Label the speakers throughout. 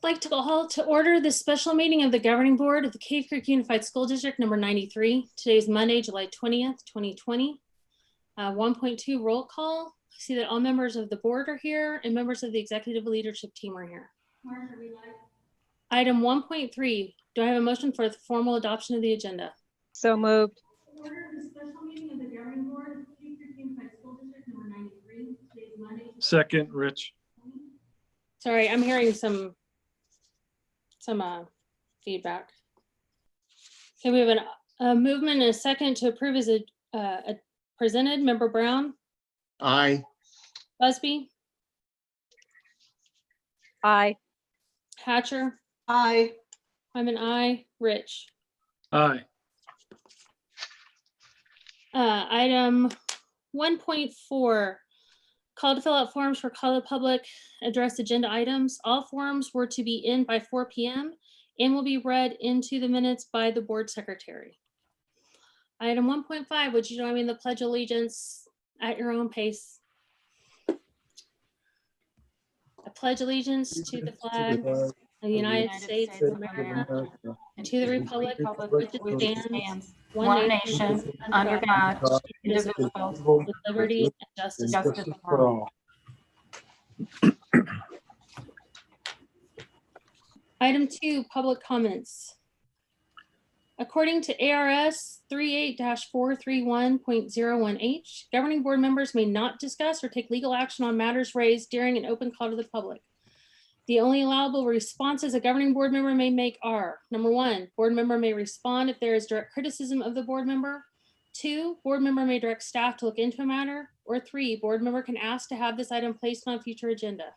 Speaker 1: I'd like to call to order this special meeting of the Governing Board of the Cave Creek Unified School District number 93. Today is Monday, July 20th, 2020. 1.2 roll call. I see that all members of the board are here and members of the executive leadership team are here. Item 1.3. Do I have a motion for the formal adoption of the agenda?
Speaker 2: So moved.
Speaker 1: Order the special meeting of the Governing Board of the Cave Creek Unified School District number 93. Today is Monday.
Speaker 3: Second, Rich.
Speaker 1: Sorry, I'm hearing some feedback. Okay, we have a movement and a second to approve as presented. Member Brown?
Speaker 4: Aye.
Speaker 1: Busby?
Speaker 2: Aye.
Speaker 1: Hatcher?
Speaker 5: Aye.
Speaker 1: I'm an aye. Rich?
Speaker 3: Aye.
Speaker 1: Item 1.4, call to fill out forms for call to public address agenda items. All forms were to be in by 4 p.m. and will be read into the minutes by the board secretary. Item 1.5, would you join me in the Pledge of Allegiance at your own pace? I pledge allegiance to the flag of the United States of America and to the republic for which it stands, one nation, under God, indivisible, with liberty and justice for all. Item 2, public comments. According to ARS 38-431.01H, governing board members may not discuss or take legal action on matters raised during an open call to the public. The only allowable responses a governing board member may make are: number 1, board member may respond if there is direct criticism of the board member. 2, board member may direct staff to look into a matter. Or 3, board member can ask to have this item placed on a future agenda.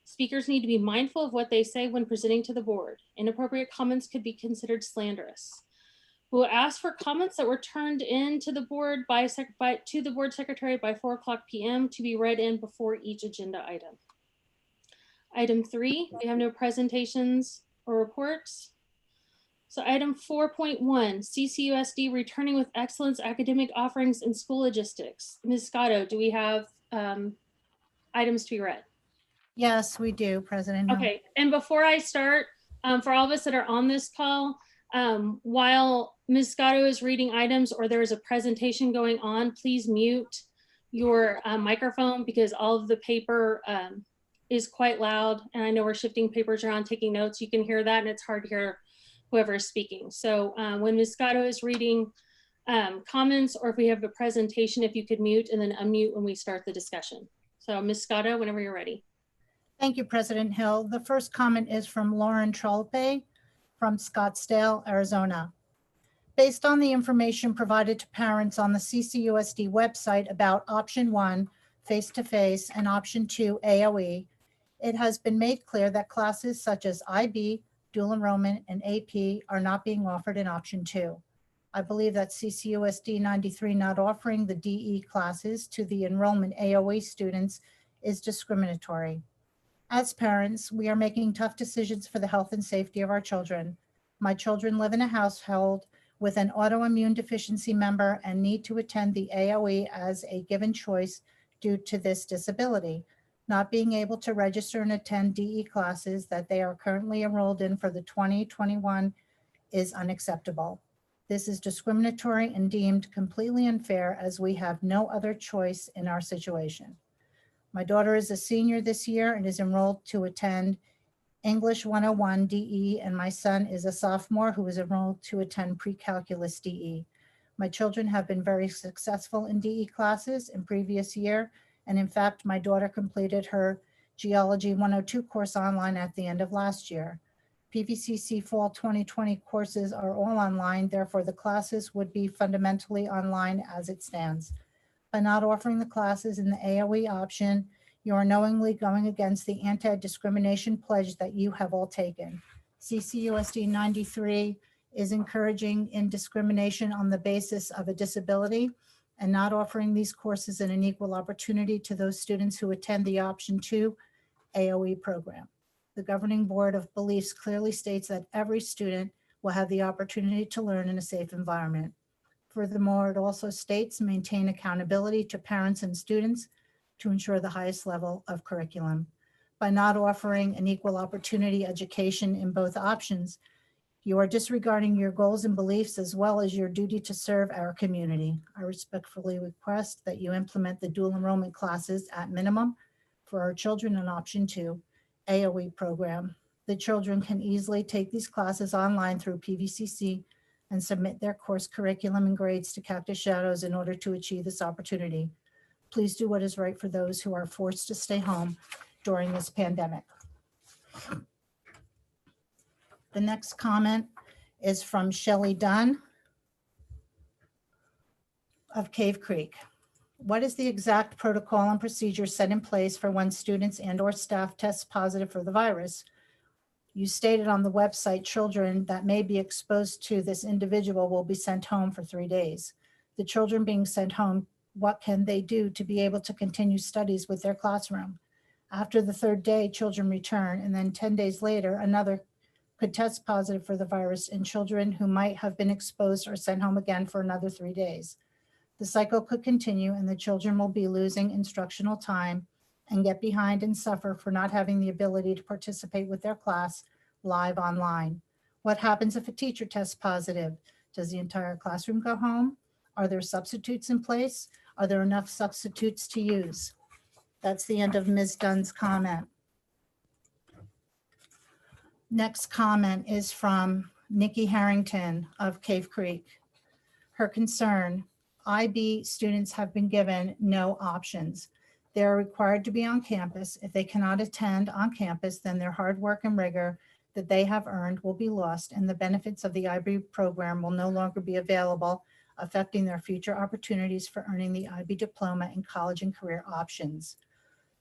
Speaker 1: Speakers need to be mindful of what they say when presenting to the board. Inappropriate comments could be considered slanderous. We will ask for comments that were turned in to the board to the board secretary by 4:00 p.m. to be read in before each agenda item. Item 3, we have no presentations or reports. So item 4.1, CCUSD returning with excellence academic offerings and school logistics. Ms. Scotto, do we have items to be read?
Speaker 5: Yes, we do, President.
Speaker 1: Okay, and before I start, for all of us that are on this call, while Ms. Scotto is reading items or there is a presentation going on, please mute your microphone because all of the paper is quite loud. And I know we're shifting papers around, taking notes. You can hear that and it's hard to hear whoever is speaking. So when Ms. Scotto is reading comments or if we have a presentation, if you could mute and then unmute when we start the discussion. So Ms. Scotto, whenever you're ready.
Speaker 5: Thank you, President Hill. The first comment is from Lauren Trolpe from Scottsdale, Arizona. Based on the information provided to parents on the CCUSD website about option 1, face-to-face, and option 2, AOE, it has been made clear that classes such as IB, dual enrollment, and AP are not being offered in option 2. I believe that CCUSD 93 not offering the DE classes to the enrollment AOE students is discriminatory. As parents, we are making tough decisions for the health and safety of our children. My children live in a household with an autoimmune deficiency member and need to attend the AOE as a given choice due to this disability. Not being able to register and attend DE classes that they are currently enrolled in for the 2021 is unacceptable. This is discriminatory and deemed completely unfair as we have no other choice in our situation. My daughter is a senior this year and is enrolled to attend English 101 DE, and my son is a sophomore who is enrolled to attend pre-calculus DE. My children have been very successful in DE classes in previous year, and in fact, my daughter completed her Geology 102 course online at the end of last year. PVCC Fall 2020 courses are all online, therefore the classes would be fundamentally online as it stands. By not offering the classes in the AOE option, you are knowingly going against the anti-discrimination pledge that you have all taken. CCUSD 93 is encouraging indiscrimination on the basis of a disability and not offering these courses in an equal opportunity to those students who attend the option 2 AOE program. The governing board of beliefs clearly states that every student will have the opportunity to learn in a safe environment. Furthermore, it also states maintain accountability to parents and students to ensure the highest level of curriculum. By not offering an equal opportunity education in both options, you are disregarding your goals and beliefs as well as your duty to serve our community. I respectfully request that you implement the dual enrollment classes at minimum for our children in option 2 AOE program. The children can easily take these classes online through PVCC and submit their course curriculum and grades to Cactus Shadows in order to achieve this opportunity. Please do what is right for those who are forced to stay home during this pandemic. The next comment is from Shelley Dunn of Cave Creek. What is the exact protocol and procedure set in place for when students and/or staff test positive for the virus? You stated on the website children that may be exposed to this individual will be sent home for 3 days. The children being sent home, what can they do to be able to continue studies with their classroom? After the 3rd day, children return, and then 10 days later, another could test positive for the virus, and children who might have been exposed are sent home again for another 3 days. The cycle could continue, and the children will be losing instructional time and get behind and suffer for not having the ability to participate with their class live online. What happens if a teacher tests positive? Does the entire classroom go home? Are there substitutes in place? Are there enough substitutes to use? That's the end of Ms. Dunn's comment. Next comment is from Nikki Harrington of Cave Creek. Her concern, IB students have been given no options. They are required to be on campus. If they cannot attend on campus, then their hard work and rigor that they have earned will be lost, and the benefits of the IB program will no longer be available, affecting their future opportunities for earning the IB diploma in college and career options.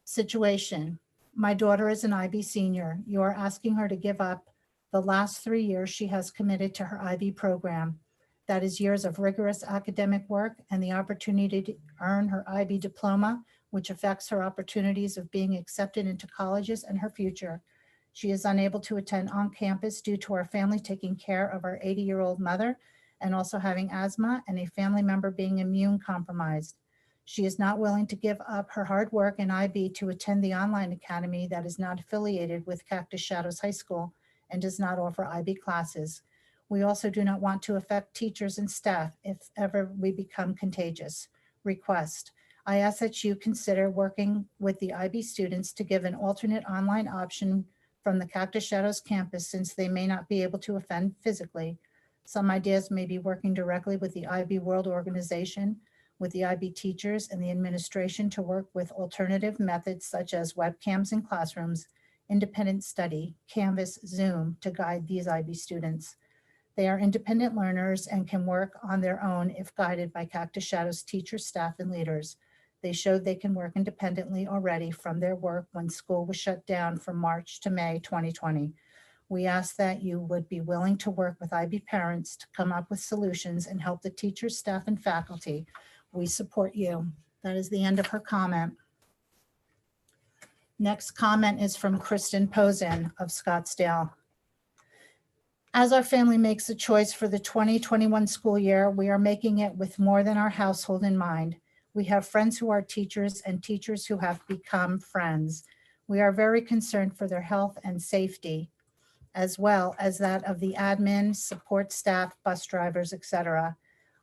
Speaker 5: Situation, my daughter is an IB senior. You are asking her to give up the last 3 years she has committed to her IB program. That is years of rigorous academic work and the opportunity to earn her IB diploma, which affects her opportunities of being accepted into colleges and her future. She is unable to attend on campus due to our family taking care of our 80-year-old mother and also having asthma and a family member being immune compromised. She is not willing to give up her hard work in IB to attend the online academy that is not affiliated with Cactus Shadows High School and does not offer IB classes. We also do not want to affect teachers and staff if ever we become contagious. Request, I ask that you consider working with the IB students to give an alternate online option from the Cactus Shadows campus since they may not be able to attend physically. Some ideas may be working directly with the IB World Organization, with the IB teachers and the administration to work with alternative methods such as webcams in classrooms, independent study, Canvas, Zoom to guide these IB students. They are independent learners and can work on their own if guided by Cactus Shadows teachers, staff, and leaders. They showed they can work independently already from their work when school was shut down from March to May 2020. We ask that you would be willing to work with IB parents to come up with solutions and help the teachers, staff, and faculty. We support you. That is the end of her comment. Next comment is from Kristen Pozen of Scottsdale. As our family makes a choice for the 2021 school year, we are making it with more than our household in mind. We have friends who are teachers and teachers who have become friends. We are very concerned for their health and safety, as well as that of the admin, support staff, bus drivers, etc.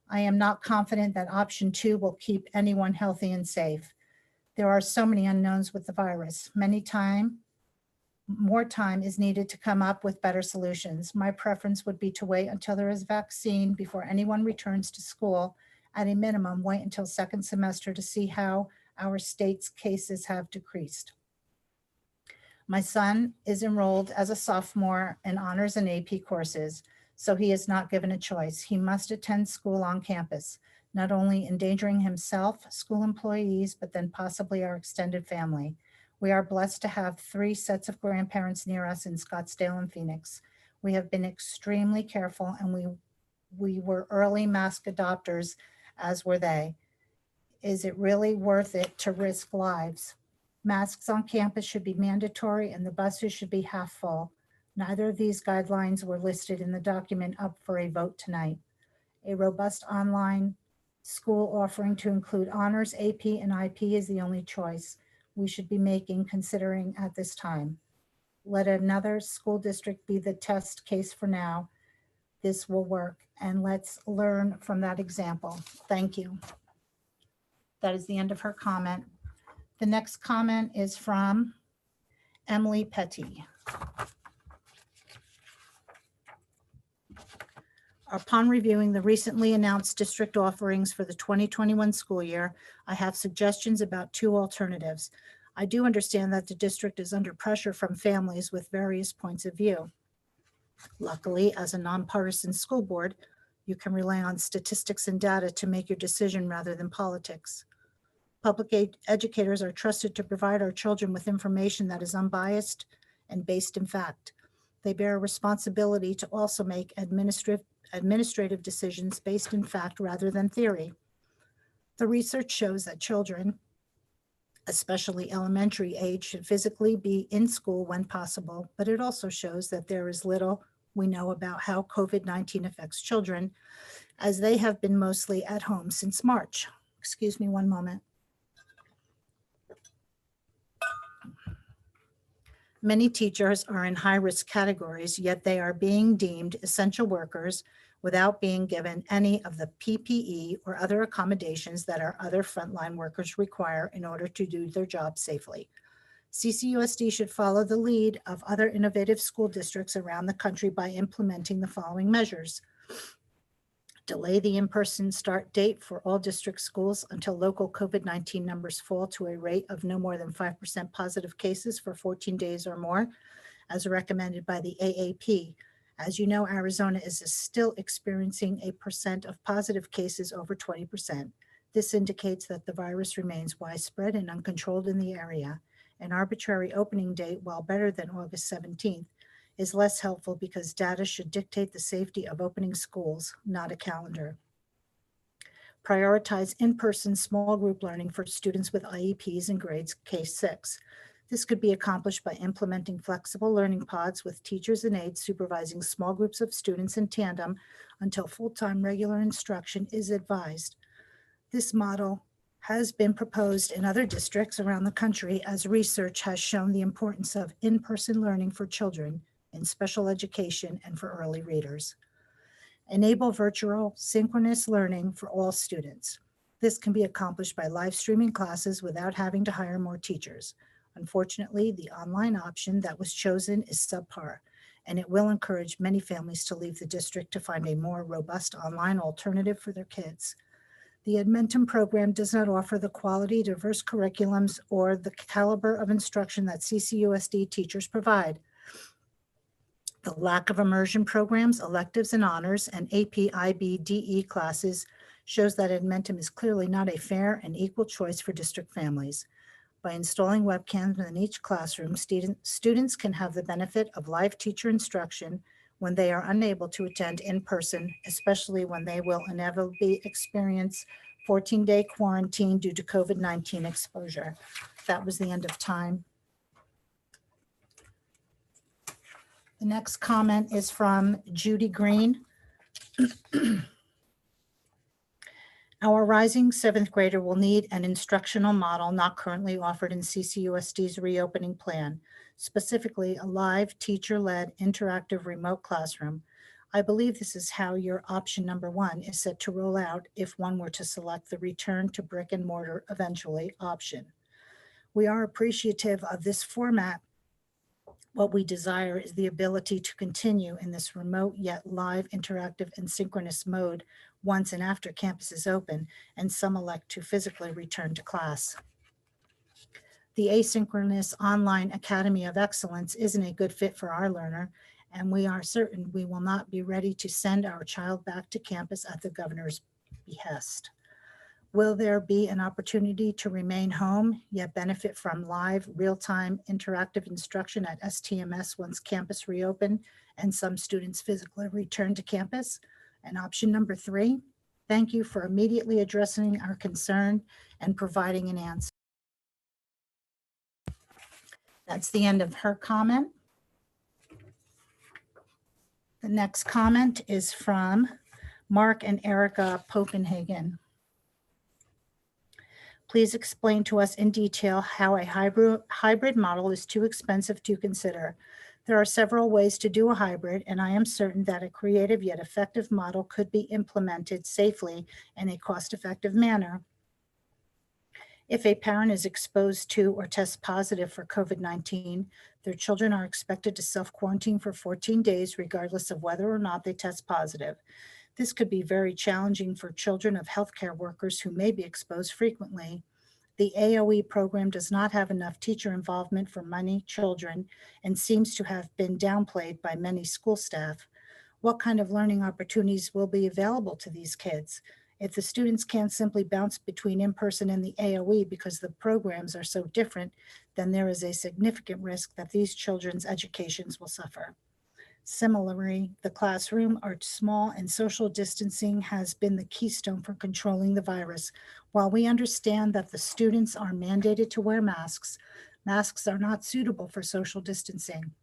Speaker 5: I am not confident that option 2 will keep anyone healthy and safe. There are so many unknowns with the virus. More time is needed to come up with better solutions. My preference would be to wait until there is a vaccine before anyone returns to school. At a minimum, wait until second semester to see how our state's cases have decreased. My son is enrolled as a sophomore in honors and AP courses, so he is not given a choice. He must attend school on campus, not only endangering himself, school employees, but then possibly our extended family. We are blessed to have 3 sets of grandparents near us in Scottsdale and Phoenix. We have been extremely careful, and we were early mask adopters, as were they. Is it really worth it to risk lives? Masks on campus should be mandatory and the buses should be half full. Neither of these guidelines were listed in the document up for a vote tonight. A robust online school offering to include honors, AP, and IP is the only choice. we should be making considering at this time. Let another school district be the test case for now. This will work, and let's learn from that example. Thank you. That is the end of her comment. The next comment is from Emily Petty. Upon reviewing the recently announced district offerings for the 2021 school year, I have suggestions about two alternatives. I do understand that the district is under pressure from families with various points of view. Luckily, as a nonpartisan school board, you can rely on statistics and data to make your decision rather than politics. Public educators are trusted to provide our children with information that is unbiased and based in fact. They bear a responsibility to also make administrative decisions based in fact rather than theory. The research shows that children, especially elementary age, should physically be in school when possible, but it also shows that there is little we know about how COVID-19 affects children, as they have been mostly at home since March. Excuse me one moment. Many teachers are in high-risk categories, yet they are being deemed essential workers without being given any of the PPE or other accommodations that our other frontline workers require in order to do their job safely. CCUSD should follow the lead of other innovative school districts around the country by implementing the following measures. Delay the in-person start date for all district schools until local COVID-19 numbers fall to a rate of no more than 5% positive cases for 14 days or more, as recommended by the AAP. As you know, Arizona is still experiencing a percent of positive cases over 20%. This indicates that the virus remains widespread and uncontrolled in the area. An arbitrary opening date, while better than August 17th, is less helpful because data should dictate the safety of opening schools, not a calendar. Prioritize in-person small group learning for students with IEPs in grades K-6. This could be accomplished by implementing flexible learning pods with teachers and aides supervising small groups of students in tandem until full-time regular instruction is advised. This model has been proposed in other districts around the country as research has shown the importance of in-person learning for children in special education and for early readers. Enable virtual synchronous learning for all students. This can be accomplished by live streaming classes without having to hire more teachers. Unfortunately, the online option that was chosen is subpar, and it will encourage many families to leave the district to find a more robust online alternative for their kids. The Edmonton program does not offer the quality, diverse curriculums or the caliber of instruction that CCUSD teachers provide. The lack of immersion programs, electives and honors, and AP, IB, DE classes shows that Edmonton is clearly not a fair and equal choice for district families. By installing webcams in each classroom, students can have the benefit of live teacher instruction when they are unable to attend in person, especially when they will inevitably experience 14-day quarantine due to COVID-19 exposure. That was the end of time. The next comment is from Judy Greene. Our rising seventh grader will need an instructional model not currently offered in CCUSD's reopening plan, specifically a live teacher-led interactive remote classroom. I believe this is how your option number 1 is set to roll out if one were to select the return to brick and mortar eventually option. We are appreciative of this format. What we desire is the ability to continue in this remote yet live, interactive, and synchronous mode once and after campus is open and some elect to physically return to class. The asynchronous online Academy of Excellence isn't a good fit for our learner, and we are certain we will not be ready to send our child back to campus at the governor's behest. Will there be an opportunity to remain home yet benefit from live, real-time interactive instruction at STMS once campus reopen and some students physically return to campus? And option number 3, thank you for immediately addressing our concern and providing an answer. That's the end of her comment. The next comment is from Mark and Erika Popenhagen. Please explain to us in detail how a hybrid model is too expensive to consider. There are several ways to do a hybrid, and I am certain that a creative yet effective model could be implemented safely in a cost-effective manner. If a parent is exposed to or tests positive for COVID-19, their children are expected to self-quarantine for 14 days, regardless of whether or not they test positive. This could be very challenging for children of healthcare workers who may be exposed frequently. The AOE program does not have enough teacher involvement for many children and seems to have been downplayed by many school staff. What kind of learning opportunities will be available to these kids? If the students can't simply bounce between in-person and the AOE because the programs are so different, then there is a significant risk that these children's educations will suffer. Similarly, the classroom are small and social distancing has been the keystone for controlling the virus. While we understand that the students are mandated to wear masks, masks are not suitable for social distancing.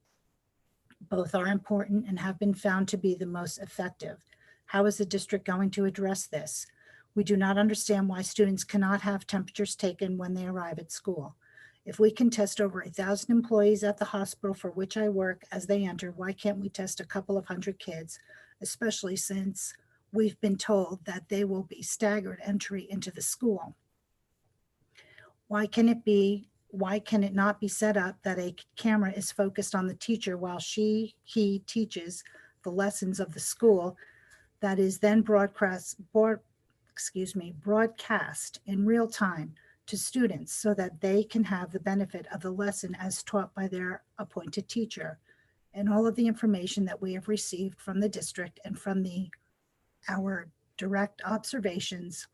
Speaker 5: Both are important and have been found to be the most effective. How is the district going to address this? We do not understand why students cannot have temperatures taken when they arrive at school. If we can test over 1,000 employees at the hospital for which I work as they enter, why can't we test a couple of hundred kids, especially since we've been told that they will be staggered entry into the school? Why can it not be set up that a camera is focused on the teacher while he teaches the lessons of the school that is then broadcast in real time to students so that they can have the benefit of the lesson as taught by their appointed teacher, and all of the information that we have received from the district and from our direct observations.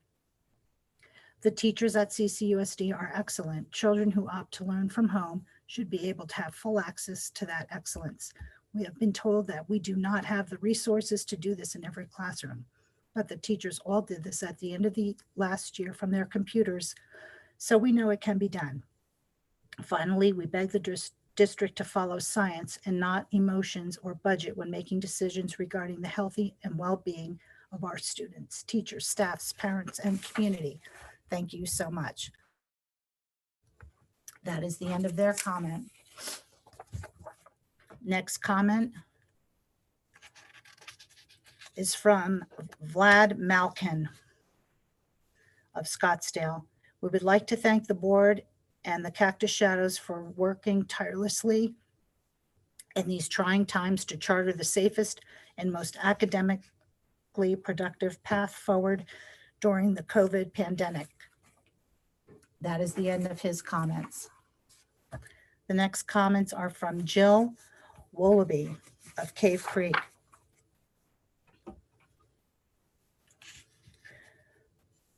Speaker 5: The teachers at CCUSD are excellent. Children who opt to learn from home should be able to have full access to that excellence. We have been told that we do not have the resources to do this in every classroom, but the teachers all did this at the end of the last year from their computers, so we know it can be done. Finally, we beg the district to follow science and not emotions or budget when making decisions regarding the healthy and well-being of our students, teachers, staffs, parents, and community. Thank you so much. That is the end of their comment. Next comment is from Vlad Malkin of Scottsdale. We would like to thank the board and the Cactus Shadows for working tirelessly in these trying times to charter the safest and most academically productive path forward during the COVID pandemic. That is the end of his comments. The next comments are from Jill Wollaby of Cave Creek.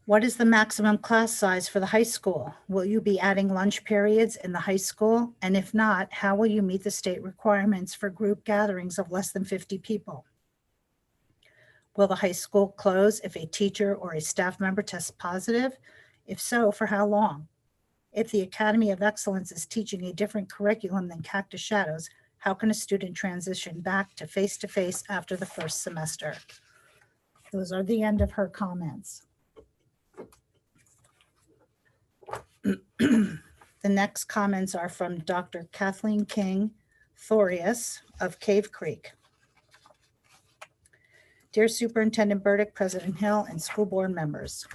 Speaker 5: What is the maximum class size for the high school? Will you be adding lunch periods in the high school? And if not, how will you meet the state requirements for group gatherings of less than 50 people? Will the high school close if a teacher or a staff member tests positive? If so, for how long? If the Academy of Excellence is teaching a different curriculum than Cactus Shadows, how can a student transition back to face-to-face after the first semester? Those are the end of her comments. The next comments are from Dr. Kathleen King Thorius of Cave Creek. Dear Superintendent Burdick, President Hill, and school board members,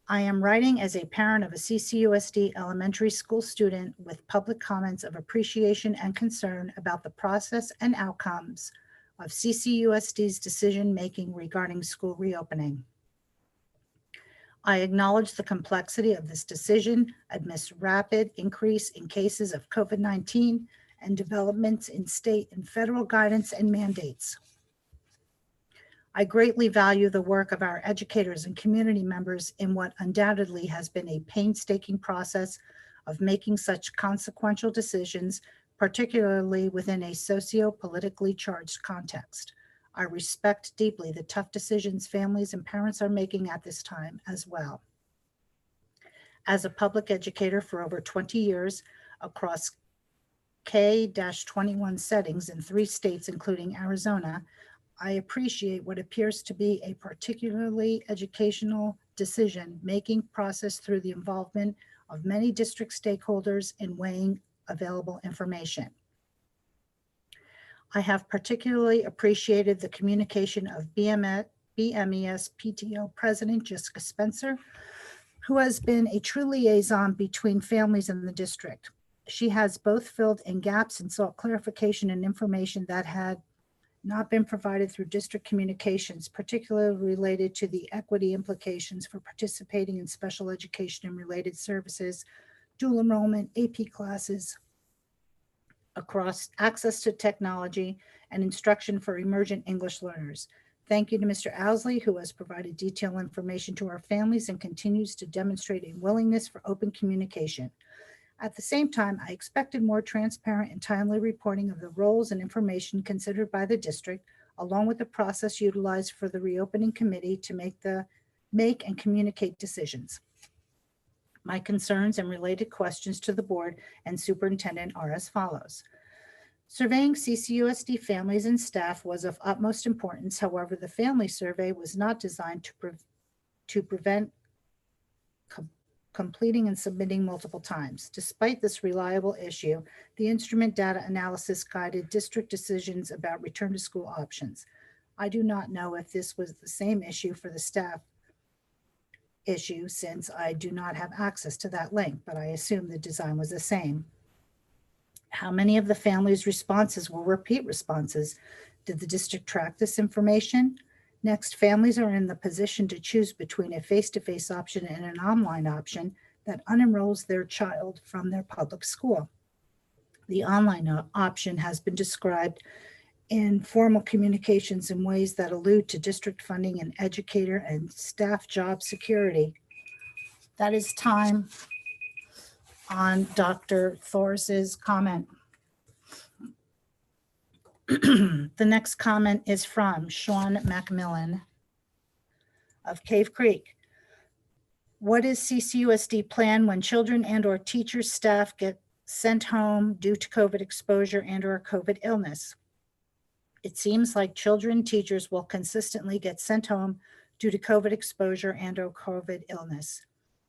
Speaker 5: I am writing as a parent of a CCUSD elementary school student with public comments of appreciation and concern about the process and outcomes of CCUSD's decision-making regarding school reopening. I acknowledge the complexity of this decision amidst rapid increase in cases of COVID-19 and developments in state and federal guidance and mandates. I greatly value the work of our educators and community members in what undoubtedly has been a painstaking process of making such consequential decisions, particularly within a socio-politically charged context. I respect deeply the tough decisions families and parents are making at this time as well. As a public educator for over 20 years across K-21 settings in 3 states, including Arizona, I appreciate what appears to be a particularly educational decision-making process through the involvement of many district stakeholders in weighing available information. I have particularly appreciated the communication of BMES PTO President Jessica Spencer, who has been a true liaison between families in the district. She has both filled in gaps and sought clarification and information that had not been provided through district communications, particularly related to the equity implications for participating in special education and related services, dual enrollment, AP classes, across access to technology and instruction for emergent English learners. Thank you to Mr. Owsley, who has provided detailed information to our families and continues to demonstrate a willingness for open communication. At the same time, I expected more transparent and timely reporting of the roles and information considered by the district, along with the process utilized for the reopening committee to make and communicate decisions. My concerns and related questions to the board and superintendent are as follows. Surveying CCUSD families and staff was of utmost importance. However, the family survey was not designed to prevent completing and submitting multiple times. Despite this reliable issue, the instrument data analysis guided district decisions about return to school options. I do not know if this was the same issue for the staff issue, since I do not have access to that link, but I assume the design was the same. How many of the families' responses were repeat responses? Did the district track this information? Next, families are in the position to choose between a face-to-face option and an online option that unenrolls their child from their public school. The online option has been described in formal communications in ways that allude to district funding and educator and staff job security. That is time on Dr. Thoris's comment. The next comment is from Sean Macmillan of Cave Creek. What is CCUSD plan when children and or teachers staff get sent home due to COVID exposure and or COVID illness? It seems like children, teachers will consistently get sent home due to COVID exposure and or COVID illness.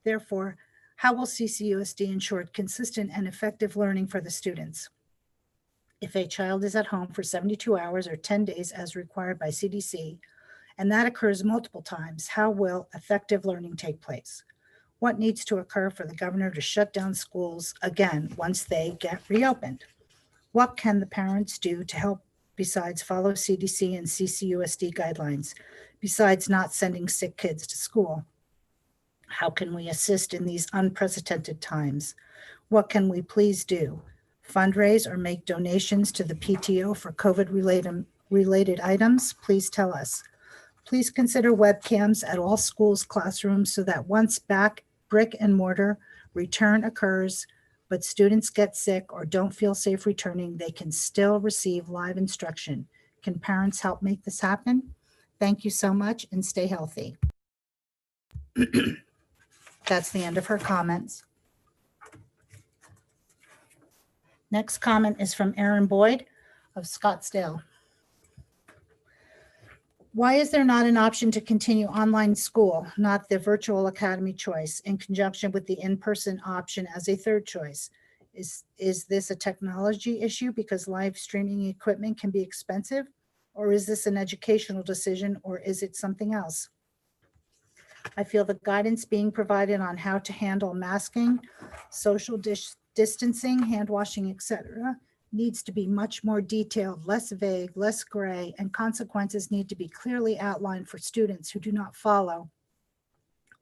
Speaker 5: Therefore, how will CCUSD ensure consistent and effective learning for the students? If a child is at home for 72 hours or 10 days as required by CDC, and that occurs multiple times, how will effective learning take place? What needs to occur for the governor to shut down schools again once they get reopened? What can the parents do to help besides follow CDC and CCUSD guidelines, besides not sending sick kids to school? How can we assist in these unprecedented times? What can we please do? Fundraise or make donations to the PTO for COVID-related items? Please tell us. Please consider webcams at all schools' classrooms so that once back brick and mortar return occurs, but students get sick or don't feel safe returning, they can still receive live instruction. Can parents help make this happen? Thank you so much and stay healthy. That's the end of her comments. Next comment is from Aaron Boyd of Scottsdale. Why is there not an option to continue online school, not the virtual academy choice, in conjunction with the in-person option as a third choice? Is this a technology issue because live streaming equipment can be expensive? Or is this an educational decision, or is it something else? I feel the guidance being provided on how to handle masking, social distancing, hand washing, etc., needs to be much more detailed, less vague, less gray, and consequences need to be clearly outlined for students who do not follow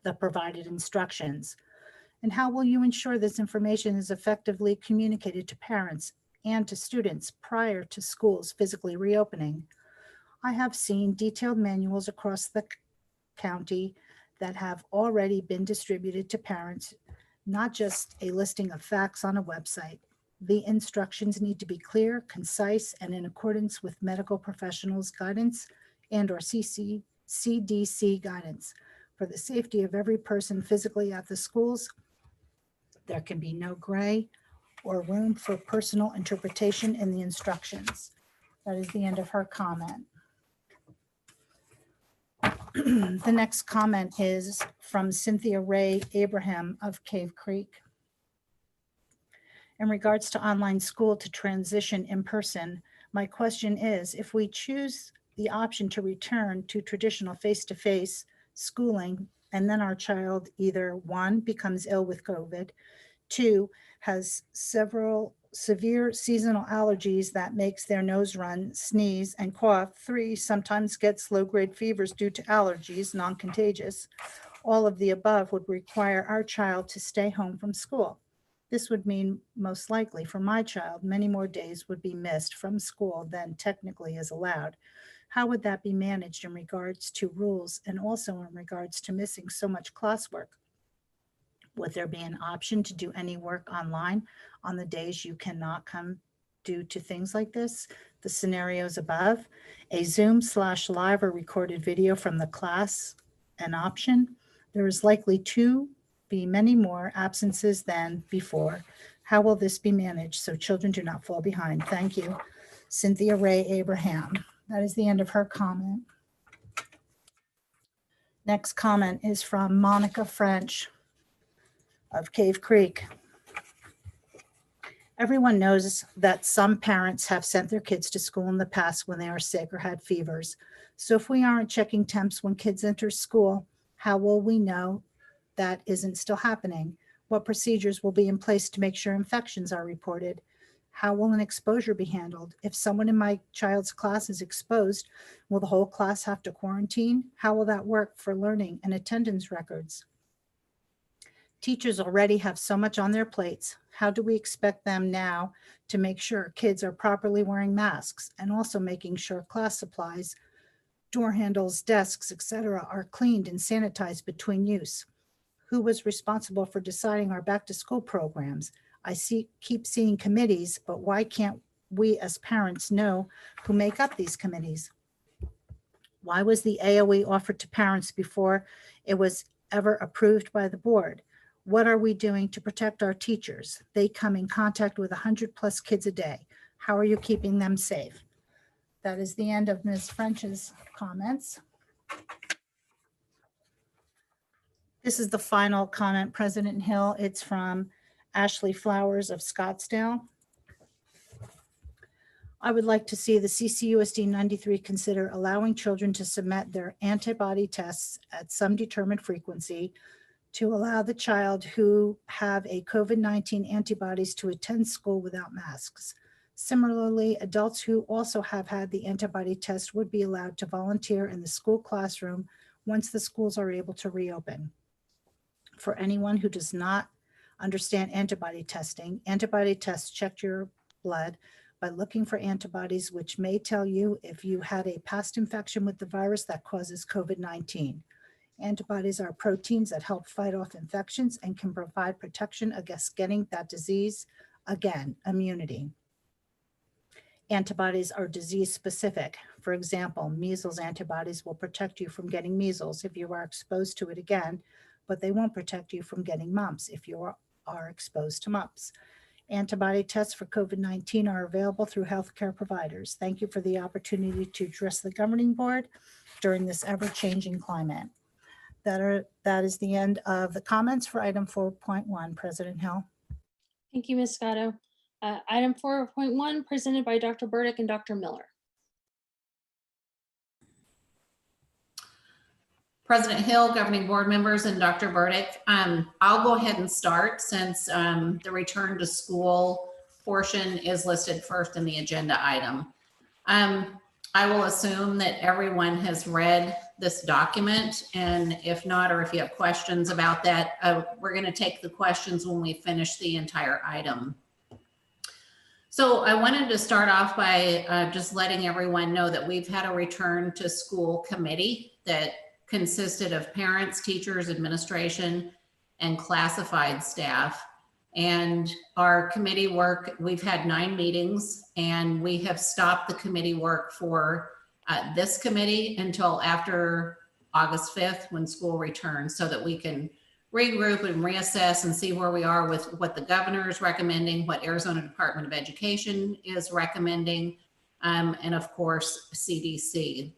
Speaker 5: the provided instructions. And how will you ensure this information is effectively communicated to parents and to students prior to schools physically reopening? I have seen detailed manuals across the county that have already been distributed to parents, not just a listing of facts on a website. The instructions need to be clear, concise, and in accordance with medical professionals' guidance and or CDC guidance. For the safety of every person physically at the schools, there can be no gray or room for personal interpretation in the instructions. That is the end of her comment. The next comment is from Cynthia Ray Abraham of Cave Creek. In regards to online school to transition in person, my question is, if we choose the option to return to traditional face-to-face schooling, and then our child either 1, becomes ill with COVID, 2, has several severe seasonal allergies that makes their nose run, sneeze, and cough, 3, sometimes gets low-grade fevers due to allergies, non-contagious, all of the above would require our child to stay home from school. This would mean, most likely for my child, many more days would be missed from school than technically is allowed. How would that be managed in regards to rules and also in regards to missing so much classwork? Would there be an option to do any work online on the days you cannot come due to things like this? The scenarios above, a Zoom/live or recorded video from the class, an option. There is likely to be many more absences than before. How will this be managed so children do not fall behind? Thank you. Cynthia Ray Abraham. That is the end of her comment. Next comment is from Monica French of Cave Creek. Everyone knows that some parents have sent their kids to school in the past when they are sick or had fevers. So if we aren't checking temps when kids enter school, how will we know that isn't still happening? What procedures will be in place to make sure infections are reported? How will an exposure be handled? If someone in my child's class is exposed, will the whole class have to quarantine? How will that work for learning and attendance records? Teachers already have so much on their plates. How do we expect them now to make sure kids are properly wearing masks and also making sure class supplies, door handles, desks, etc. are cleaned and sanitized between use? Who was responsible for deciding our back to school programs? I keep seeing committees, but why can't we as parents know who make up these committees? Why was the AOE offered to parents before it was ever approved by the board? What are we doing to protect our teachers? They come in contact with 100+ kids a day. How are you keeping them safe? That is the end of Ms. French's comments. This is the final comment, President Hill. It's from Ashley Flowers of Scottsdale. I would like to see the CCUSD 93 consider allowing children to submit their antibody tests at some determined frequency to allow the child who have a COVID-19 antibodies to attend school without masks. Similarly, adults who also have had the antibody test would be allowed to volunteer in the school classroom once the schools are able to reopen. For anyone who does not understand antibody testing, antibody tests check your blood by looking for antibodies, which may tell you if you had a past infection with the virus that causes COVID-19. Antibodies are proteins that help fight off infections and can provide protection against getting that disease again, immunity. Antibodies are disease specific. For example, measles antibodies will protect you from getting measles if you are exposed to it again, but they won't protect you from getting mumps if you are exposed to mumps. Antibody tests for COVID-19 are available through healthcare providers. Thank you for the opportunity to address the governing board during this ever-changing climate. That is the end of the comments for item 4.1, President Hill.
Speaker 1: Thank you, Ms. Scotto. Item 4.1 presented by Dr. Burdick and Dr. Miller.
Speaker 2: President Hill, governing board members, and Dr. Burdick. I'll go ahead and start since the return to school portion is listed first in the agenda item. I will assume that everyone has read this document, and if not, or if you have questions about that, we're going to take the questions when we finish the entire item. So I wanted to start off by just letting everyone know that we've had a return to school committee that consisted of parents, teachers, administration, and classified staff. And our committee work, we've had 9 meetings, and we have stopped the committee work for this committee until after August 5th when school returns, so that we can regroup and reassess and see where we are with what the governor is recommending, what Arizona Department of Education is recommending, and of course, CDC.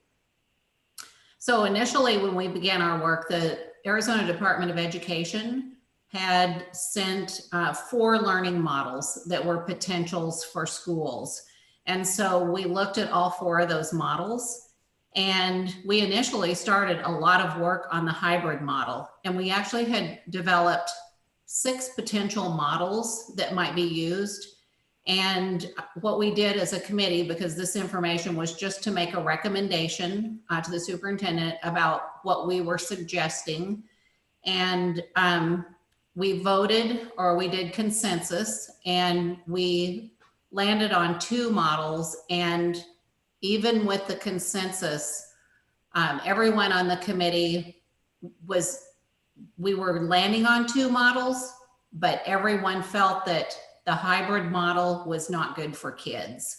Speaker 2: So initially, when we began our work, the Arizona Department of Education had sent 4 learning models that were potentials for schools. And so we looked at all 4 of those models, and we initially started a lot of work on the hybrid model. And we actually had developed 6 potential models that might be used. And what we did as a committee, because this information was just to make a recommendation to the superintendent about what we were suggesting. And we voted, or we did consensus, and we landed on 2 models. And even with the consensus, everyone on the committee we were landing on 2 models, but everyone felt that the hybrid model was not good for kids.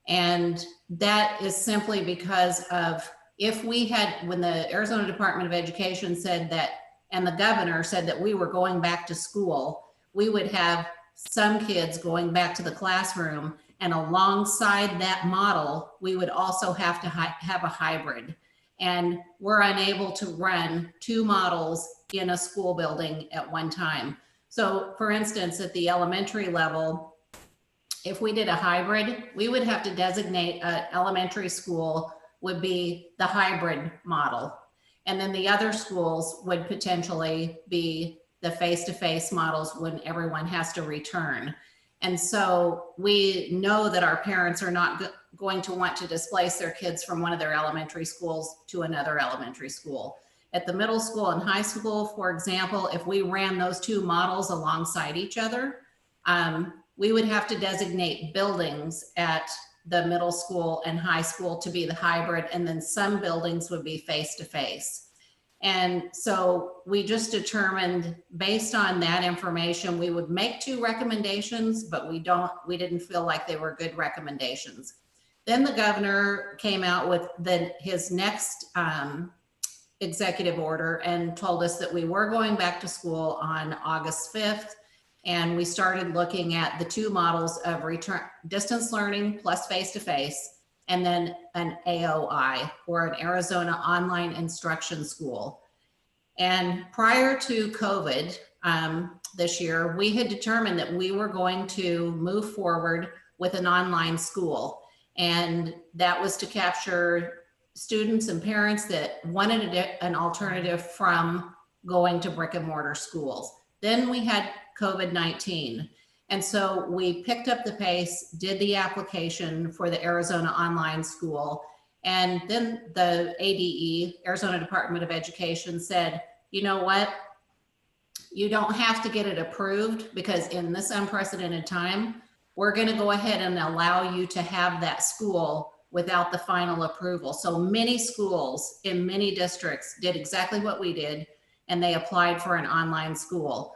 Speaker 2: And that is simply because of, if we had, when the Arizona Department of Education said that, and the governor said that we were going back to school, we would have some kids going back to the classroom, and alongside that model, we would also have to have a hybrid. And we're unable to run 2 models in a school building at one time. So for instance, at the elementary level, if we did a hybrid, we would have to designate an elementary school would be the hybrid model. And then the other schools would potentially be the face-to-face models when everyone has to return. And so we know that our parents are not going to want to displace their kids from one of their elementary schools to another elementary school. At the middle school and high school, for example, if we ran those 2 models alongside each other, we would have to designate buildings at the middle school and high school to be the hybrid, and then some buildings would be face-to-face. And so we just determined, based on that information, we would make 2 recommendations, but we didn't feel like they were good recommendations. Then the governor came out with his next executive order and told us that we were going back to school on August 5th. And we started looking at the 2 models of return distance learning plus face-to-face, and then an AOI, or an Arizona Online Instruction School. And prior to COVID this year, we had determined that we were going to move forward with an online school. And that was to capture students and parents that wanted an alternative from going to brick and mortar schools. Then we had COVID-19. And so we picked up the pace, did the application for the Arizona Online School. And then the ADE, Arizona Department of Education, said, you know what? You don't have to get it approved, because in this unprecedented time, we're going to go ahead and allow you to have that school without the final approval. So many schools in many districts did exactly what we did, and they applied for an online school.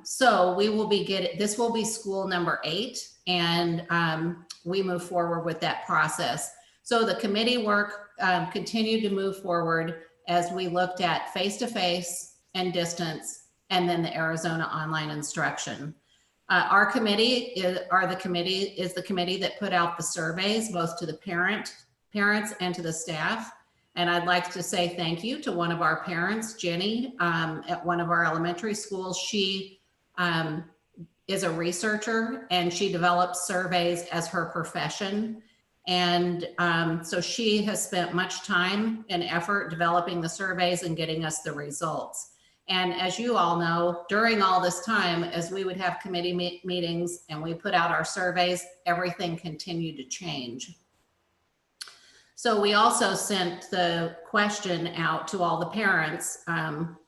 Speaker 2: So we will be this will be school number 8, and we move forward with that process. So the committee work continued to move forward as we looked at face-to-face and distance, and then the Arizona online instruction. Our committee is the committee that put out the surveys, both to the parents and to the staff. And I'd like to say thank you to one of our parents, Jenny, at one of our elementary schools. She is a researcher, and she develops surveys as her profession. And so she has spent much time and effort developing the surveys and getting us the results. And as you all know, during all this time, as we would have committee meetings and we put out our surveys, everything continued to change. So we also sent the question out to all the parents,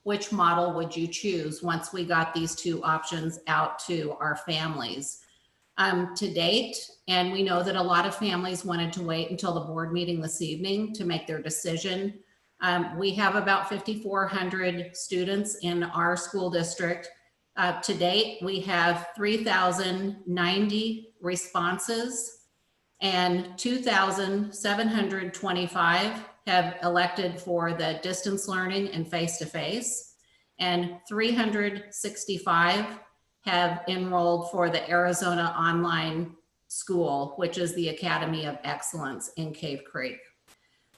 Speaker 2: which model would you choose once we got these 2 options out to our families? To date, and we know that a lot of families wanted to wait until the board meeting this evening to make their decision. We have about 5,400 students in our school district. To date, we have 3,090 responses, and 2,725 have elected for the distance learning and face-to-face, and 365 have enrolled for the Arizona Online School, which is the Academy of Excellence in Cave Creek.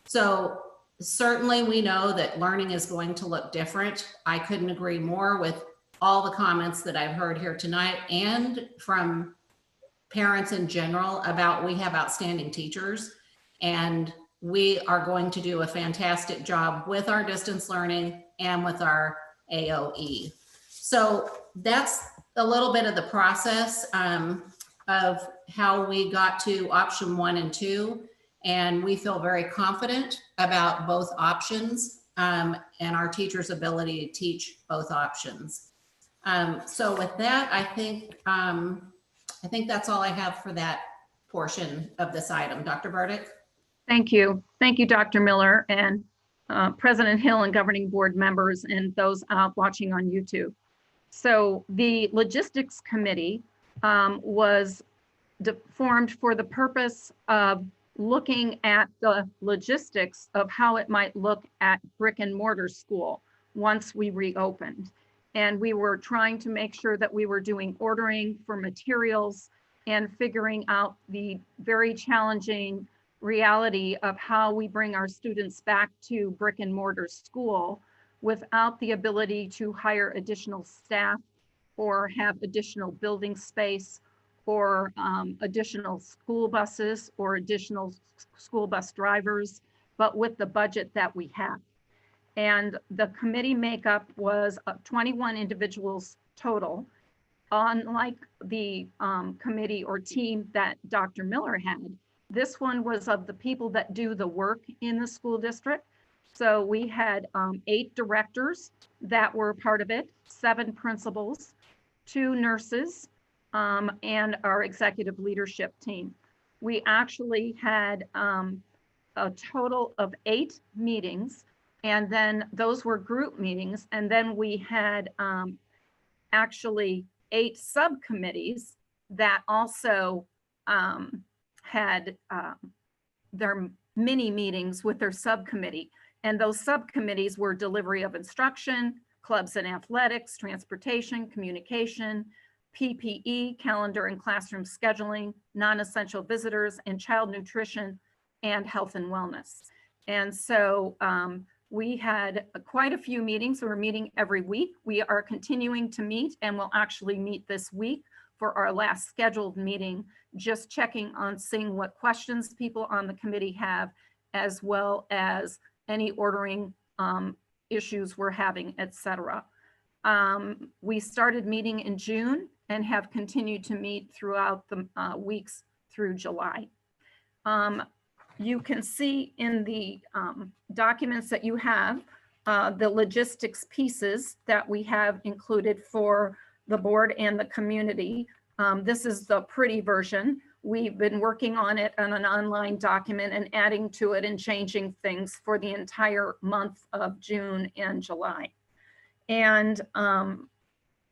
Speaker 2: So Certainly, we know that learning is going to look different. I couldn't agree more with all the comments that I've heard here tonight and from parents in general about we have outstanding teachers and we are going to do a fantastic job with our distance learning and with our AOE. So that's a little bit of the process of how we got to option 1 and 2. And we feel very confident about both options and our teachers' ability to teach both options. So with that, I think that's all I have for that portion of this item. Dr. Burdick?
Speaker 4: Thank you. Thank you, Dr. Miller and President Hill and governing board members and those watching on YouTube. So the logistics committee was formed for the purpose of looking at the logistics of how it might look at brick and mortar school once we reopened. And we were trying to make sure that we were doing ordering for materials and figuring out the very challenging reality of how we bring our students back to brick and mortar school without the ability to hire additional staff or have additional building space or additional school buses or additional school bus drivers, but with the budget that we have. And the committee makeup was 21 individuals total. Unlike the committee or team that Dr. Miller had, this one was of the people that do the work in the school district. So we had 8 directors that were part of it, 7 principals, 2 nurses, and our executive leadership team. We actually had a total of 8 meetings, and then those were group meetings. And then we had actually 8 subcommittees that also had their mini meetings with their subcommittee. And those subcommittees were delivery of instruction, clubs and athletics, transportation, communication, PPE, calendar and classroom scheduling, non-essential visitors, and child nutrition and health and wellness. And so we had quite a few meetings. We're meeting every week. We are continuing to meet and will actually meet this week for our last scheduled meeting, just checking on seeing what questions people on the committee have, as well as any ordering issues we're having, et cetera. We started meeting in June and have continued to meet throughout the weeks through July. You can see in the documents that you have the logistics pieces that we have included for the board and the community. This is the pretty version. We've been working on it on an online document and adding to it and changing things for the entire month of June and July. And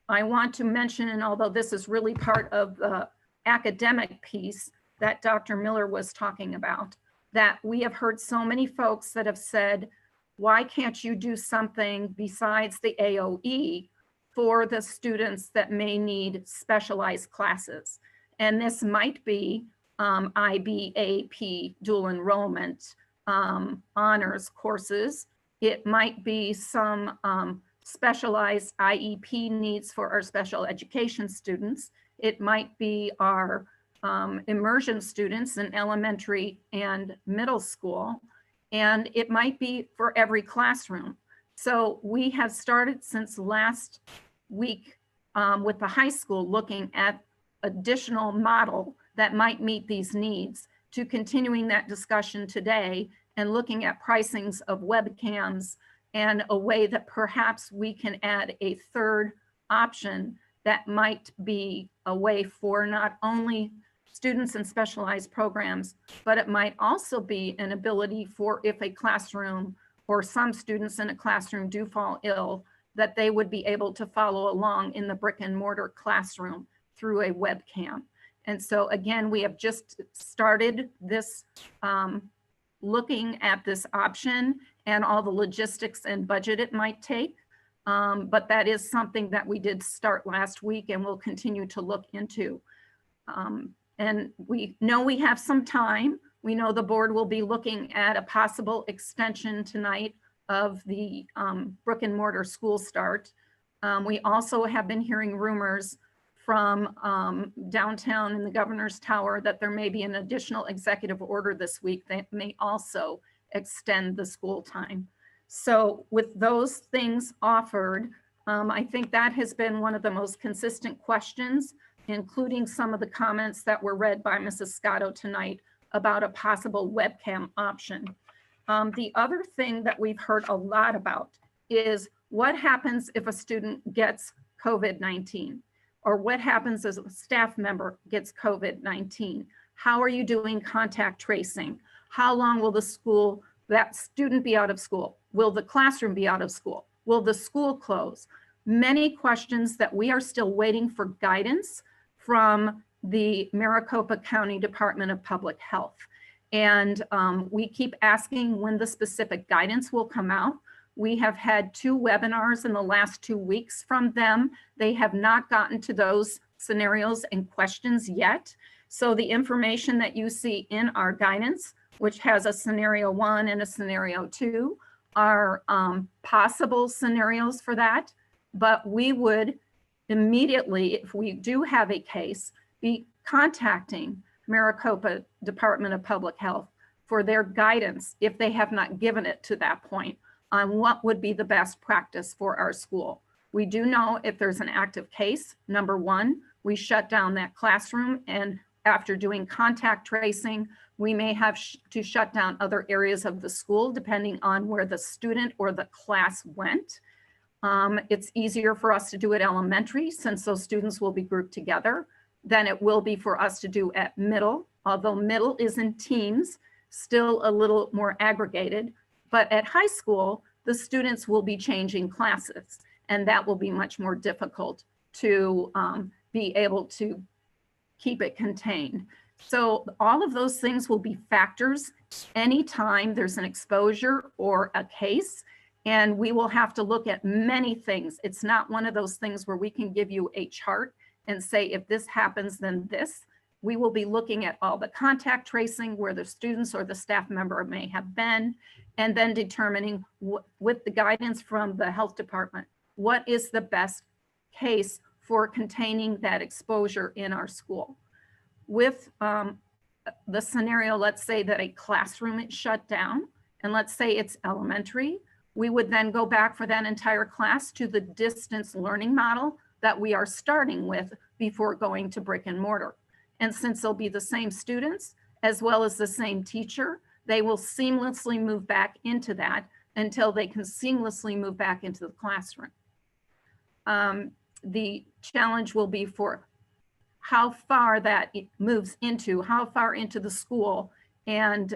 Speaker 4: I want to mention, and although this is really part of the academic piece that Dr. Miller was talking about, that we have heard so many folks that have said, why can't you do something besides the AOE for the students that may need specialized classes? And this might be IB, AP, dual enrollment, honors courses. It might be some specialized IEP needs for our special education students. It might be our immersion students in elementary and middle school. And it might be for every classroom. So we have started since last week with the high school looking at additional model that might meet these needs, to continuing that discussion today and looking at pricings of webcams and a way that perhaps we can add a third option that might be a way for not only students in specialized programs, but it might also be an ability for if a classroom or some students in a classroom do fall ill, that they would be able to follow along in the brick and mortar classroom through a webcam. And so again, we have just started this looking at this option and all the logistics and budget it might take. But that is something that we did start last week and we'll continue to look into. And we know we have some time. We know the board will be looking at a possible extension tonight of the brick and mortar school start. We also have been hearing rumors from downtown in the governor's tower that there may be an additional executive order this week that may also extend the school time. So with those things offered, I think that has been one of the most consistent questions, including some of the comments that were read by Mrs. Scotto tonight about a possible webcam option. The other thing that we've heard a lot about is what happens if a student gets COVID-19, or what happens as a staff member gets COVID-19? How are you doing contact tracing? How long will that student be out of school? Will the classroom be out of school? Will the school close? Many questions that we are still waiting for guidance from the Maricopa County Department of Public Health. And we keep asking when the specific guidance will come out. We have had 2 webinars in the last 2 weeks from them. They have not gotten to those scenarios and questions yet. So the information that you see in our guidance, which has a scenario 1 and a scenario 2, are possible scenarios for that. But we would immediately, if we do have a case, be contacting Maricopa Department of Public Health for their guidance, if they have not given it to that point, on what would be the best practice for our school. We do know if there's an active case, number 1, we shut down that classroom, and after doing contact tracing, we may have to shut down other areas of the school depending on where the student or the class went. It's easier for us to do at elementary since those students will be grouped together than it will be for us to do at middle, although middle is in teams, still a little more aggregated. But at high school, the students will be changing classes, and that will be much more difficult to be able to keep it contained. So all of those things will be factors anytime there's an exposure or a case, and we will have to look at many things. It's not one of those things where we can give you a chart and say, if this happens, then this. We will be looking at all the contact tracing, where the students or the staff member may have been, and then determining with the guidance from the health department, what is the best case for containing that exposure in our school. With the scenario, let's say that a classroom is shut down, and let's say it's elementary, we would then go back for that entire class to the distance learning model that we are starting with before going to brick and mortar. And since they'll be the same students as well as the same teacher, they will seamlessly move back into that until they can seamlessly move back into the classroom. The challenge will be for how far that moves into, how far into the school, and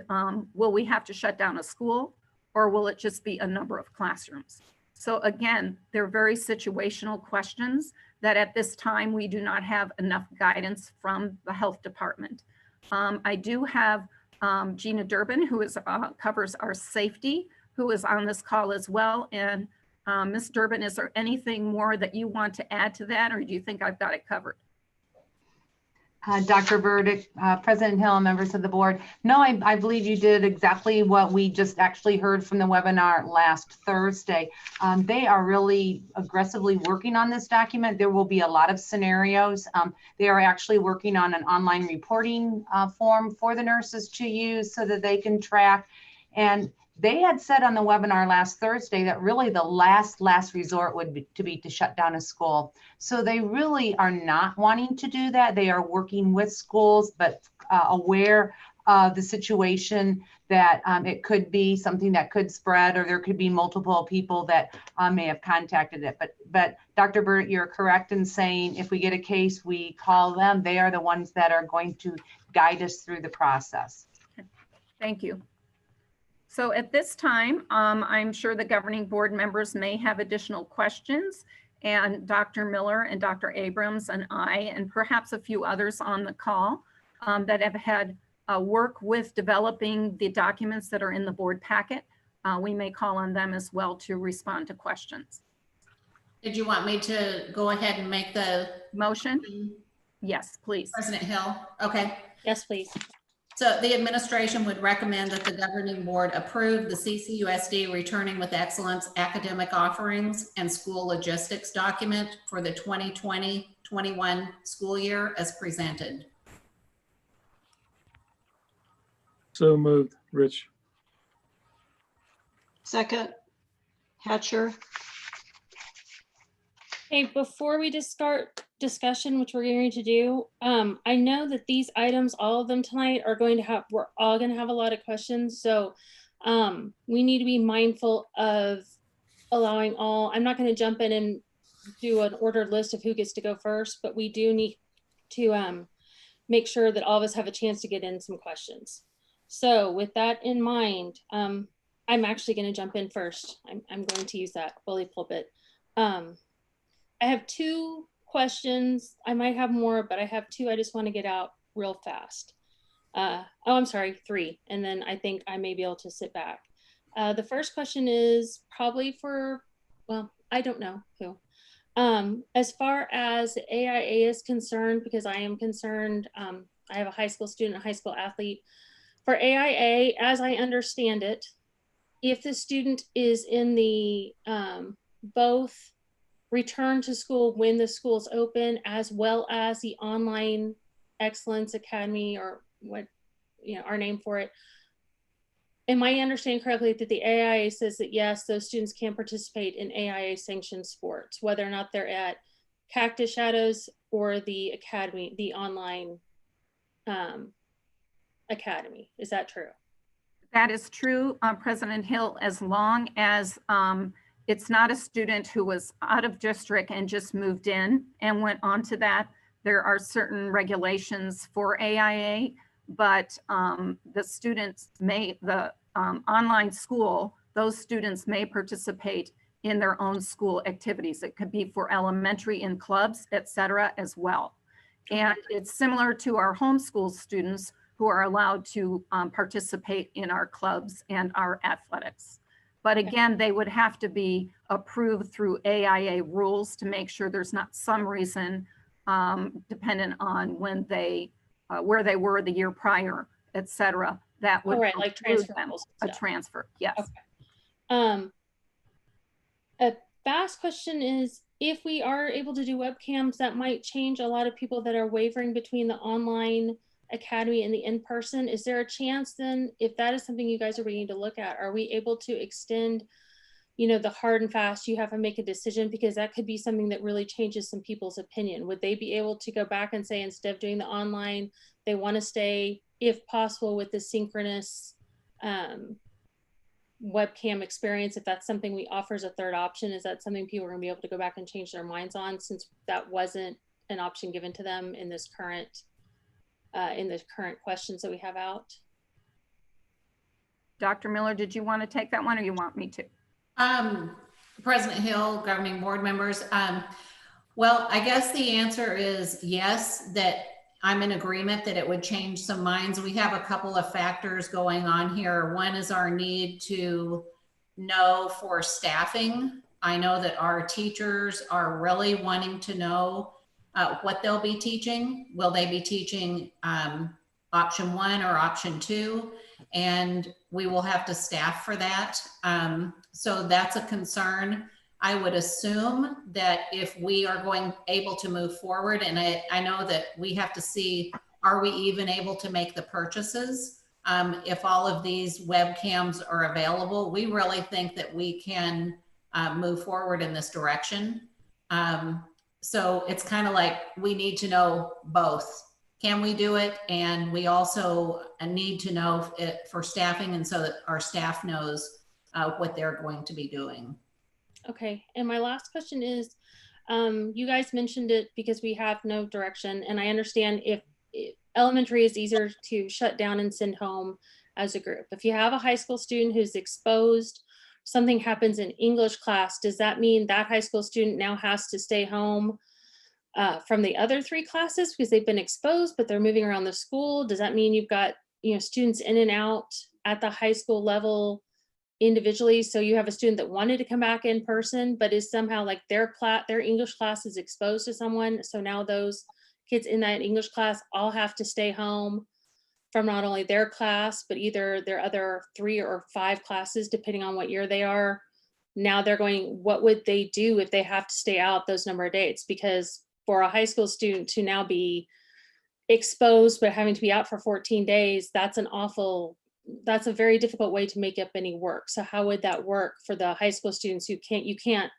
Speaker 4: will we have to shut down a school, or will it just be a number of classrooms? So again, they're very situational questions that at this time we do not have enough guidance from the health department. I do have Gina Durbin, who is covers our safety, who is on this call as well. And Ms. Durbin, is there anything more that you want to add to that, or do you think I've got it covered?
Speaker 6: Dr. Burdick, President Hill, and members of the board. No, I believe you did exactly what we just actually heard from the webinar last Thursday. They are really aggressively working on this document. There will be a lot of scenarios. They are actually working on an online reporting form for the nurses to use so that they can track. And they had said on the webinar last Thursday that really the last resort would be to shut down a school. So they really are not wanting to do that. They are working with schools, but aware of the situation that it could be something that could spread, or there could be multiple people that may have contacted it. But Dr. Burt, you're correct in saying if we get a case, we call them. They are the ones that are going to guide us through the process.
Speaker 4: Thank you. So at this time, I'm sure the governing board members may have additional questions, and Dr. Miller and Dr. Abrams and I, and perhaps a few others on the call that have had work with developing the documents that are in the board packet. We may call on them as well to respond to questions.
Speaker 2: Did you want me to go ahead and make the
Speaker 4: Motion? Yes, please.
Speaker 2: President Hill? Okay.
Speaker 1: Yes, please.
Speaker 2: So the administration would recommend that the governing board approve the CCUSD Returning with Excellence academic offerings and school logistics document for the 2020-21 school year as presented.
Speaker 3: So moved, Rich.
Speaker 7: Second, Hatcher.
Speaker 1: Okay, before we just start discussion, which we're going to do, I know that these items, all of them tonight, are going to have, we're all going to have a lot of questions. So we need to be mindful of allowing all, I'm not going to jump in and do an ordered list of who gets to go first, but we do need to make sure that all of us have a chance to get in some questions. So with that in mind, I'm actually going to jump in first. I'm going to use that bully pulpit. I have two questions. I might have more, but I have two I just want to get out real fast. I'm sorry, three. And then I think I may be able to sit back. The first question is probably for, well, I don't know who. As far as AIA is concerned, because I am concerned, I have a high school student, a high school athlete. For AIA, as I understand it, if the student is in the both return to school when the school's open, as well as the online excellence academy, or what, you know, our name for it. Am I understanding correctly that the AIA says that yes, those students can participate in AIA sanctioned sports, whether or not they're at Cactus Shadows or the academy, the online academy? Is that true?
Speaker 4: That is true, President Hill, as long as it's not a student who was out of district and just moved in and went on to that. There are certain regulations for AIA, but the students may, the online school, those students may participate in their own school activities. It could be for elementary in clubs, et cetera, as well. And it's similar to our homeschool students who are allowed to participate in our clubs and our athletics. But again, they would have to be approved through AIA rules to make sure there's not some reason dependent on when they, where they were the year prior, et cetera, that would
Speaker 1: Right, like transfer
Speaker 4: them
Speaker 1: rules
Speaker 4: a
Speaker 1: and stuff.
Speaker 4: transfer, yes.
Speaker 1: Okay. A fast question is, if we are able to do webcams, that might change a lot of people that are wavering between the online academy and the in-person. Is there a chance then, if that is something you guys are beginning to look at, are we able to extend, you know, the hard and fast, you have to make a decision, because that could be something that really changes some people's opinion? Would they be able to go back and say, instead of doing the online, they want to stay, if possible, with the synchronous webcam experience? If that's something we offer as a third option, is that something people are going to be able to go back and change their minds on, since that wasn't an option given to them in this current questions that we have out?
Speaker 4: Dr. Miller, did you want to take that one, or you want me to?
Speaker 2: President Hill, governing board members. Well, I guess the answer is yes, that I'm in agreement that it would change some minds. We have a couple of factors going on here. One is our need to know for staffing. I know that our teachers are really wanting to know what they'll be teaching. Will they be teaching option 1 or option 2? And we will have to staff for that. So that's a concern. I would assume that if we are able to move forward, and I know that we have to see, are we even able to make the purchases? If all of these webcams are available, we really think that we can move forward in this direction. So it's kind of like, we need to know both. Can we do it? And we also need to know it for staffing, and so that our staff knows what they're going to be doing.
Speaker 1: Okay, and my last question is, you guys mentioned it because we have no direction, and I understand if elementary is easier to shut down and send home as a group. If you have a high school student who's exposed, something happens in English class, does that mean that high school student now has to stay home from the other 3 classes because they've been exposed, but they're moving around the school? Does that mean you've got, you know, students in and out at the high school level individually? So you have a student that wanted to come back in person, but is somehow like their English class is exposed to someone. So now those kids in that English class all have to stay home from not only their class, but either their other 3 or 5 classes, depending on what year they are. Now they're going, what would they do if they have to stay out those number of dates? Because for a high school student to now be exposed, but having to be out for 14 days, that's a very difficult way to make up any work. So how would that work for the high school students who you can't,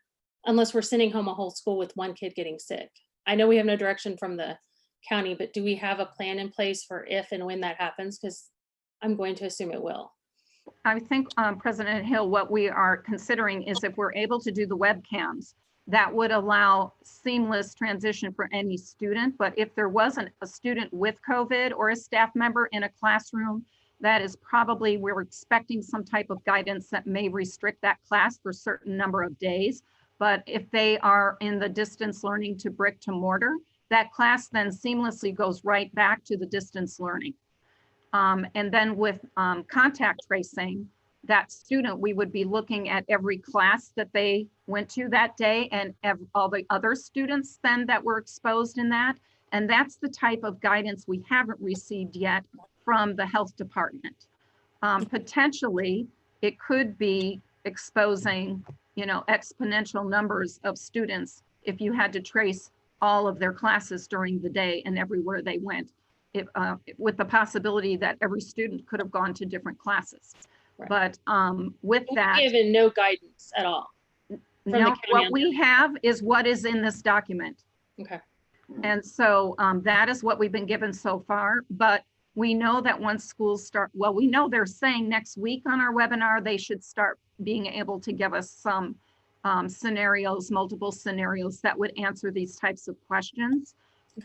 Speaker 1: unless we're sending home a whole school with one kid getting sick? I know we have no direction from the county, but do we have a plan in place for if and when that happens? Because I'm going to assume it will.
Speaker 4: I think, President Hill, what we are considering is if we're able to do the webcams, that would allow seamless transition for any student. But if there wasn't a student with COVID or a staff member in a classroom, that is probably, we're expecting some type of guidance that may restrict that class for a certain number of days. But if they are in the distance learning to brick to mortar, that class then seamlessly goes right back to the distance learning. And then with contact tracing, that student, we would be looking at every class that they went to that day and all the other students then that were exposed in that. And that's the type of guidance we haven't received yet from the health department. Potentially, it could be exposing, exponential numbers of students if you had to trace all of their classes during the day and everywhere they went, with the possibility that every student could have gone to different classes. Right. But with that,
Speaker 1: given no guidance at all.
Speaker 4: No, what we have is what is in this document.
Speaker 1: Okay.
Speaker 4: And so that is what we've been given so far. But we know that once schools start, well, we know they're saying next week on our webinar, they should start being able to give us some scenarios, multiple scenarios that would answer these types of questions.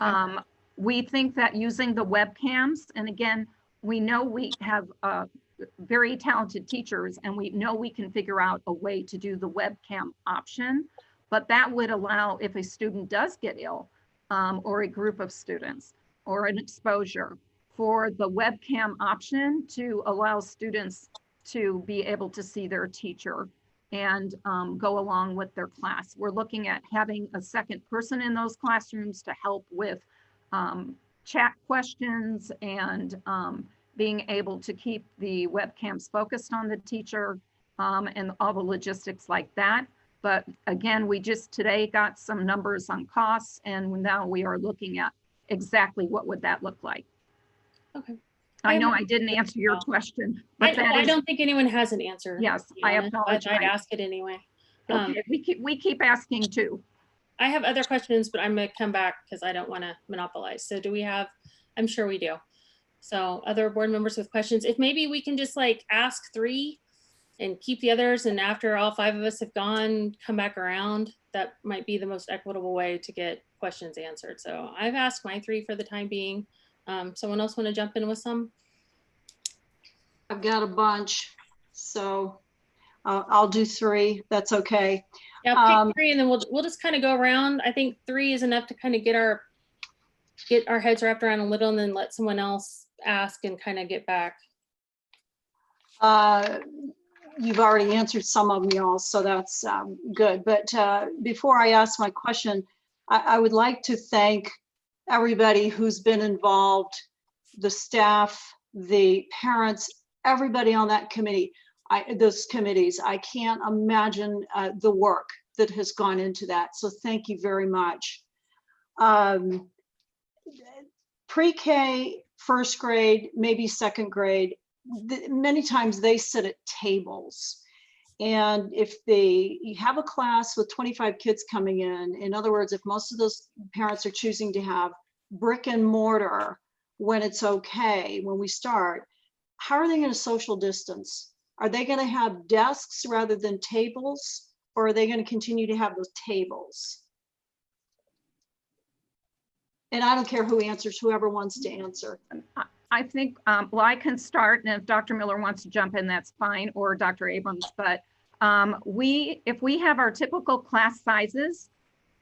Speaker 4: Okay. We think that using the webcams, and again, we know we have very talented teachers and we know we can figure out a way to do the webcam option, but that would allow, if a student does get ill or a group of students or an exposure, for the webcam option to allow students to be able to see their teacher and go along with their class. We're looking at having a second person in those classrooms to help with chat questions and being able to keep the webcams focused on the teacher and all the logistics like that. But again, we just today got some numbers on costs, and now we are looking at exactly what would that look like.
Speaker 1: Okay.
Speaker 4: I know I didn't answer your question, but
Speaker 1: I don't think anyone has an answer.
Speaker 4: Yes, I apologize.
Speaker 1: I'd ask it anyway.
Speaker 4: Okay. We keep asking too.
Speaker 1: I have other questions, but I'm going to come back because I don't want to monopolize. So do we have, I'm sure we do. So other board members with questions, if maybe we can just like ask 3 and keep the others, and after all 5 of us have gone, come back around, that might be the most equitable way to get questions answered. So I've asked my 3 for the time being. Someone else want to jump in with some?
Speaker 7: I've got a bunch, so I'll do 3. That's okay.
Speaker 1: Yeah, pick 3 and then we'll just kind of go around. I think 3 is enough to kind of get our heads wrapped around a little, and then let someone else ask and kind of get back.
Speaker 7: You've already answered some of them, y'all, so that's good. But before I ask my question, I would like to thank everybody who's been involved, the staff, the parents, everybody on that committee, those committees. I can't imagine the work that has gone into that. So thank you very much. Pre-K, first grade, maybe second grade, many times they sit at tables. And if you have a class with 25 kids coming in other words, if most of those parents are choosing to have brick and mortar when it's okay, when we start, how are they going to social distance? Are they going to have desks rather than tables, or are they going to continue to have those tables? And I don't care who answers, whoever wants to answer.
Speaker 4: I think, well, I can start, and if Dr. Miller wants to jump in, that's fine, or Dr. Abrams, but if we have our typical class sizes,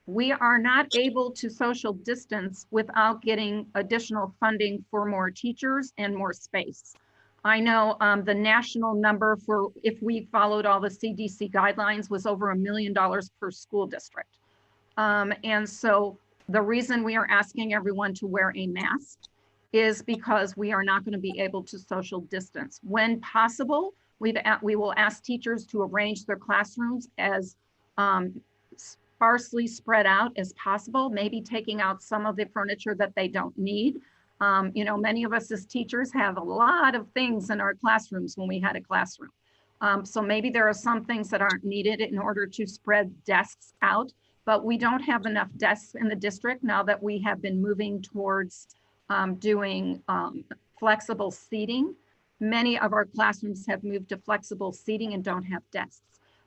Speaker 4: we are not able to social distance without getting additional funding for more teachers and more space. I know the national number for, if we followed all the CDC guidelines, was over $1 million per school district. And so the reason we are asking everyone to wear a mask is because we are not going to be able to social distance. When possible, we will ask teachers to arrange their classrooms as sparsely spread out as possible, maybe taking out some of the furniture that they don't need. Many of us as teachers have a lot of things in our classrooms when we had a classroom. So maybe there are some things that aren't needed in order to spread desks out, but we don't have enough desks in the district now that we have been moving towards doing flexible seating. Many of our classrooms have moved to flexible seating and don't have desks.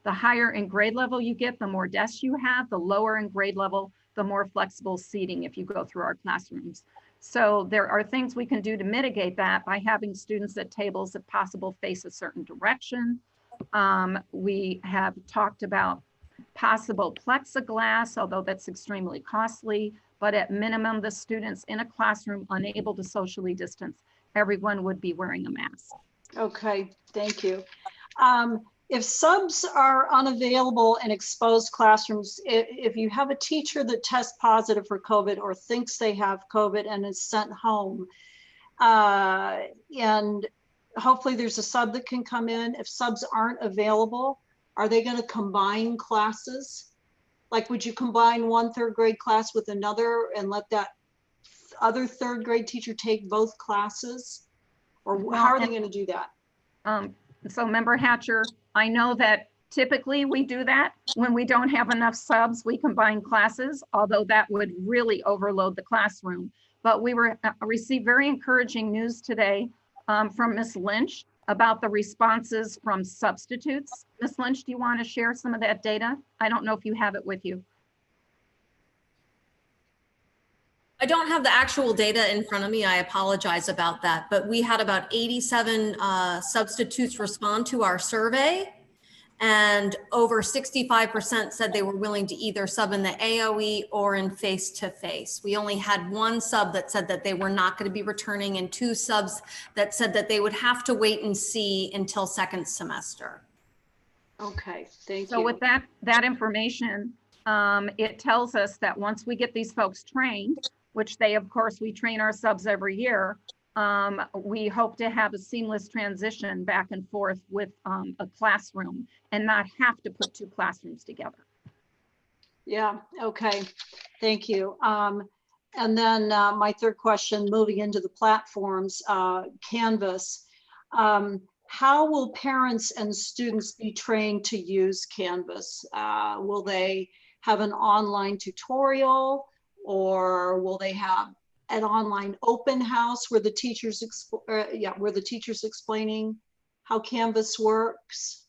Speaker 4: The higher in grade level you get, the more desks you have. The lower in grade level, the more flexible seating if you go through our classrooms. So there are things we can do to mitigate that by having students at tables, if possible, face a certain direction. We have talked about possible plexiglass, although that's extremely costly, but at minimum, the students in a classroom unable to socially distance, everyone would be wearing a mask.
Speaker 7: Okay, thank you. If subs are unavailable in exposed classrooms, if you have a teacher that tests positive for COVID or thinks they have COVID and is sent home, and hopefully there's a sub that can come in, if subs aren't available, are they going to combine classes? Like, would you combine one third grade class with another and let that other third grade teacher take both classes? Or how are they going to do that?
Speaker 4: So Member Hatcher, I know that typically we do that when we don't have enough subs, we combine classes, although that would really overload the classroom. But we received very encouraging news today from Ms. Lynch about the responses from substitutes. Ms. Lynch, do you want to share some of that data? I don't know if you have it with you.
Speaker 8: I don't have the actual data in front of me. I apologize about that, but we had about 87 substitutes respond to our survey, and over 65% said they were willing to either sub in the AOE or in face-to-face. We only had one sub that said that they were not going to be returning, and two subs that said that they would have to wait and see until second semester.
Speaker 7: Okay, thank you.
Speaker 4: So with that information, it tells us that once we get these folks trained, which of course, we train our subs every year, we hope to have a seamless transition back and forth with a classroom and not have to put two classrooms together.
Speaker 7: Yeah, okay, thank you. And then my third question, moving into the platforms, Canvas. How will parents and students be trained to use Canvas? Will they have an online tutorial, or will they have an online open house where the teachers explaining how Canvas works?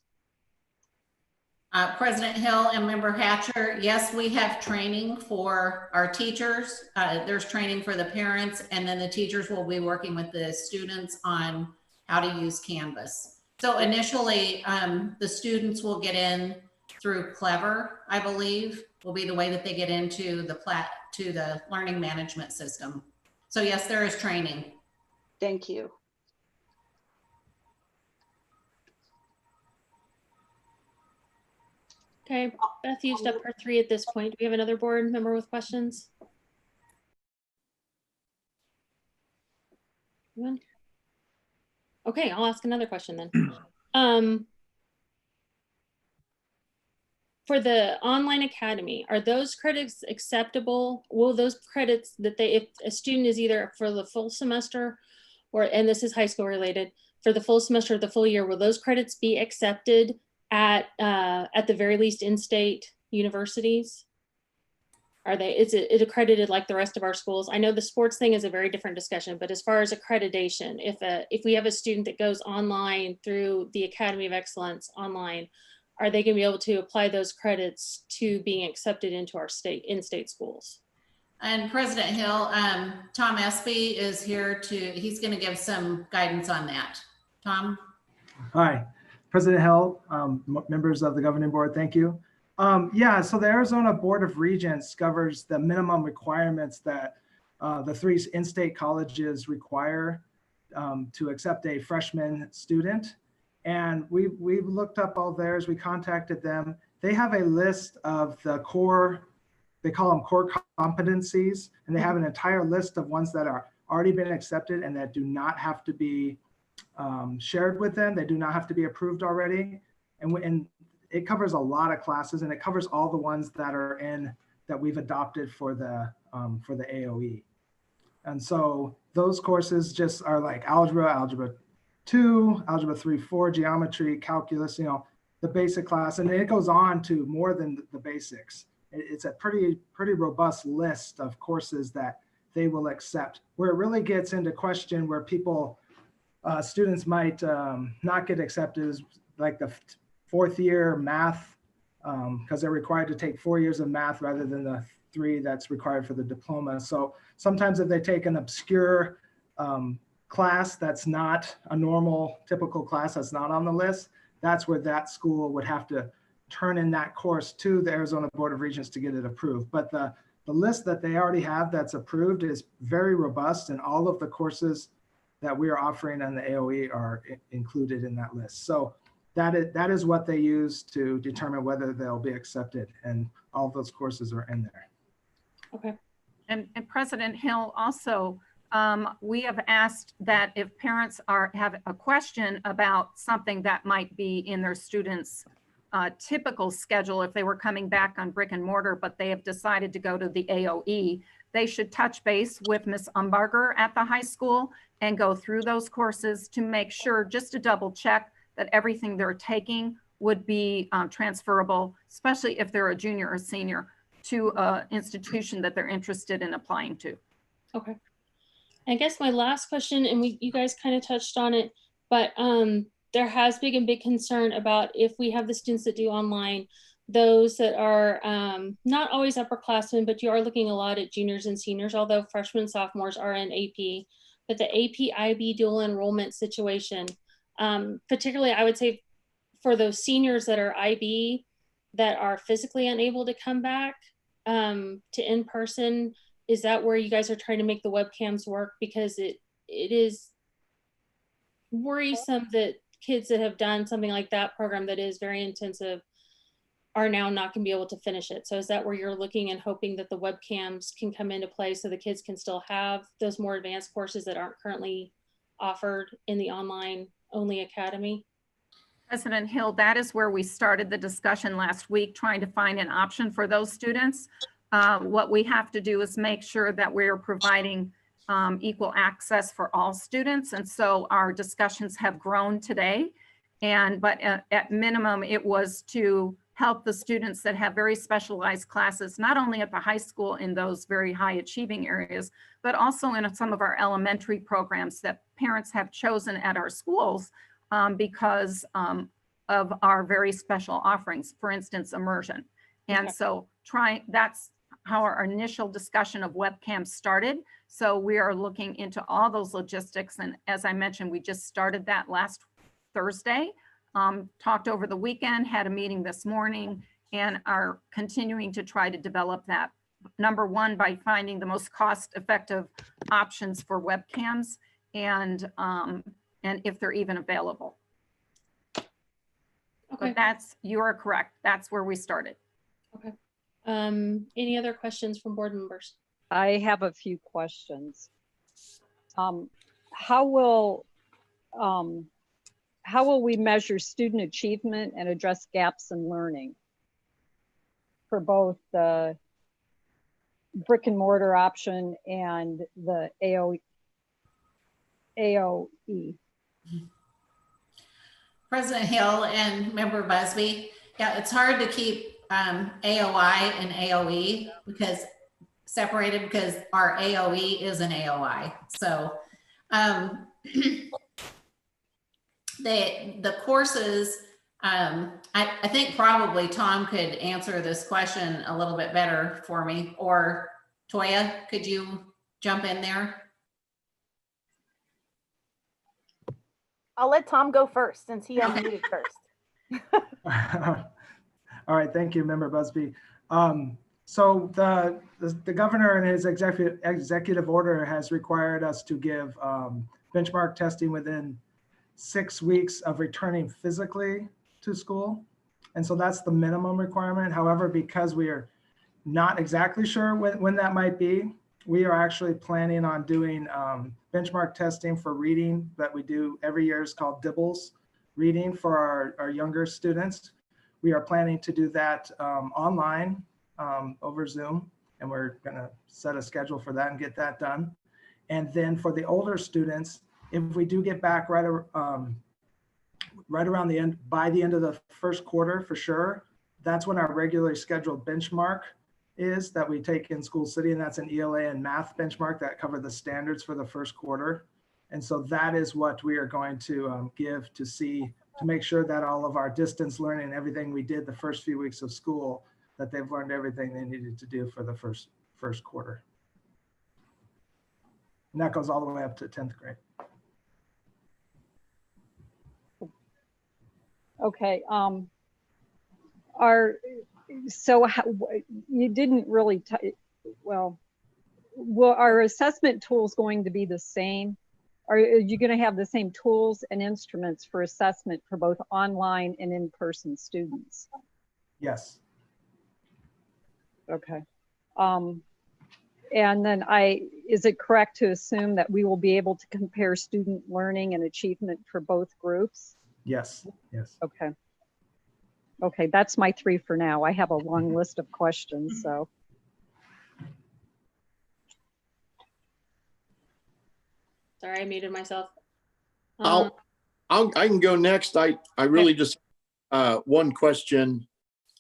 Speaker 2: President Hill and Member Hatcher, yes, we have training for our teachers. There's training for the parents, and then the teachers will be working with the students on how to use Canvas. So initially, the students will get in through Clever, I believe, will be the way that they get into the learning management system. So yes, there is training.
Speaker 7: Thank you.
Speaker 1: Okay, Beth used up her 3 at this point. Do we have another board member with questions? Anyone? Okay, I'll ask another question then. For the online academy, are those credits acceptable? Will those credits that if a student is either for the full semester and this is high school related, for the full semester or the full year, will those credits be accepted at the very least in-state universities? Is it accredited like the rest of our schools? I know the sports thing is a very different discussion, but as far as accreditation, if we have a student that goes online through the Academy of Excellence online, are they going to be able to apply those credits to being accepted into our in-state schools?
Speaker 2: And President Hill, Tom Espy is here he's going to give some guidance on that. Tom?
Speaker 9: Hi, President Hill, members of the governing board, thank you. Yeah, so the Arizona Board of Regents covers the minimum requirements that the 3 in-state colleges require to accept a freshman student. And we've looked up all theirs, we contacted them. They have a list of the core, they call them core competencies, and they have an entire list of ones that are already been accepted and that do not have to be shared with them. They do not have to be approved already. And it covers a lot of classes, and it covers all the ones that are in that we've adopted for the AOE. And so those courses just are like algebra, algebra 2, algebra 3, 4, geometry, calculus, you know, the basic class. And it goes on to more than the basics. It's a pretty robust list of courses that they will accept. Where it really gets into question where people, students might not get accepted is like the 4th year math, because they're required to take 4 years of math rather than the 3 that's required for the diploma. So sometimes if they take an obscure class that's not a normal, typical class that's not on the list, that's where that school would have to turn in that course to the Arizona Board of Regents to get it approved. But the list that they already have that's approved is very robust, and all of the courses that we are offering on the AOE are included in that list. So that is what they use to determine whether they'll be accepted, and all of those courses are in there.
Speaker 1: Okay.
Speaker 4: And President Hill, also, we have asked that if parents have a question about something that might be in their students' typical schedule, if they were coming back on brick and mortar, but they have decided to go to the AOE, they should touch base with Ms. Umbarger at the high school and go through those courses to make sure, just to double check that everything they're taking would be transferable, especially if they're a junior or senior, to an institution that they're interested in applying to.
Speaker 1: Okay. I guess my last question, and you guys kind of touched on it, but there has been a big concern about if we have the students that do online, those that are not always upperclassmen, but you are looking a lot at juniors and seniors, although freshmen and sophomores are in AP, but the AP IB dual enrollment situation, particularly I would say for those seniors that are IB that are physically unable to come back to in-person, is that where you guys are trying to make the webcams work? Because it is worrisome that kids that have done something like that program that is very intensive are now not going to be able to finish it. So is that where you're looking and hoping that the webcams can come into play so the kids can still have those more advanced courses that aren't currently offered in the online only academy?
Speaker 4: President Hill, that is where we started the discussion last week, trying to find an option for those students. What we have to do is make sure that we're providing equal access for all students. And so our discussions have grown today. But at minimum, it was to help the students that have very specialized classes, not only at the high school in those very high achieving areas, but also in some of our elementary programs that parents have chosen at our schools because of our very special offerings, for instance, immersion. And
Speaker 1: Okay.
Speaker 4: so that's how our initial discussion of webcams started. So we are looking into all those logistics. And as I mentioned, we just started that last Thursday, talked over the weekend, had a meeting this morning, and are continuing to try to develop that. Number one, by finding the most cost-effective options for webcams and if they're even available.
Speaker 1: Okay.
Speaker 4: But you are correct. That's where we started.
Speaker 1: Okay. Any other questions from board members?
Speaker 10: I have a few questions. How will we measure student achievement and address gaps in learning for both the brick and mortar option and the AOE?
Speaker 2: President Hill and Member Busby, yeah, it's hard to keep AOI and AOE separated because our AOE is an AOI. So the courses, I think probably Tom could answer this question a little bit better for me, or Toya, could you jump in there?
Speaker 11: I'll let Tom go first since he unmuted first.
Speaker 9: All right, thank you, Member Busby. So the governor in his executive order has required us to give benchmark testing within 6 weeks of returning physically to school. And so that's the minimum requirement. However, because we are not exactly sure when that might be, We are actually planning on doing benchmark testing for reading that we do every year. Is called Dibbles reading for our younger students. We are planning to do that online over Zoom, and we're going to set a schedule for that and get that done. And then for the older students, if we do get back right around the end, by the end of the first quarter for sure, that's when our regularly scheduled benchmark is that we take in School City, and that's an ELA and math benchmark that cover the standards for the first quarter. And so that is what we are going to give to see, to make sure that all of our distance learning, everything we did the first few weeks of school, that they've learned everything they needed to do for the first quarter. And that goes all the way up to 10th grade.
Speaker 10: Okay. You didn't really, well, are assessment tools going to be the same? Are you going to have the same tools and instruments for assessment for both online and in-person students?
Speaker 9: Yes.
Speaker 10: Okay. And then is it correct to assume that we will be able to compare student learning and achievement for both groups?
Speaker 9: Yes. Yes.
Speaker 10: Okay. Okay, that's my 3 for now. I have a long list of questions, so.
Speaker 1: Sorry, I muted myself.
Speaker 12: I can go next. I really just one question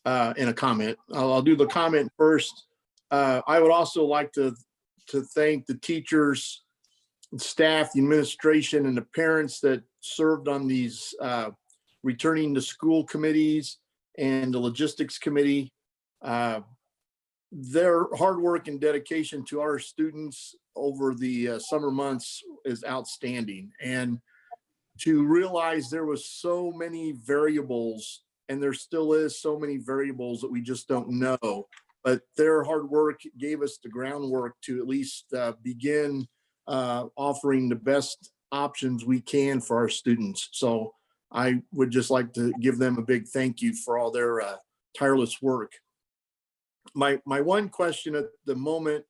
Speaker 12: and a comment. I'll do the comment first. I would also like to thank the teachers, and staff, the administration, and the parents that served on these returning to school committees and the logistics committee. Their hard work and dedication to our students over the summer months is outstanding. And to realize there was so many variables, and there still is so many variables that we just don't know, but their hard work gave us the groundwork to at least begin offering the best options we can for our students. So I would just like to give them a big thank you for all their tireless work. My one question at the moment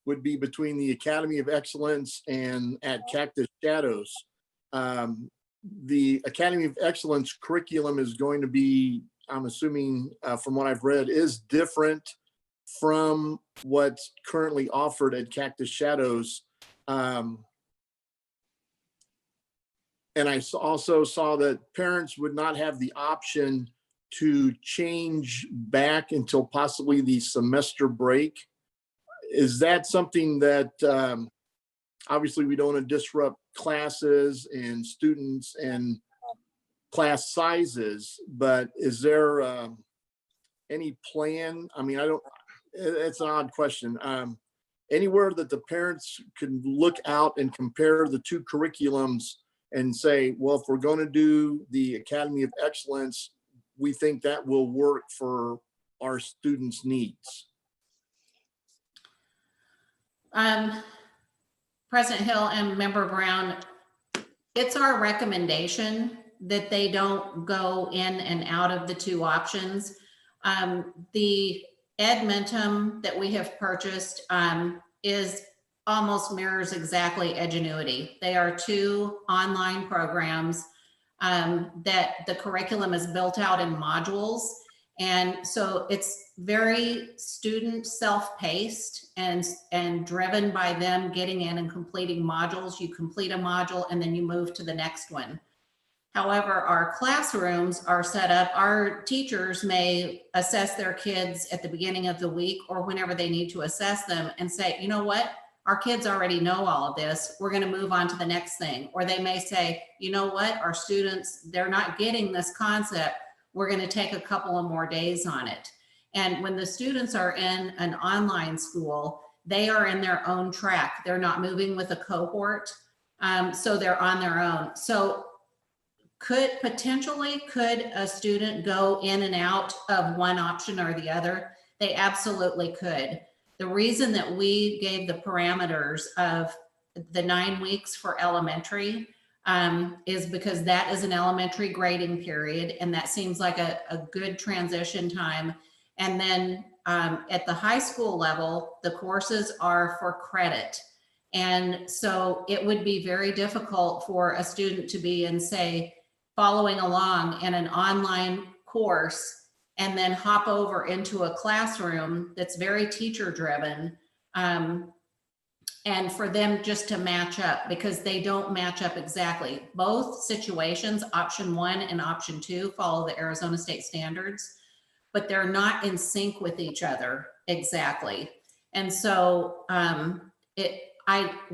Speaker 12: would be between the Academy of Excellence and at Cactus Shadows. The Academy of Excellence curriculum is going to be, I'm assuming from what I've read, is different from what's currently offered at Cactus Shadows. And I also saw that parents would not have the option to change back until possibly the semester break. Is that something that obviously we don't want to disrupt classes and students and class sizes, but is there any plan? I mean, it's an odd question. Anywhere that the parents could look out and compare the two curriculums and say, well, if we're going to do the Academy of Excellence, we think that will work for our students' needs.
Speaker 2: President Hill and Member Brown, it's our recommendation that they don't go in and out of the two options. The Edmentum that we have purchased is almost mirrors exactly Edgenuity. They are two online programs that the curriculum is built out in modules. And so it's very student self-paced and driven by them getting in and completing modules. You complete a module and then you move to the next one. However, our classrooms are set up, our teachers may assess their kids at the beginning of the week or whenever they need to assess them and say, you know what? Our kids already know all of this. We're going to move on to the next thing. Or they may say, you know what? Our students, they're not getting this concept. We're going to take a couple of more days on it. And when the students are in an online school, they are in their own track. They're not moving with a cohort. So they're on their own. So could a student go in and out of one option or the other? They absolutely could. The reason that we gave the parameters of the 9 weeks for elementary is because that is an elementary grading period, and that seems like a good transition time. And then at the high school level, the courses are for credit. And so it would be very difficult for a student to be in, say, following along in an online course and then hop over into a classroom that's very teacher driven. And for them just to match up, because they don't match up exactly. Both situations, option 1 and option 2, follow the Arizona state standards, but they're not in sync with each other exactly. And so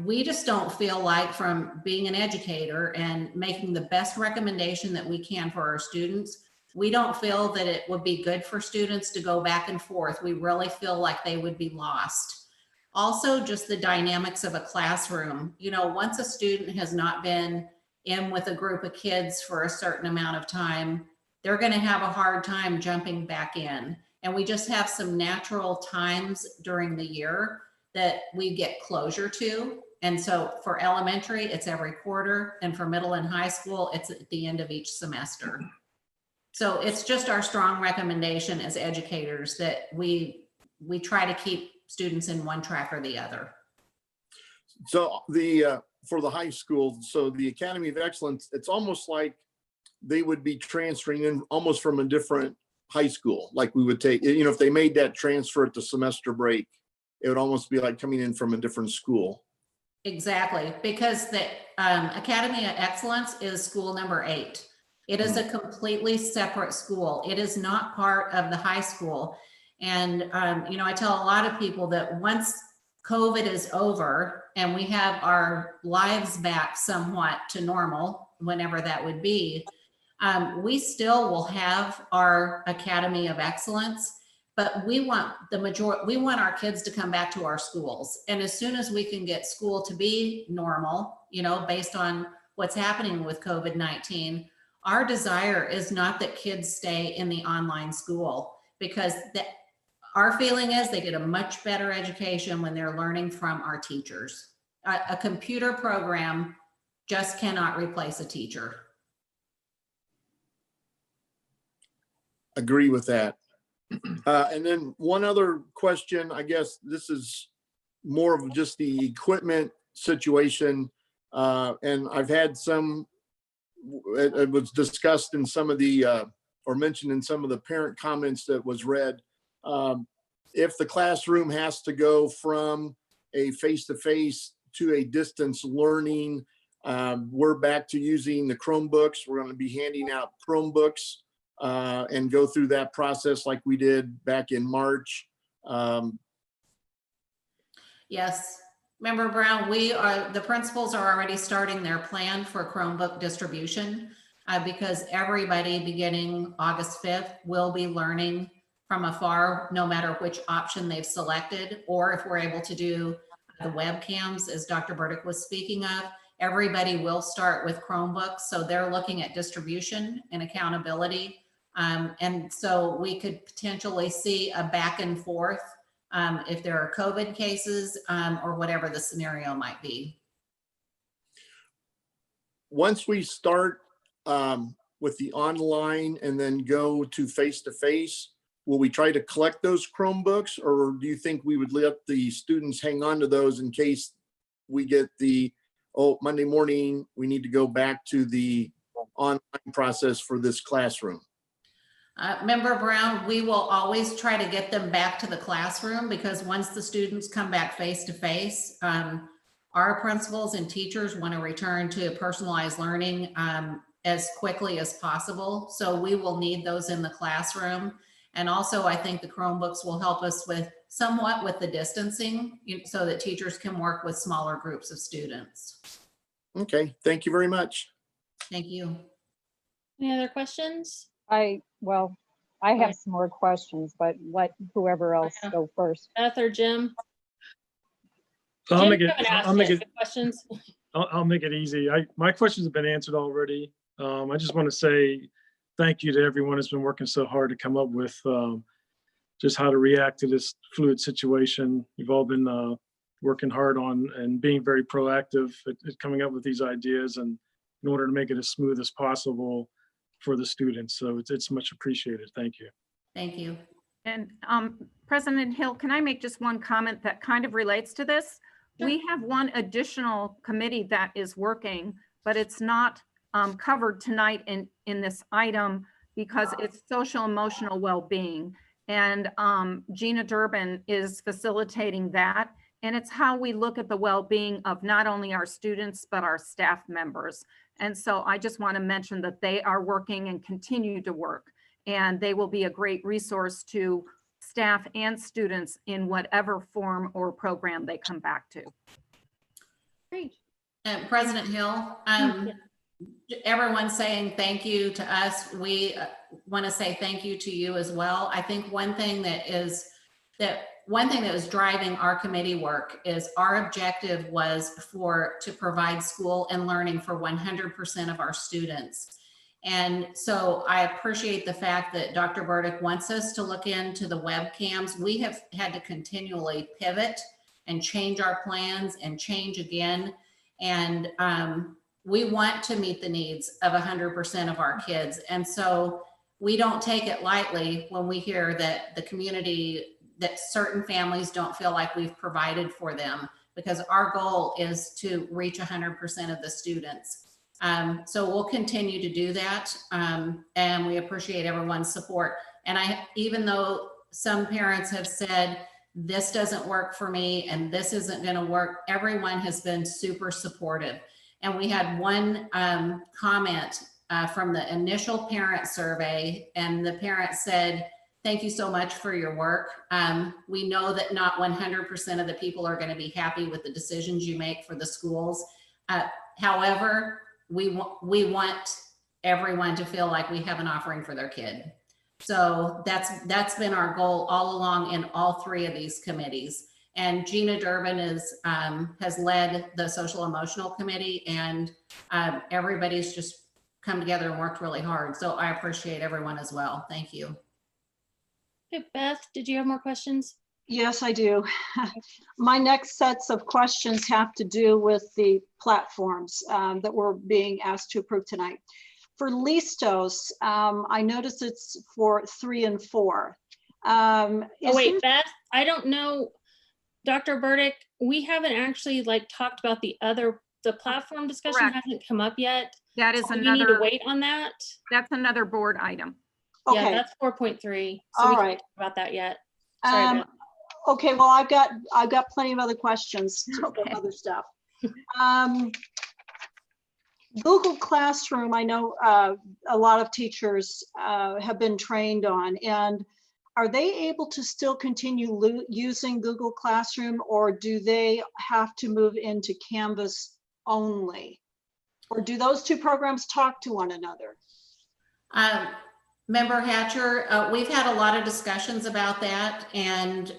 Speaker 2: we just don't feel like, from being an educator and making the best recommendation that we can for our students, we don't feel that it would be good for students to go back and forth. We really feel like they would be lost. Also, just the dynamics of a classroom. You know, once a student has not been in with a group of kids for a certain amount of time, they're going to have a hard time jumping back in. And we just have some natural times during the year that we get closure to. And so for elementary, it's every quarter. And for middle and high school, it's at the end of each semester. So it's just our strong recommendation as educators that we try to keep students in one track or the other.
Speaker 12: So for the high school, so the Academy of Excellence, it's almost like they would be transferring in almost from a different high school. Like we would take, you know, if they made that transfer at the semester break, it would almost be like coming in from a different school.
Speaker 2: Exactly, because the Academy of Excellence is school number 8. It is a completely separate school. It is not part of the high school. And, you know, I tell a lot of people that once COVID is over and we have our lives back somewhat to normal, whenever that would be, we still will have our Academy of Excellence, but we want our kids to come back to our schools. And as soon as we can get school to be normal, you know, based on what's happening with COVID-19, our desire is not that kids stay in the online school, because our feeling is they get a much better education when they're learning from our teachers. A computer program just cannot replace a teacher.
Speaker 12: Agree with that. And then one other question, I guess this is more of just the equipment situation. And I've had some, it was discussed in some of the, or mentioned in some of the parent comments that was read. If the classroom has to go from a face-to-face to a distance learning, we're back to using the Chromebooks. We're going to be handing out Chromebooks and go through that process like we did back in March.
Speaker 2: Yes. Member Brown, the principals are already starting their plan for Chromebook distribution because everybody beginning August 5th will be learning from afar, no matter which option they've selected, or if we're able to do the webcams, as Dr. Burdick was speaking of, everybody will start with Chromebooks. So they're looking at distribution and accountability. And so we could potentially see a back and forth if there are COVID cases or whatever the scenario might be.
Speaker 12: Once we start with the online and then go to face-to-face, will we try to collect those Chromebooks, or do you think we would let the students hang on to those in case we get Monday morning, we need to go back to the online process for this classroom?
Speaker 2: Member Brown, we will always try to get them back to the classroom, because once the students come back face-to-face, our principals and teachers want to return to personalized learning as quickly as possible. So we will need those in the classroom. And also, I think the Chromebooks will help us somewhat with the distancing, so that teachers can work with smaller groups of students.
Speaker 12: Okay, thank you very much.
Speaker 2: Thank you.
Speaker 1: Any other questions?
Speaker 10: I have some more questions, but let whoever else go first.
Speaker 1: Beth or Jim?
Speaker 3: So I'll
Speaker 1: Jim,
Speaker 3: make
Speaker 1: you
Speaker 3: it,
Speaker 1: haven't asked
Speaker 3: I'll make
Speaker 1: yet,
Speaker 3: it,
Speaker 1: the questions.
Speaker 3: I'll make it easy. My questions have been answered already. I just want to say thank you to everyone who's been working so hard to come up with just how to react to this fluid situation. You've all been working hard on and being very proactive at coming up with these ideas, and in order to make it as smooth as possible for the students. So it's much appreciated. Thank you.
Speaker 2: Thank you.
Speaker 4: And President Hill, can I make just one comment that kind of relates to this?
Speaker 2: Sure.
Speaker 4: We have one additional committee that is working, but it's not covered tonight in this item because it's social emotional well-being. And Gina Durbin is facilitating that. And it's how we look at the well-being of not only our students, but our staff members. And so I just want to mention that they are working and continue to work. And they will be a great resource to staff and students in whatever form or program they come back to.
Speaker 1: Great.
Speaker 2: President Hill, everyone's saying thank you to us. We want to say thank you to you as well. I think one thing that was driving our committee work is our objective was to provide school and learning for 100% of our students. And so I appreciate the fact that Dr. Burdick wants us to look into the webcams. We have had to continually pivot and change our plans and change again. And we want to meet the needs of 100% of our kids. And so we don't take it lightly when we hear that the community, that certain families don't feel like we've provided for them, because our goal is to reach 100% of the students. So we'll continue to do that. And we appreciate everyone's support. And even though some parents have said, this doesn't work for me and this isn't going to work, everyone has been super supportive. And we had one comment from the initial parent survey, and the parent said, thank you so much for your work. We know that not 100% of the people are going to be happy with the decisions you make for the schools. However, we want everyone to feel like we have an offering for their kid. So that's been our goal all along in all three of these committees. And Gina Durbin has led the social emotional committee, and everybody's just come together and worked really hard. So I appreciate everyone as well. Thank you.
Speaker 1: Okay, Beth, did you have more questions?
Speaker 7: Yes, I do. My next sets of questions have to do with the platforms that we're being asked to approve tonight. For Listos, I noticed it's for 3 and 4.
Speaker 1: Oh, wait, Beth, I don't know. Dr. Burdick, we haven't actually talked about the platform discussion.
Speaker 4: Correct.
Speaker 1: Hasn't come up yet.
Speaker 4: That is
Speaker 1: So we need to wait on that.
Speaker 4: That's another board item.
Speaker 7: Okay.
Speaker 1: Yeah, that's 4.3. So
Speaker 7: All
Speaker 1: we
Speaker 7: right.
Speaker 1: can't talk about that yet. Sorry, Beth.
Speaker 7: Okay, well, I've got plenty of other questions
Speaker 4: Okay.
Speaker 7: for other stuff. Google Classroom, I know a lot of teachers have been trained on, and are they able to still continue using Google Classroom, or do they have to move into Canvas only? Or do those two programs talk to one another?
Speaker 2: Member Hatcher, we've had a lot of discussions about that, and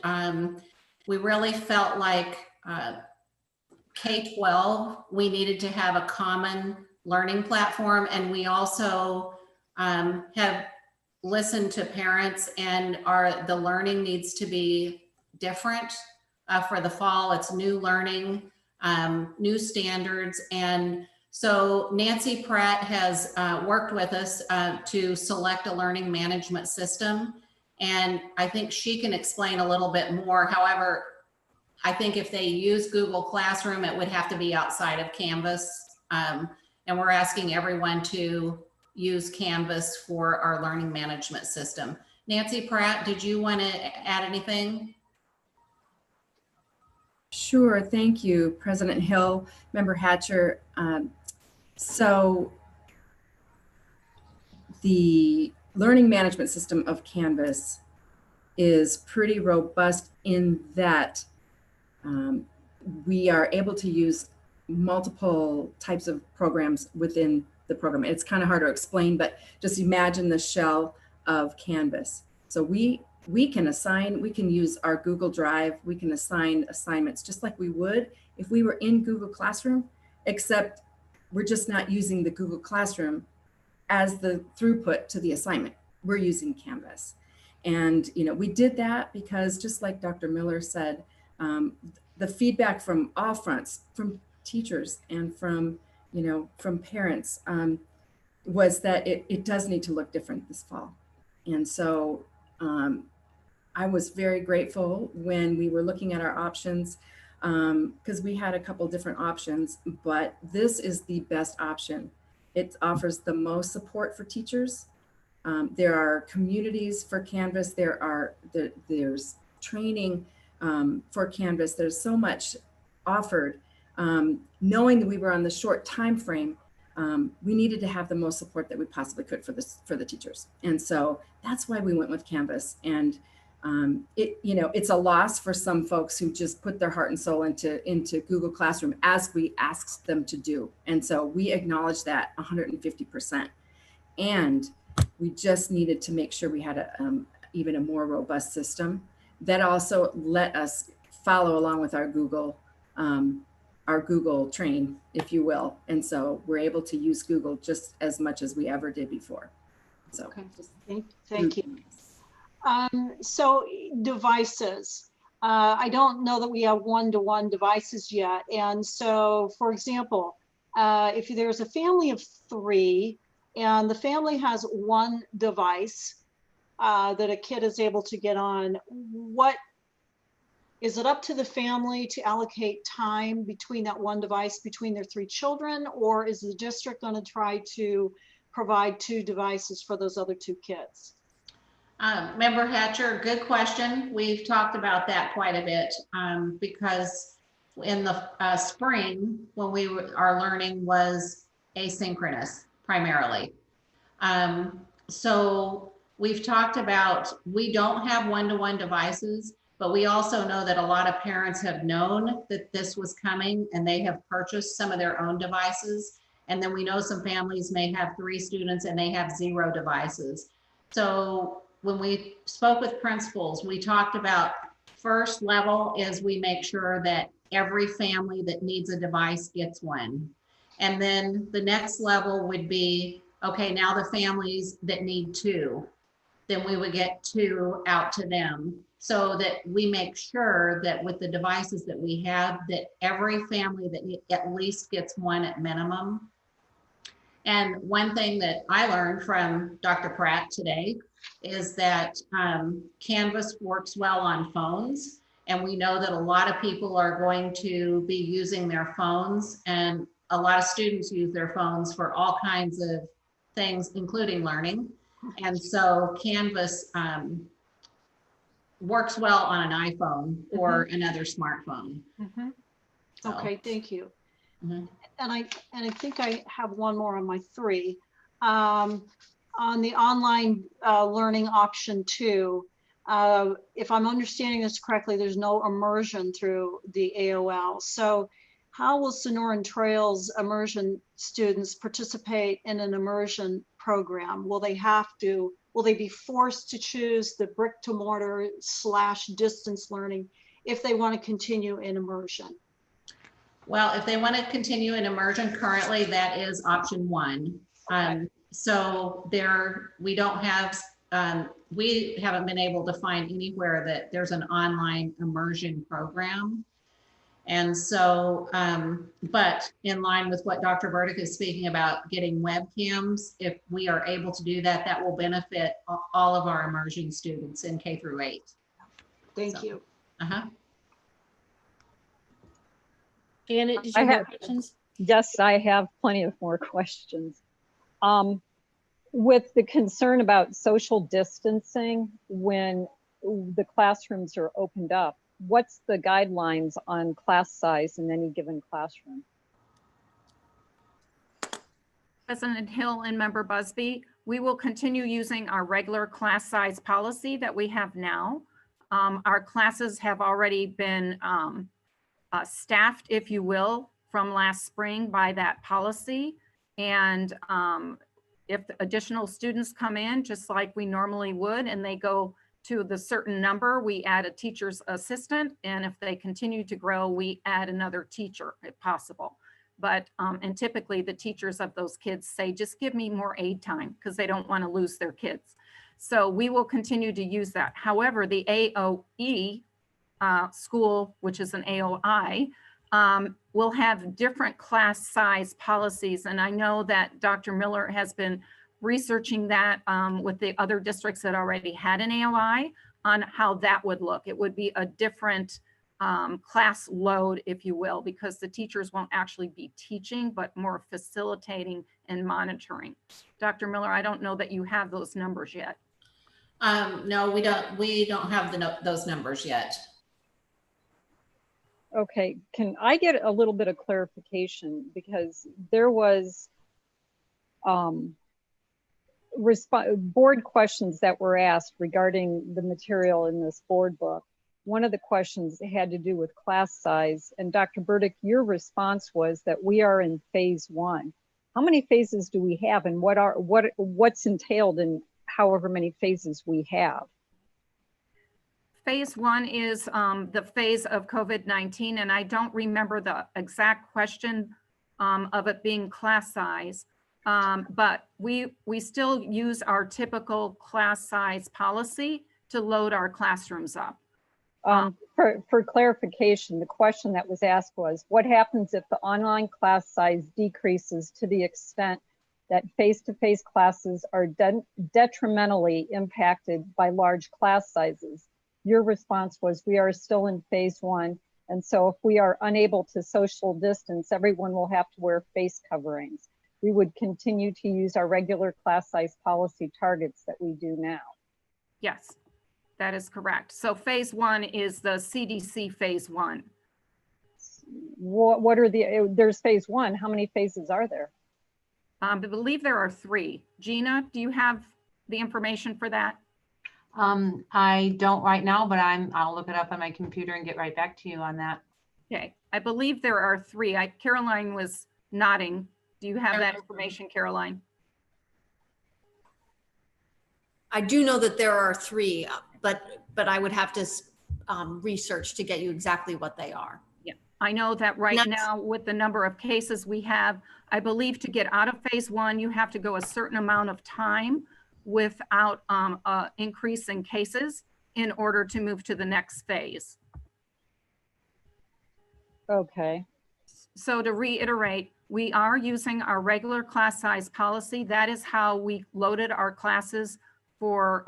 Speaker 2: we really felt like K-12, we needed to have a common learning platform, and we also have listened to parents, and the learning needs to be different for the fall. It's new learning, new standards, and so Nancy Pratt has worked with us to select a learning management system, and I think she can explain a little bit more. However, I think if they use Google Classroom, it would have to be outside of Canvas, and we're asking everyone to use Canvas for our learning management system. Nancy Pratt, did you want to add anything?
Speaker 13: Sure, thank you, President Hill, Member Hatcher. So the learning management system of Canvas is pretty robust in that we are able to use multiple types of programs within the program. It's kind of hard to explain, but just imagine the shell of Canvas. So we can use our Google Drive, we can assign assignments just like we would if we were in Google Classroom, except we're just not using the Google Classroom as the throughput to the assignment. We're using Canvas. And we did that because, just like Dr. Miller said, the feedback from all fronts, from teachers and from parents, was that it does need to look different this fall. And so I was very grateful when we were looking at our options, because we had a couple different options, but this is the best option. It offers the most support for teachers. There are communities for Canvas. There's training for Canvas. There's so much offered. Knowing that we were on the short time frame, we needed to have the most support that we possibly could for the teachers. And so that's why we went with Canvas. And it's a loss for some folks who just put their heart and soul into Google Classroom, as we asked them to do. And so we acknowledge that 150%. And we just needed to make sure we had even a more robust system that also let us follow along with our Google train, if you will. And so we're able to use Google just as much as we ever did before. So
Speaker 7: okay. Thank you. So devices. I don't know that we have one-to-one devices yet. And so, for example, if there's a family of 3 and the family has one device that a kid is able to get on, what is it up to the family to allocate time between that one device between their 3 children, or is the district going to try to provide 2 devices for those other 2 kids?
Speaker 2: Member Hatcher, good question. We've talked about that quite a bit because in the spring, when our learning was asynchronous primarily. So we've talked about, we don't have one-to-one devices, but we also know that a lot of parents have known that this was coming and they have purchased some of their own devices. And then we know some families may have 3 students and they have 0 devices. So when we spoke with principals, we talked about first level is we make sure that every family that needs a device gets one. And then the next level would be, okay, now the families that need 2, then we would get 2 out to them, so that we make sure that with the devices that we have, that every family that at least gets 1 at minimum. And one thing that I learned from Dr. Pratt today is that Canvas works well on phones. And we know that a lot of people are going to be using their phones, and a lot of students use their phones for all kinds of things, including learning. And so Canvas works well on an iPhone or another smartphone. So.
Speaker 7: Okay, thank you.
Speaker 2: Mm-hmm.
Speaker 7: And I think I have one more on my 3. On the online learning option 2, if I'm understanding this correctly, there's no immersion through the AOL. So how will Sonoran Trails immersion students participate in an immersion program? Will they be forced to choose the brick to mortar / distance learning if they want to continue in immersion?
Speaker 2: Well, if they want to continue in immersion, currently that is option 1.
Speaker 7: Okay.
Speaker 2: So we don't have, we haven't been able to find anywhere that there's an online immersion program. And so, but in line with what Dr. Burdick is speaking about, getting webcams, if we are able to do that, that will benefit all of our immersion students in K through 8.
Speaker 7: Thank you.
Speaker 1: Janet, did you have questions?
Speaker 10: Yes, I have plenty of more questions. With the concern about social distancing when the classrooms are opened up, what's the guidelines on class size in any given classroom?
Speaker 4: President Hill and Member Busby, we will continue using our regular class size policy that we have now. Our classes have already been staffed, if you will, from last spring by that policy. And if additional students come in, just like we normally would, and they go to the certain number, we add a teacher's assistant. And if they continue to grow, we add another teacher if possible. But, and typically the teachers of those kids say, just give me more aid time, because they don't want to lose their kids. So we will continue to use that. However, the AOE school, which is an AOI, will have different class size policies. And I know that Dr. Miller has been researching that with the other districts that already had an AOI. on how that would look. It would be a different class load, if you will, because the teachers won't actually be teaching, but more facilitating and monitoring. Dr. Miller, I don't know that you have those numbers yet.
Speaker 2: No, we don't have those numbers yet.
Speaker 10: Okay, can I get a little bit of clarification? Because there was board questions that were asked regarding the material in this board book. One of the questions had to do with class size, and Dr. Burdick, your response was that we are in phase 1. How many phases do we have, and what's entailed in however many phases we have?
Speaker 4: Phase 1 is the phase of COVID-19, and I don't remember the exact question of it being class size, but we still use our typical class size policy to load our classrooms up.
Speaker 10: For clarification, the question that was asked was, what happens if the online class size decreases to the extent that face-to-face classes are detrimentally impacted by large class sizes? Your response was, we are still in phase 1. And so if we are unable to social distance, everyone will have to wear face coverings. We would continue to use our regular class size policy targets that we do now.
Speaker 4: Yes, that is correct. So phase 1 is the CDC phase 1.
Speaker 10: What are there's phase 1. How many phases are there?
Speaker 4: I believe there are 3. Gina, do you have the information for that?
Speaker 6: I don't right now, but I'll look it up on my computer and get right back to you on that.
Speaker 4: Okay, I believe there are 3. Caroline was nodding. Do you have that information, Caroline?
Speaker 8: I do know that there are 3, but I would have to research to get you exactly what they are.
Speaker 4: Yeah, I know that right now with the number of cases we have, I believe to get out of phase 1, you have to go a certain amount of time without increase in cases in order to move to the next phase.
Speaker 10: Okay.
Speaker 4: So to reiterate, we are using our regular class size policy. That is how we loaded our classes for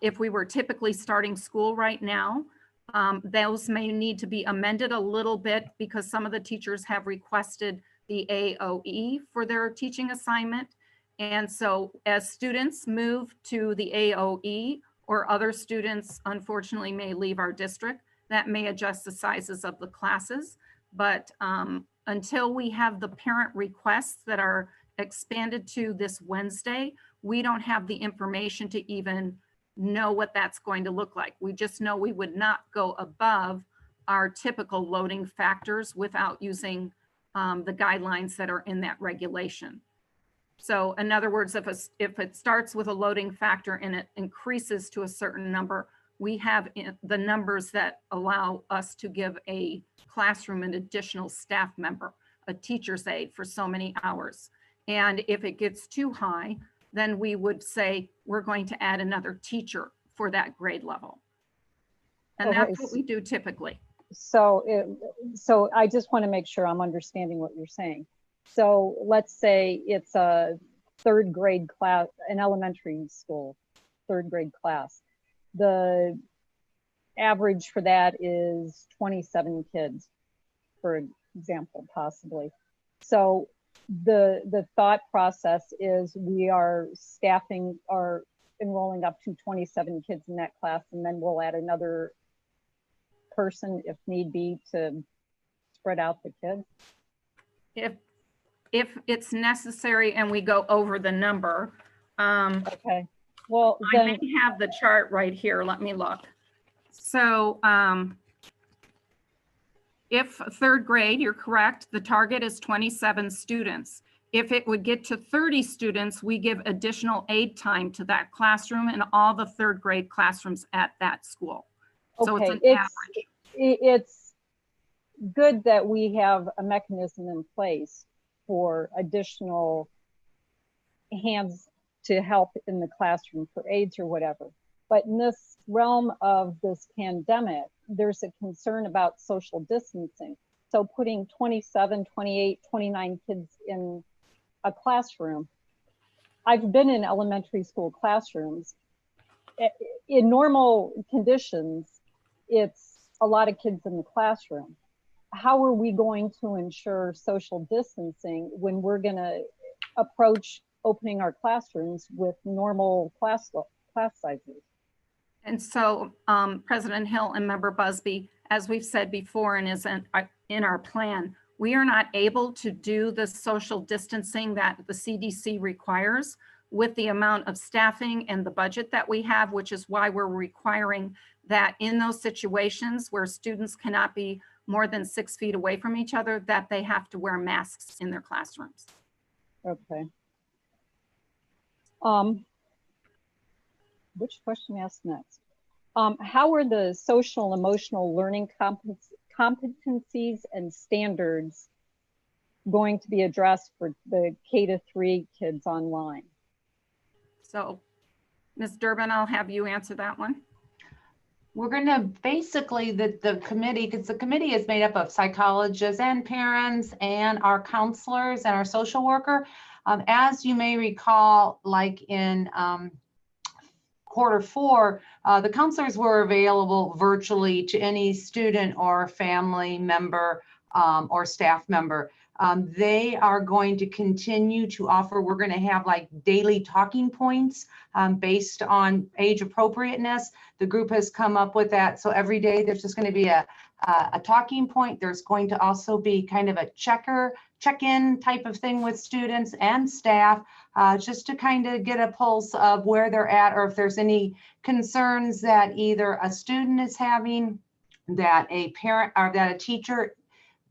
Speaker 4: if we were typically starting school right now. Those may need to be amended a little bit because some of the teachers have requested the AOE for their teaching assignment. And so as students move to the AOE or other students unfortunately may leave our district, that may adjust the sizes of the classes. But until we have the parent requests that are expanded to this Wednesday, we don't have the information to even know what that's going to look like. We just know we would not go above our typical loading factors without using the guidelines that are in that regulation. So in other words, if it starts with a loading factor and it increases to a certain number, we have the numbers that allow us to give a classroom an additional staff member, a teacher's aide for so many hours. And if it gets too high, then we would say we're going to add another teacher for that grade level. And
Speaker 10: Okay.
Speaker 4: that's what we do typically.
Speaker 10: So I just want to make sure I'm understanding what you're saying. So let's say it's a 3rd grade class, an elementary school, 3rd grade class. The average for that is 27 kids, for example, possibly. So the thought process is we are staffing or enrolling up to 27 kids in that class, and then we'll add another person if need be to spread out the kids.
Speaker 4: If it's necessary and we go over the number.
Speaker 10: Okay. Well,
Speaker 4: I may have the chart right here. Let me look. So if 3rd grade, you're correct, the target is 27 students. If it would get to 30 students, we give additional aid time to that classroom and all the 3rd grade classrooms at that school. So
Speaker 10: okay,
Speaker 4: it's an average.
Speaker 10: It's good that we have a mechanism in place for additional hands to help in the classroom for aides or whatever. But in this realm of this pandemic, there's a concern about social distancing. So putting 27, 28, 29 kids in a classroom. I've been in elementary school classrooms. in normal conditions, it's a lot of kids in the classroom. How are we going to ensure social distancing when we're going to approach opening our classrooms with normal class sizes?
Speaker 4: And so President Hill and Member Busby, as we've said before and is in our plan, we are not able to do the social distancing that the CDC requires with the amount of staffing and the budget that we have, which is why we're requiring that in those situations where students cannot be more than 6 feet away from each other, that they have to wear masks in their classrooms.
Speaker 10: Okay. Which question to ask next? How are the social emotional learning competencies and standards going to be addressed for the K-3 kids online?
Speaker 4: So, Ms. Durbin, I'll have you answer that one.
Speaker 6: We're going to basically, the committee, because the committee is made up of psychologists and parents and our counselors and our social worker. As you may recall, like in Q4, the counselors were available virtually to any student or family member or staff member. They are going to continue to offer, we're going to have like daily talking points based on age appropriateness. The group has come up with that. So every day there's just going to be a talking point. There's going to also be kind of a check-in type of thing with students and staff, just to kind of get a pulse of where they're at, or if there's any concerns that either a student is having, that a parent or that a teacher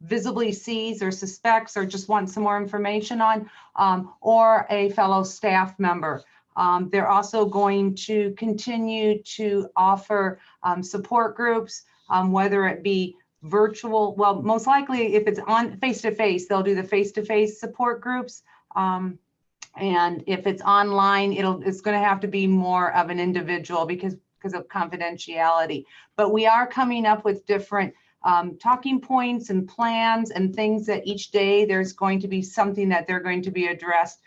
Speaker 6: visibly sees or suspects or just wants some more information on, or a fellow staff member. They're also going to continue to offer support groups, whether it be virtual, well, most likely if it's on face-to-face, they'll do the face-to-face support groups. And if it's online, it's going to have to be more of an individual because of confidentiality. But we are coming up with different talking points and plans and things that each day there's going to be something that they're going to be addressed.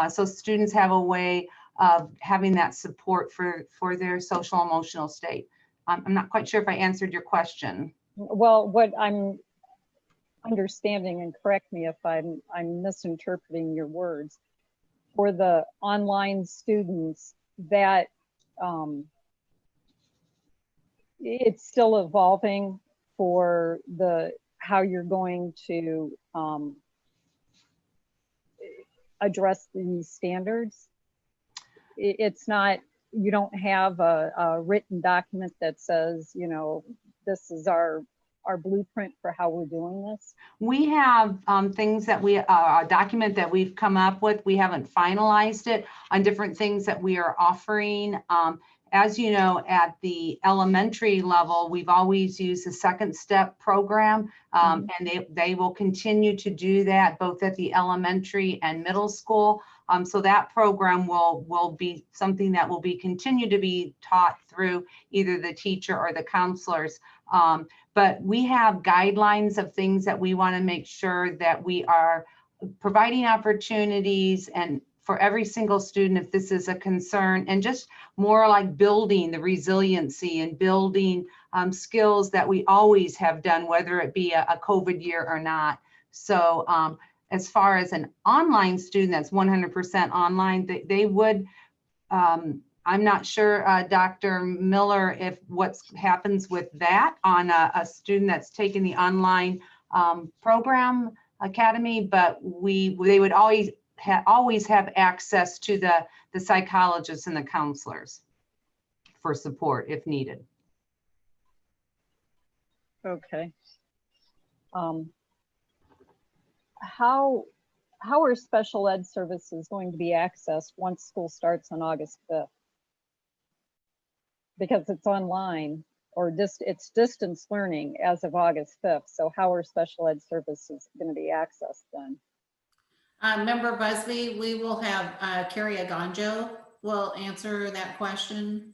Speaker 6: So students have a way of having that support for their social emotional state. I'm not quite sure if I answered your question.
Speaker 10: Well, what I'm understanding, and correct me if I'm misinterpreting your words, for the online students, that it's still evolving for how you're going to address these standards. It's not, you don't have a written document that says, you know, this is our blueprint for how we're doing this?
Speaker 6: We have things that a document that we've come up with. We haven't finalized it on different things that we are offering. As you know, at the elementary level, we've always used the second step program, and they will continue to do that both at the elementary and middle school. So that program will be something that will be continue to be taught through either the teacher or the counselors. But we have guidelines of things that we want to make sure that we are providing opportunities and for every single student, if this is a concern, and just more like building the resiliency and building skills that we always have done, whether it be a COVID year or not. So as far as an online student that's 100% online, they would, I'm not sure, Dr. Miller, if what happens with that on a student that's taking the online program academy, but they would always have access to the psychologists and the counselors for support if needed.
Speaker 10: Okay. How are special ed services going to be accessed once school starts on August 5th? Because it's online, or it's distance learning as of August 5th. So how are special ed services going to be accessed then?
Speaker 2: Member Busby, we will have Carrie Agonjo will answer that question.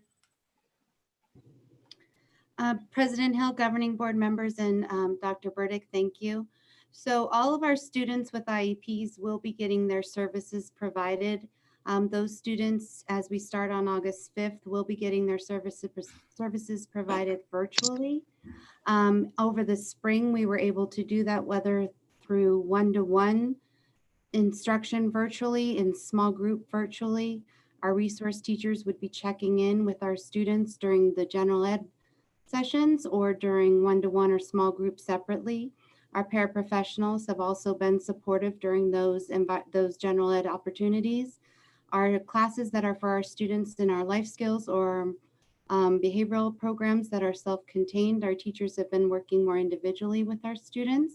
Speaker 14: President Hill, governing board members, and Dr. Burdick, thank you. So all of our students with IEPs will be getting their services provided Those students, as we start on August 5th, will be getting their services provided virtually. Over the spring, we were able to do that whether through one-to-one instruction virtually, in small group virtually. Our resource teachers would be checking in with our students during the general ed sessions or during one-to-one or small group separately. Our paraprofessionals have also been supportive during those general ed opportunities. Our classes that are for our students in our life skills or behavioral programs that are self-contained, our teachers have been working more individually with our students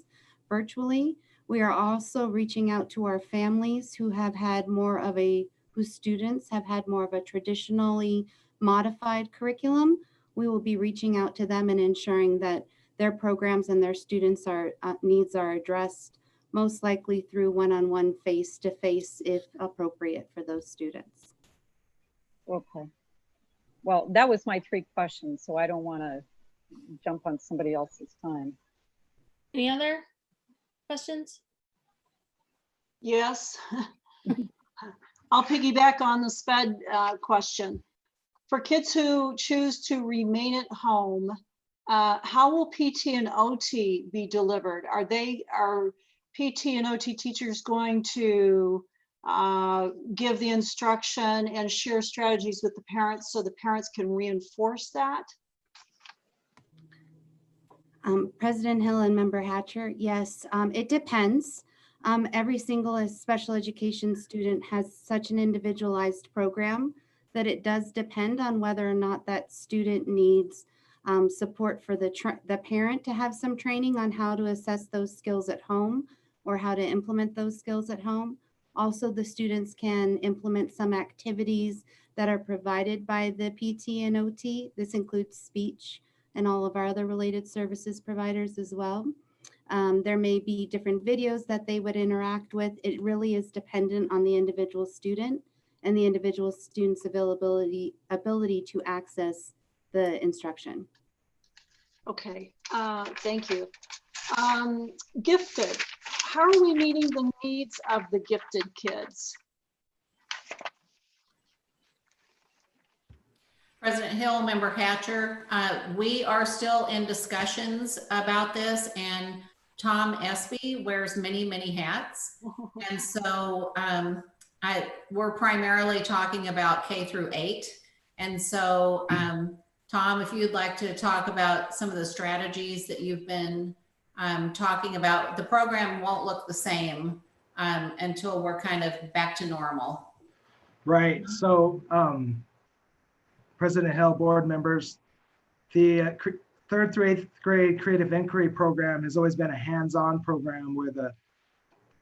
Speaker 14: virtually. We are also reaching out to our families whose students have had more of a traditionally modified curriculum. We will be reaching out to them and ensuring that their programs and their students' needs are addressed, most likely through one-on-one, face-to-face, if appropriate for those students.
Speaker 10: Okay. Well, that was my 3 questions, so I don't want to jump on somebody else's time.
Speaker 1: Any other questions?
Speaker 7: Yes. I'll piggyback on the SPED question. For kids who choose to remain at home, how will PT and OT be delivered? Are PT and OT teachers going to give the instruction and share strategies with the parents so the parents can reinforce that?
Speaker 14: President Hill and Member Hatcher, yes, it depends. Every single special education student has such an individualized program that it does depend on whether or not that student needs support for the parent to have some training on how to assess those skills at home or how to implement those skills at home. Also, the students can implement some activities that are provided by the PT and OT. This includes speech and all of our other related services providers as well. There may be different videos that they would interact with. It really is dependent on the individual student and the individual student's ability to access the instruction.
Speaker 7: Okay, thank you. Gifted, how are we meeting the needs of the gifted kids?
Speaker 2: President Hill, Member Hatcher, we are still in discussions about this, and Tom Espy wears many, many hats. And so we're primarily talking about K through 8. And so Tom, if you'd like to talk about some of the strategies that you've been talking about, the program won't look the same until we're kind of back to normal.
Speaker 9: Right. So President Hill, board members, the 3rd through 8th grade creative inquiry program has always been a hands-on program where the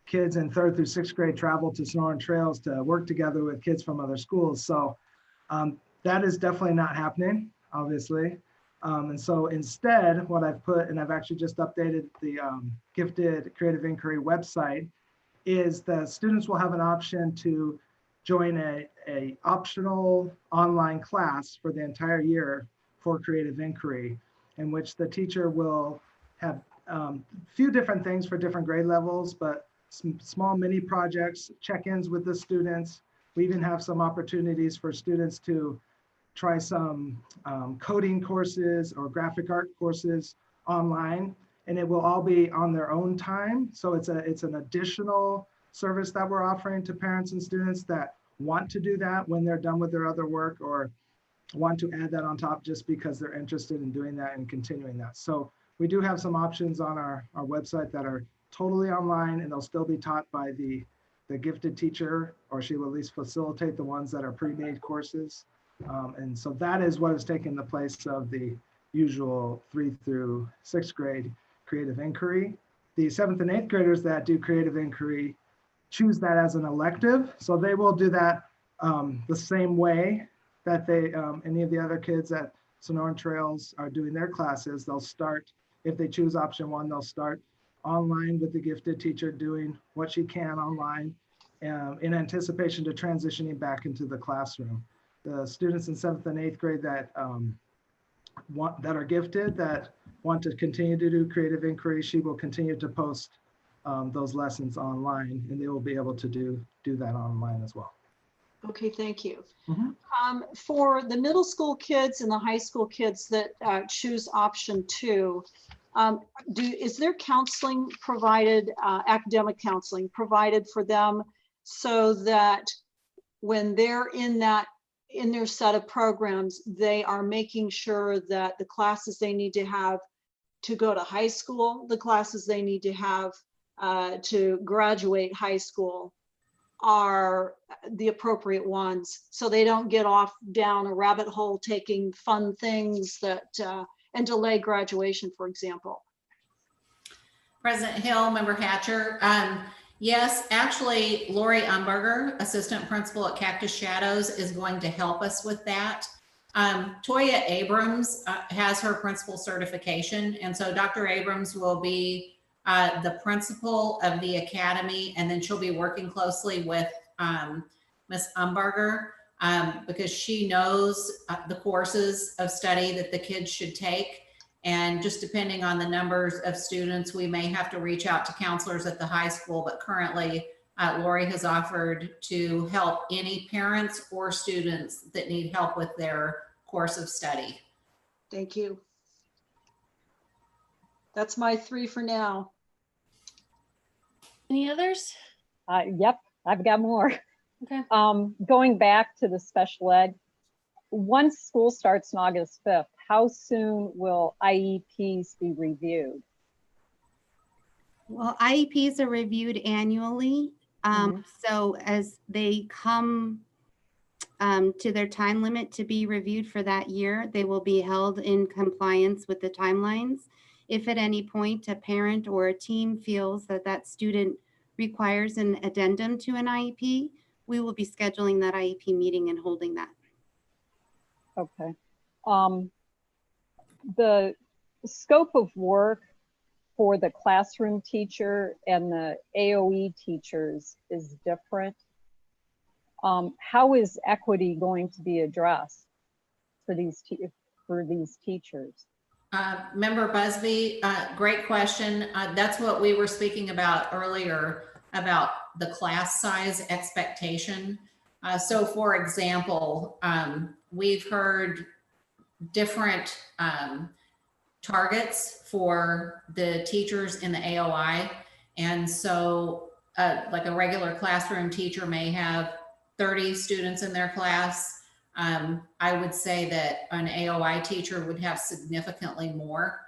Speaker 9: kids in 3rd through 6th grade travel to Sonoran Trails to work together with kids from other schools. So that is definitely not happening, obviously. And so instead, what I've put, and I've actually just updated the Gifted Creative Inquiry website, is the students will have an option to join a optional online class for the entire year for creative inquiry, in which the teacher will have a few different things for different grade levels, but some small mini projects, check-ins with the students. We even have some opportunities for students to try some coding courses or graphic art courses online, and it will all be on their own time. So it's an additional service that we're offering to parents and students that want to do that when they're done with their other work, or want to add that on top just because they're interested in doing that and continuing that. So we do have some options on our website that are totally online, and they'll still be taught by the gifted teacher, or she will at least facilitate the ones that are pre-made courses. And so that is what has taken the place of the usual 3rd through 6th grade creative inquiry. The 7th and 8th graders that do creative inquiry choose that as an elective. So they will do that the same way that any of the other kids at Sonoran Trails are doing their classes. They'll start, if they choose option 1, they'll start online with the gifted teacher doing what she can online in anticipation to transitioning back into the classroom. The students in 7th and 8th grade that are gifted, that want to continue to do creative inquiry, she will continue to post those lessons online, and they will be able to do that online as well.
Speaker 7: Okay, thank you.
Speaker 9: Mhm.
Speaker 7: For the middle school kids and the high school kids that choose option 2, is there counseling provided, academic counseling provided for them so that when they're in their set of programs, they are making sure that the classes they need to have to go to high school, the classes they need to have to graduate high school are the appropriate ones, so they don't get off down a rabbit hole taking fun things that and delay graduation, for example?
Speaker 2: President Hill, Member Hatcher. Yes, actually, Lori Umberger, Assistant Principal at Cactus Shadows, is going to help us with that. Toya Abrams has her principal certification, and so Dr. Abrams will be the principal of the academy, and then she'll be working closely with Ms. Umberger because she knows the courses of study that the kids should take. And just depending on the numbers of students, we may have to reach out to counselors at the high school, but currently Lori has offered to help any parents or students that need help with their course of study.
Speaker 7: Thank you. That's my 3 for now.
Speaker 1: Any others?
Speaker 10: Yep, I've got more.
Speaker 1: Okay.
Speaker 10: Going back to the special ed, once school starts on August 5th, how soon will IEPs be reviewed?
Speaker 14: Well, IEPs are reviewed annually. So as they come to their time limit to be reviewed for that year, they will be held in compliance with the timelines. If at any point a parent or a team feels that that student requires an addendum to an IEP, we will be scheduling that IEP meeting and holding that.
Speaker 10: Okay. The scope of work for the classroom teacher and the AOE teachers is different. How is equity going to be addressed for these teachers?
Speaker 2: Member Busby, great question. That's what we were speaking about earlier about the class size expectation. So for example, we've heard different targets for the teachers in the AOI. And so like a regular classroom teacher may have 30 students in their class. I would say that an AOI teacher would have significantly more.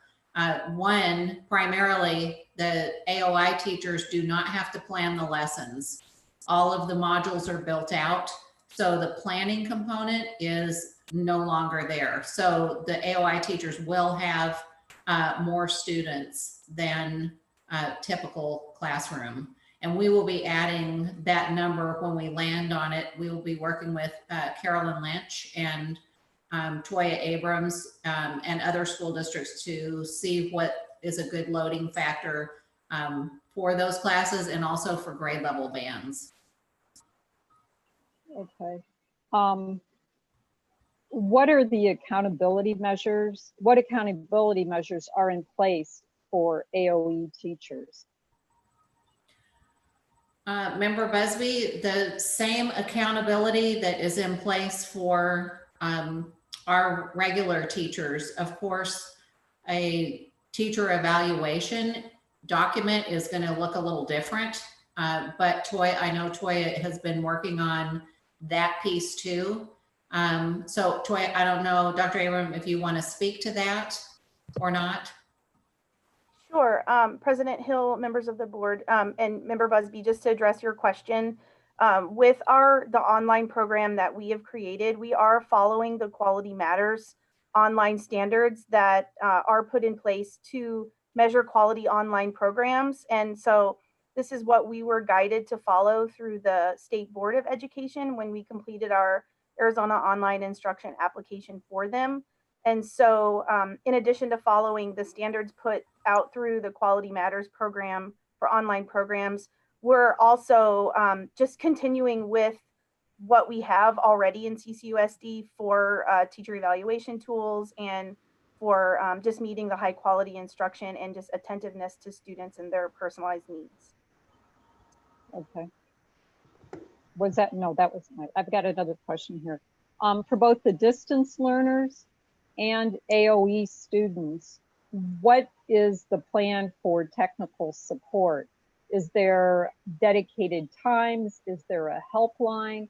Speaker 2: One, primarily, the AOI teachers do not have to plan the lessons. All of the modules are built out. So the planning component is no longer there. So the AOI teachers will have more students than a typical classroom. And we will be adding that number when we land on it. We will be working with Carolyn Lynch and Toya Abrams and other school districts to see what is a good loading factor for those classes and also for grade level bands.
Speaker 10: Okay. What are the accountability measures? What accountability measures are in place for AOE teachers?
Speaker 2: Member Busby, the same accountability that is in place for our regular teachers. Of course, a teacher evaluation document is going to look a little different, but I know Toya has been working on that piece too. So Toya, I don't know, Dr. Abram, if you want to speak to that or not.
Speaker 11: Sure. President Hill, members of the board, and Member Busby, just to address your question, with the online program that we have created, we are following the Quality Matters online standards that are put in place to measure quality online programs. And so this is what we were guided to follow through the State Board of Education when we completed our Arizona online instruction application for them. And so in addition to following the standards put out through the Quality Matters program for online programs, we're also just continuing with what we have already in CCUSD for teacher evaluation tools and for just meeting the high quality instruction and just attentiveness to students and their personalized needs.
Speaker 10: Okay. was that, no, that was my, I've got another question here. For both the distance learners and AOE students, what is the plan for technical support? Is there dedicated times? Is there a helpline?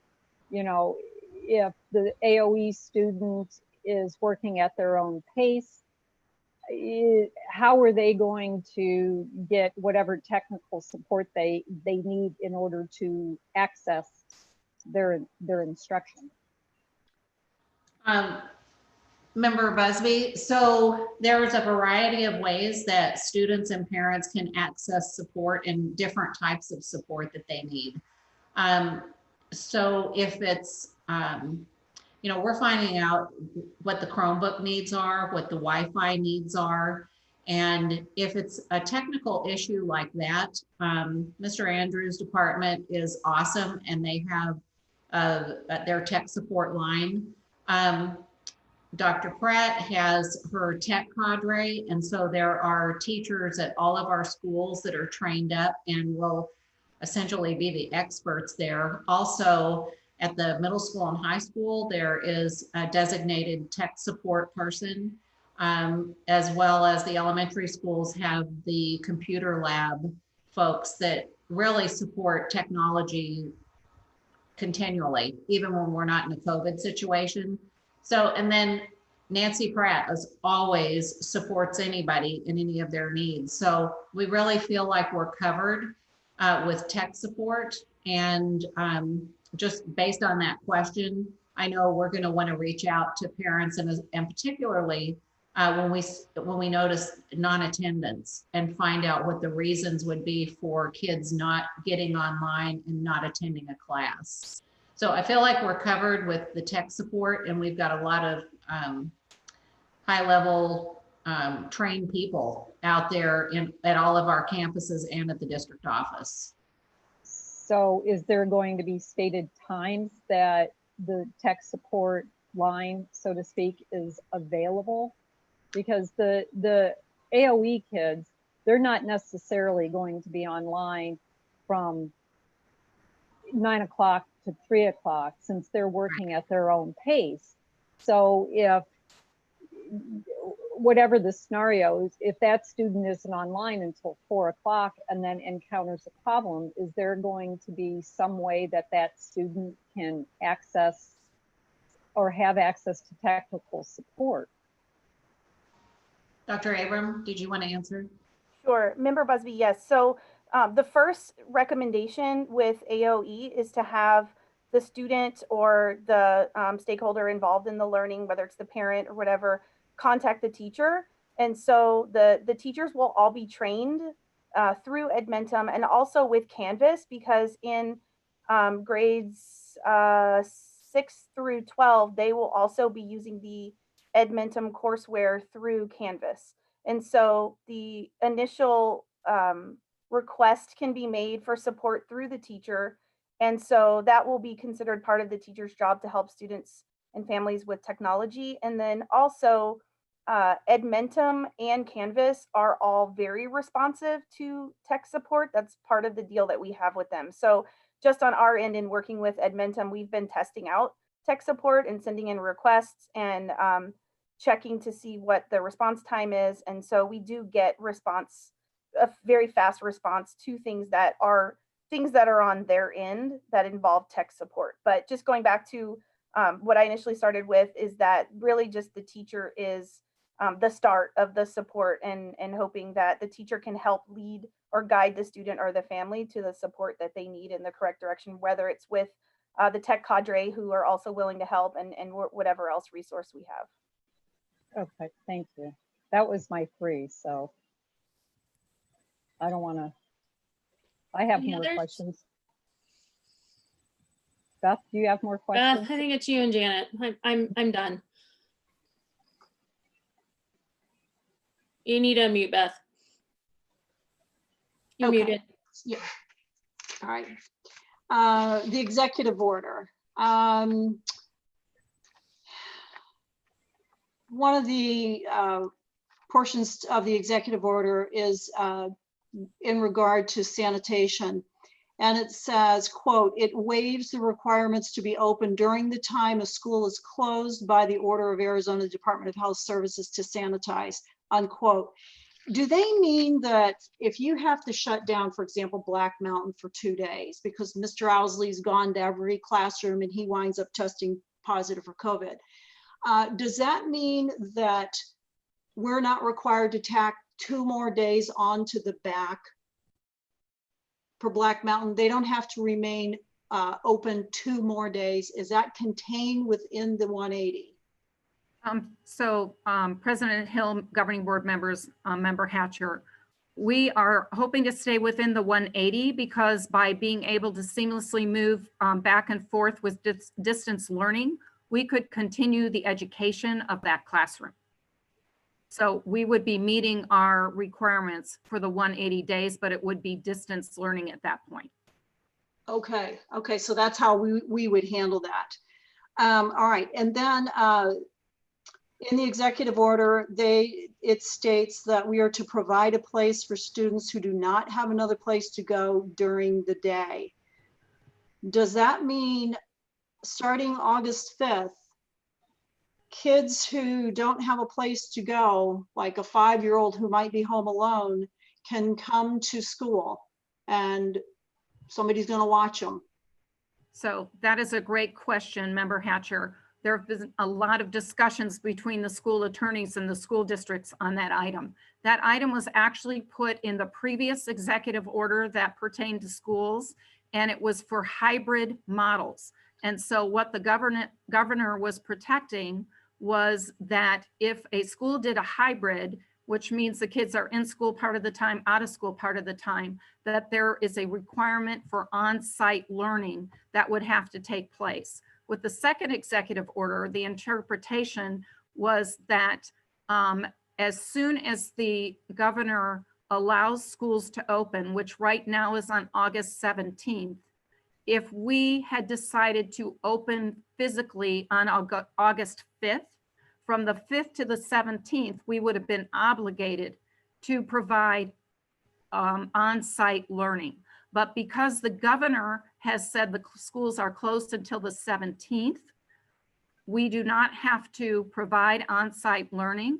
Speaker 10: You know, if the AOE student is working at their own pace, how are they going to get whatever technical support they need in order to access their instruction?
Speaker 2: Member Busby, so there's a variety of ways that students and parents can access support and different types of support that they need. So if it's, you know, we're finding out what the Chromebook needs are, what the Wi-Fi needs are. And if it's a technical issue like that, Mr. Andrews' department is awesome, and they have their tech support line. Dr. Pratt has her tech cadre, and so there are teachers at all of our schools that are trained up and will essentially be the experts there. Also, at the middle school and high school, there is a designated tech support person, as well as the elementary schools have the computer lab folks that really support technology continually, even when we're not in a COVID situation. So, and then Nancy Pratt as always supports anybody in any of their needs. So we really feel like we're covered with tech support. And just based on that question, I know we're going to want to reach out to parents and particularly when we notice non-attendance and find out what the reasons would be for kids not getting online and not attending a class. So I feel like we're covered with the tech support, and we've got a lot of high-level trained people out there at all of our campuses and at the district office.
Speaker 10: So is there going to be stated times that the tech support line, so to speak, is available? Because the AOE kids, they're not necessarily going to be online from 9 o'clock to 3 o'clock, since they're working at their own pace. So if, whatever the scenario is, if that student isn't online until 4 o'clock and then encounters a problem, is there going to be some way that that student can access or have access to technical support?
Speaker 2: Dr. Abram, did you want to answer?
Speaker 11: Sure, Member Busby, yes. So the first recommendation with AOE is to have the student or the stakeholder involved in the learning, whether it's the parent or whatever, contact the teacher. And so the teachers will all be trained through Edmentum and also with Canvas, because in grades 6 through 12, they will also be using the Edmentum courseware through Canvas. And so the initial request can be made for support through the teacher. And so that will be considered part of the teacher's job to help students and families with technology. And then also Edmentum and Canvas are all very responsive to tech support. That's part of the deal that we have with them. So just on our end in working with Edmentum, we've been testing out tech support and sending in requests and checking to see what the response time is. And so we do get a very fast response to things that are on their end that involve tech support. But just going back to what I initially started with is that really just the teacher is the start of the support, and hoping that the teacher can help lead or guide the student or the family to the support that they need in the correct direction, whether it's with the tech cadre who are also willing to help and whatever else resource we have.
Speaker 10: Okay, thank you. That was my 3, so I don't want to, I have more questions. Beth, do you have more questions?
Speaker 1: Beth, I think it's you and Janet. I'm done. You need to unmute, Beth. You're muted.
Speaker 7: Yeah. All right. The executive order. One of the portions of the executive order is in regard to sanitation. And it says, quote, "It waives the requirements to be open during the time a school is closed by the order of Arizona Department of Health Services to sanitize," unquote. Do they mean that if you have to shut down, for example, Black Mountain for 2 days because Mr. Owsley's gone to every classroom and he winds up testing positive for COVID, does that mean that we're not required to tack 2 more days onto the back for Black Mountain? They don't have to remain open 2 more days. Is that contained within the 180?
Speaker 4: President Hill, governing board members, Member Hatcher, we are hoping to stay within the 180 because by being able to seamlessly move back and forth with distance learning, we could continue the education of that classroom. So we would be meeting our requirements for the 180 days, but it would be distance learning at that point.
Speaker 7: Okay, okay, so that's how we would handle that. All right, and then in the executive order, it states that we are to provide a place for students who do not have another place to go during the day. Does that mean starting August 5th, kids who don't have a place to go, like a 5-year-old who might be home alone, can come to school and somebody's going to watch them?
Speaker 4: So that is a great question, Member Hatcher. There have been a lot of discussions between the school attorneys and the school districts on that item. That item was actually put in the previous executive order that pertained to schools, and it was for hybrid models. And so what the governor was protecting was that if a school did a hybrid, which means the kids are in school part of the time, out of school part of the time, that there is a requirement for on-site learning that would have to take place. With the second executive order, the interpretation was that as soon as the governor allows schools to open, which right now is on August 17th, if we had decided to open physically on August 5th, from the 5th to the 17th, we would have been obligated to provide on-site learning. But because the governor has said the schools are closed until the 17th, we do not have to provide on-site learning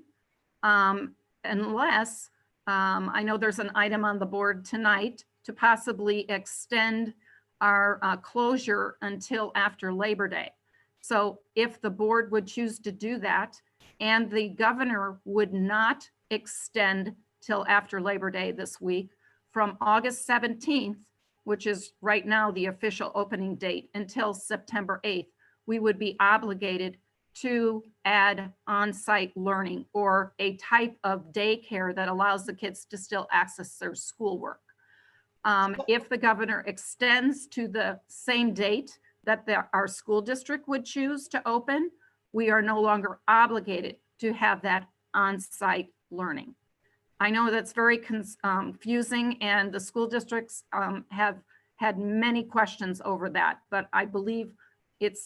Speaker 4: unless, I know there's an item on the board tonight to possibly extend our closure until after Labor Day. So if the board would choose to do that and the governor would not extend till after Labor Day this week, from August 17th, which is right now the official opening date, until September 8th, we would be obligated to add on-site learning or a type of daycare that allows the kids to still access their schoolwork. If the governor extends to the same date that our school district would choose to open, we are no longer obligated to have that on-site learning. I know that's very confusing, and the school districts have had many questions over that, but I believe it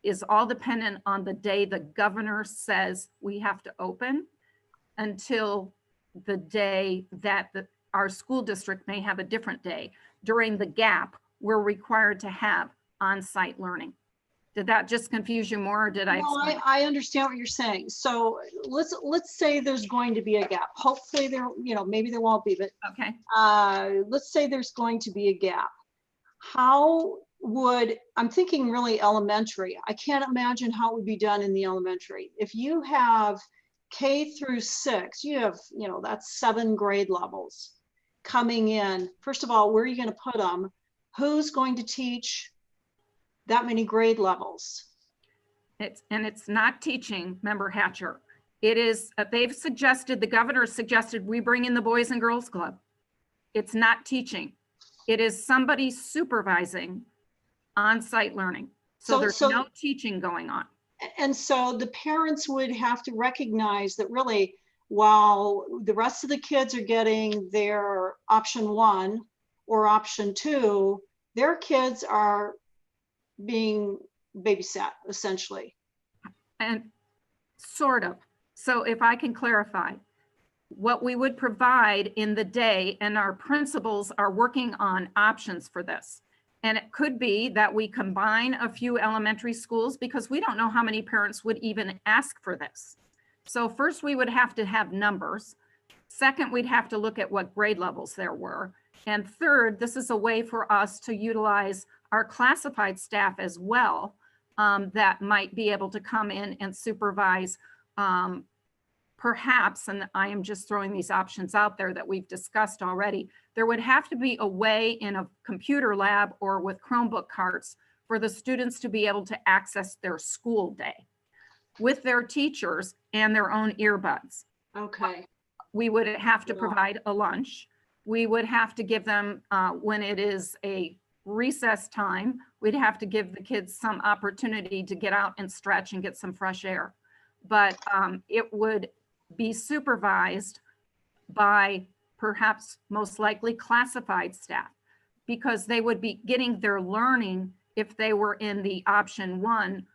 Speaker 4: is all dependent on the day the governor says we have to open until the day that our school district may have a different day. During the gap, we're required to have on-site learning. Did that just confuse you more, or did I?
Speaker 7: No, I understand what you're saying. So let's say there's going to be a gap. Hopefully there, maybe there won't be, but
Speaker 4: okay.
Speaker 7: Let's say there's going to be a gap. How would, I'm thinking really elementary. I can't imagine how it would be done in the elementary. If you have K through 6, you have, that's 7 grade levels coming in. First of all, where are you going to put them? Who's going to teach that many grade levels?
Speaker 4: It's not teaching, Member Hatcher. It is, the governor suggested we bring in the Boys and Girls Club. It's not teaching. It is somebody supervising on-site learning. So there's no teaching going on.
Speaker 7: And so the parents would have to recognize that really, while the rest of the kids are getting their option 1 or option 2, their kids are being babysat, essentially.
Speaker 4: And sort of. So if I can clarify, what we would provide in the day, and our principals are working on options for this. And it could be that we combine a few elementary schools because we don't know how many parents would even ask for this. So first we would have to have numbers. Second, we'd have to look at what grade levels there were. And third, this is a way for us to utilize our classified staff as well, that might be able to come in and supervise perhaps, and I am just throwing these options out there that we've discussed already, there would have to be a way in a computer lab or with Chromebook carts for the students to be able to access their school day with their teachers and their own earbuds.
Speaker 7: Okay.
Speaker 4: We would have to provide a lunch. We would have to give them, when it is a recess time, we'd have to give the kids some opportunity to get out and stretch and get some fresh air. But it would be supervised by perhaps most likely classified staff, because they would be getting their learning if they were in the option 1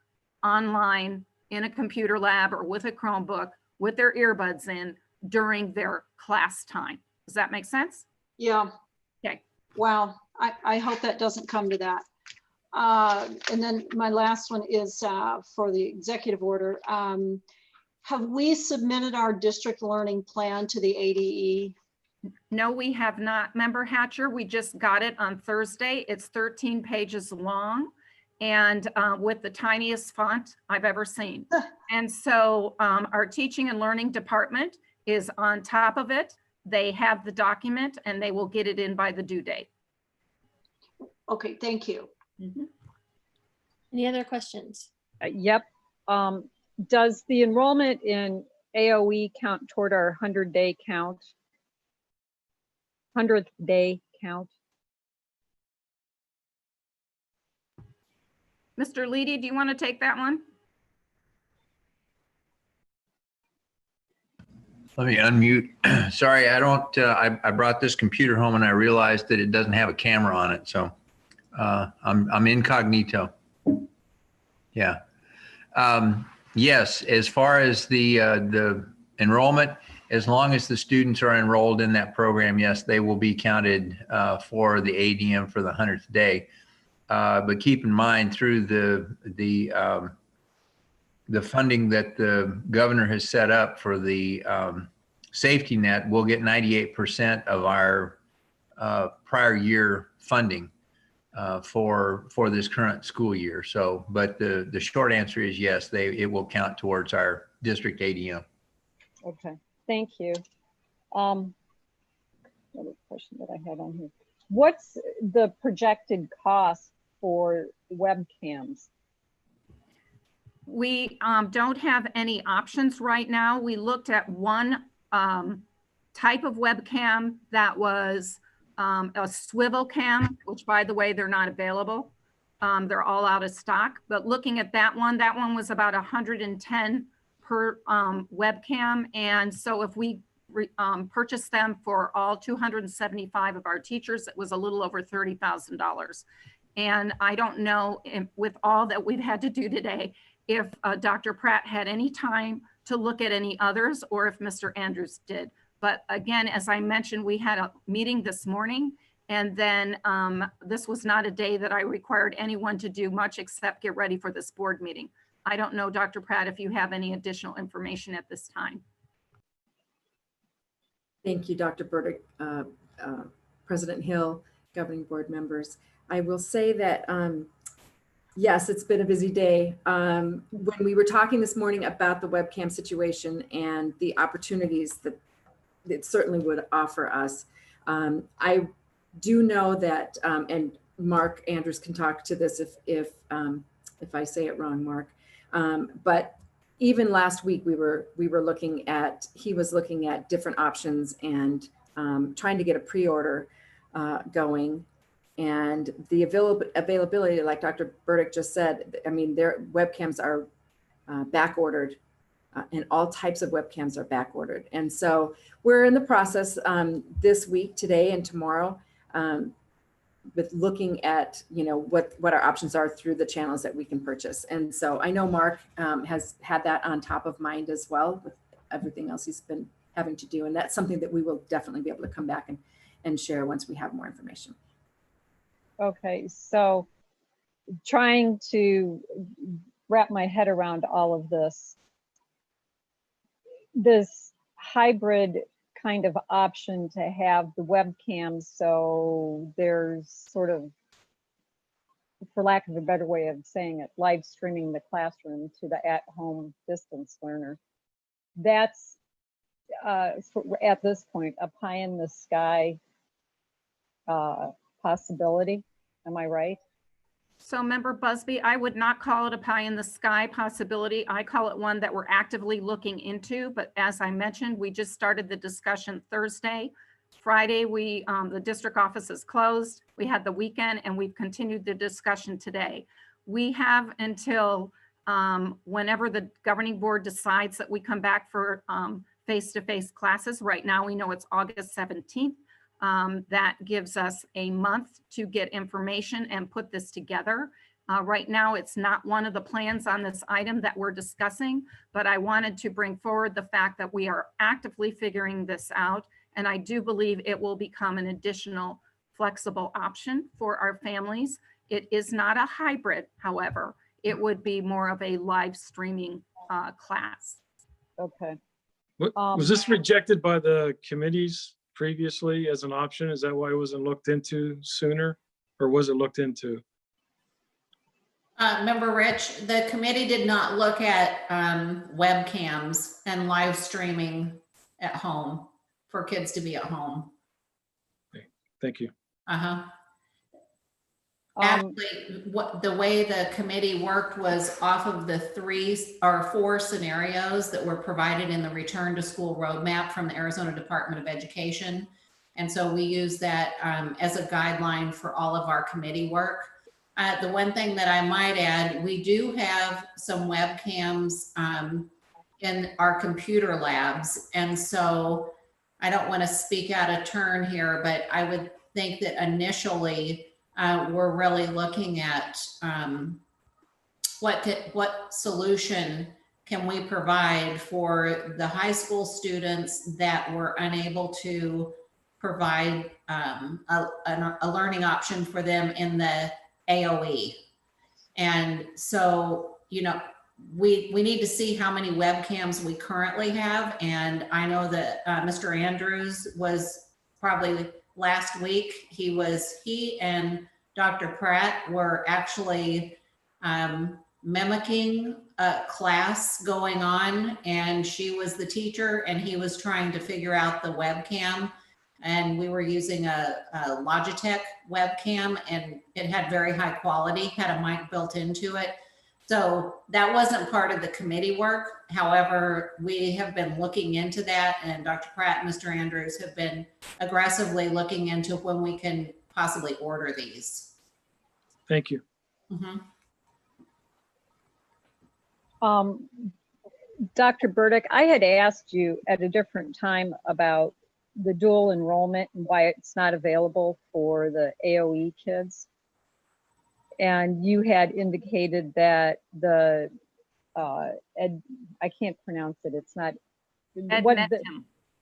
Speaker 4: online in a computer lab or with a Chromebook with their earbuds in during their class time. Does that make sense?
Speaker 7: Yeah.
Speaker 4: Okay.
Speaker 7: Wow. I hope that doesn't come to that. And then my last one is for the executive order. Have we submitted our district learning plan to the ADE?
Speaker 4: No, we have not, Member Hatcher. We just got it on Thursday. It's 13 pages long and with the tiniest font I've ever seen. And so our teaching and learning department is on top of it. They have the document and they will get it in by the due date.
Speaker 7: Okay, thank you.
Speaker 4: Mm-hmm.
Speaker 1: Any other questions?
Speaker 10: Yep. Does the enrollment in AOE count toward our 100-day count? 100th day count?
Speaker 4: Mr. Leedy, do you want to take that one?
Speaker 15: Let me unmute. Sorry, I don't, I brought this computer home and I realized that it doesn't have a camera on it. So I'm incognito. Yeah. Yes, as far as the enrollment, as long as the students are enrolled in that program, yes, they will be counted for the ADM for the 100th day. But keep in mind, through the funding that the governor has set up for the safety net, we'll get 98% of our prior year funding for this current school year. So, but the short answer is yes, it will count towards our district ADM.
Speaker 10: Okay, thank you. Another question that I had on here. What's the projected cost for webcams?
Speaker 4: We don't have any options right now. We looked at one type of webcam that was a swivel cam, which by the way, they're not available. They're all out of stock, but looking at that one was about 110 per webcam. And so if we purchased them for all 275 of our teachers, it was a little over $30,000. And I don't know if, with all that we've had to do today, if Dr. Pratt had any time to look at any others or if Mr. Andrews did. But again, as I mentioned, we had a meeting this morning, and then this was not a day that I required anyone to do much except get ready for this board meeting. I don't know, Dr. Pratt, if you have any additional information at this time.
Speaker 13: Thank you, Dr. Burdick, President Hill, governing board members. I will say that, yes, it's been a busy day. When we were talking this morning about the webcam situation and the opportunities that it certainly would offer us, I do know that, and Mark Andrews can talk to this if I say it wrong, Mark. But even last week he was looking at different options and trying to get a pre-order going. And the availability, like Dr. Burdick just said, I mean, their webcams are back ordered, and all types of webcams are back ordered. And so we're in the process this week, today and tomorrow, with looking at, you know, what our options are through the channels that we can purchase. And so I know Mark has had that on top of mind as well with everything else he's been having to do. And that's something that we will definitely be able to come back and share once we have more information.
Speaker 10: Okay, so trying to wrap my head around all of this hybrid kind of option to have the webcams, so there's sort of, for lack of a better way of saying it, live streaming the classroom to the at-home distance learner. That's at this point a pie in the sky possibility. Am I right?
Speaker 4: So Member Busby, I would not call it a pie in the sky possibility. I call it one that we're actively looking into. But as I mentioned, we just started the discussion Thursday. Friday, the district office is closed. We had the weekend and we've continued the discussion today. We have until whenever the governing board decides that we come back for face-to-face classes. Right now, we know it's August 17th. That gives us a month to get information and put this together. Right now, it's not one of the plans on this item that we're discussing, but I wanted to bring forward the fact that we are actively figuring this out. And I do believe it will become an additional flexible option for our families. It is not a hybrid, however. It would be more of a live streaming class.
Speaker 10: Okay.
Speaker 3: Was this rejected by the committees previously as an option? Is that why it wasn't looked into sooner, or was it looked into?
Speaker 2: Member Rich, the committee did not look at webcams and live streaming at home for kids to be at home.
Speaker 3: Okay. Thank you.
Speaker 2: Actually, the way the committee worked was off of the 3 or 4 scenarios that were provided in the return to school roadmap from the Arizona Department of Education. And so we use that as a guideline for all of our committee work. The one thing that I might add, we do have some webcams in our computer labs. And so I don't want to speak out of turn here, but I would think that initially we're really looking at what solution can we provide for the high school students that were unable to provide a learning option for them in the AOE. And so, you know, we need to see how many webcams we currently have. And I know that Mr. Andrews was probably last week, he and Dr. Pratt were actually mimicking a class going on, and she was the teacher and he was trying to figure out the webcam. And we were using a Logitech webcam, and it had very high quality, had a mic built into it. So that wasn't part of the committee work. However, we have been looking into that, and Dr. Pratt and Mr. Andrews have been aggressively looking into when we can possibly order these.
Speaker 3: Thank you.
Speaker 10: Dr. Burdick, I had asked you at a different time about the dual enrollment and why it's not available for the AOE kids. And you had indicated that the I can't pronounce it. It's not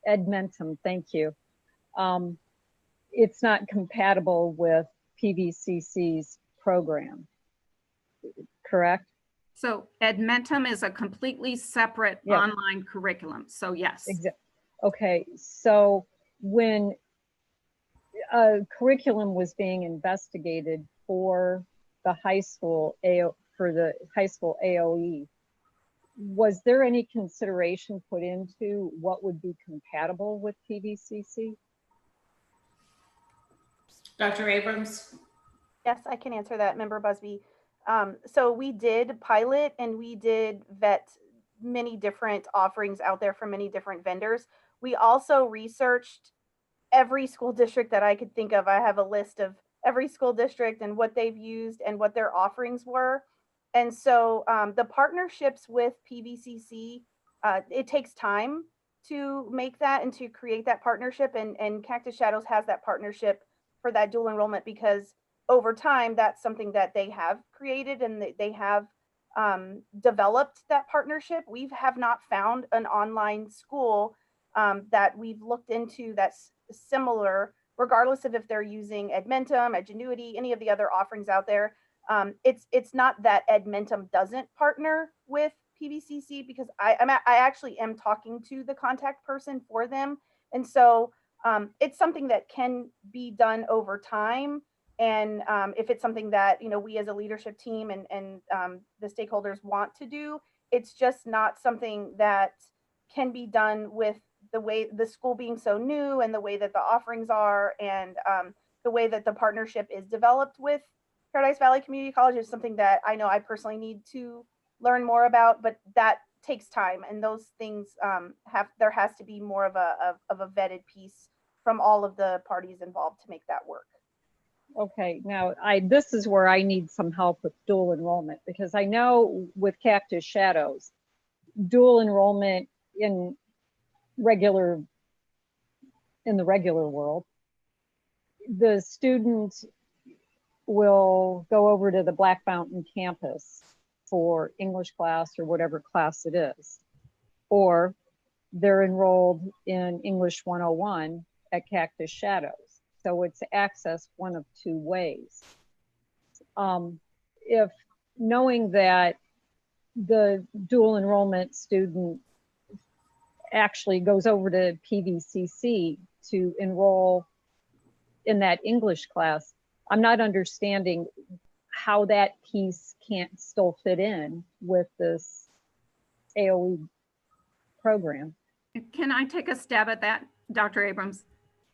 Speaker 10: Edmentum. Thank you. It's not compatible with PVCC's program, correct?
Speaker 4: So Edmentum is a completely separate online curriculum. So yes.
Speaker 10: Exactly. Okay, so when a curriculum was being investigated for the high school AOE, was there any consideration put into what would be compatible with PVCC?
Speaker 2: Dr. Abrams?
Speaker 11: Yes, I can answer that, Member Busby. So we did pilot and we did vet many different offerings out there from many different vendors. We also researched every school district that I could think of. I have a list of every school district and what they've used and what their offerings were. And so the partnerships with PVCC, it takes time to make that and to create that partnership. And Cactus Shadows has that partnership for that dual enrollment because over time, that's something that they have created and they have developed that partnership. We have not found an online school that we've looked into that's similar, regardless of if they're using Edmentum, Edgenuity, any of the other offerings out there. It's not that Edmentum doesn't partner with PVCC, because I actually am talking to the contact person for them. And so it's something that can be done over time. And if it's something that, you know, we as a leadership team and the stakeholders want to do, it's just not something that can be done with the way the school being so new and the way that the offerings are, and the way that the partnership is developed with Paradise Valley Community College is something that I know I personally need to learn more about, but that takes time, and those things there has to be more of a vetted piece from all of the parties involved to make that work.
Speaker 10: Okay, now this is where I need some help with dual enrollment, because I know with Cactus Shadows, dual enrollment in the regular world, the student will go over to the Black Mountain campus for English class or whatever class it is, or they're enrolled in English 101 at Cactus Shadows. So it's accessed one of two ways. If knowing that the dual enrollment student actually goes over to PVCC to enroll in that English class, I'm not understanding how that piece can't still fit in with this AOE program.
Speaker 4: Can I take a stab at that, Dr. Abrams?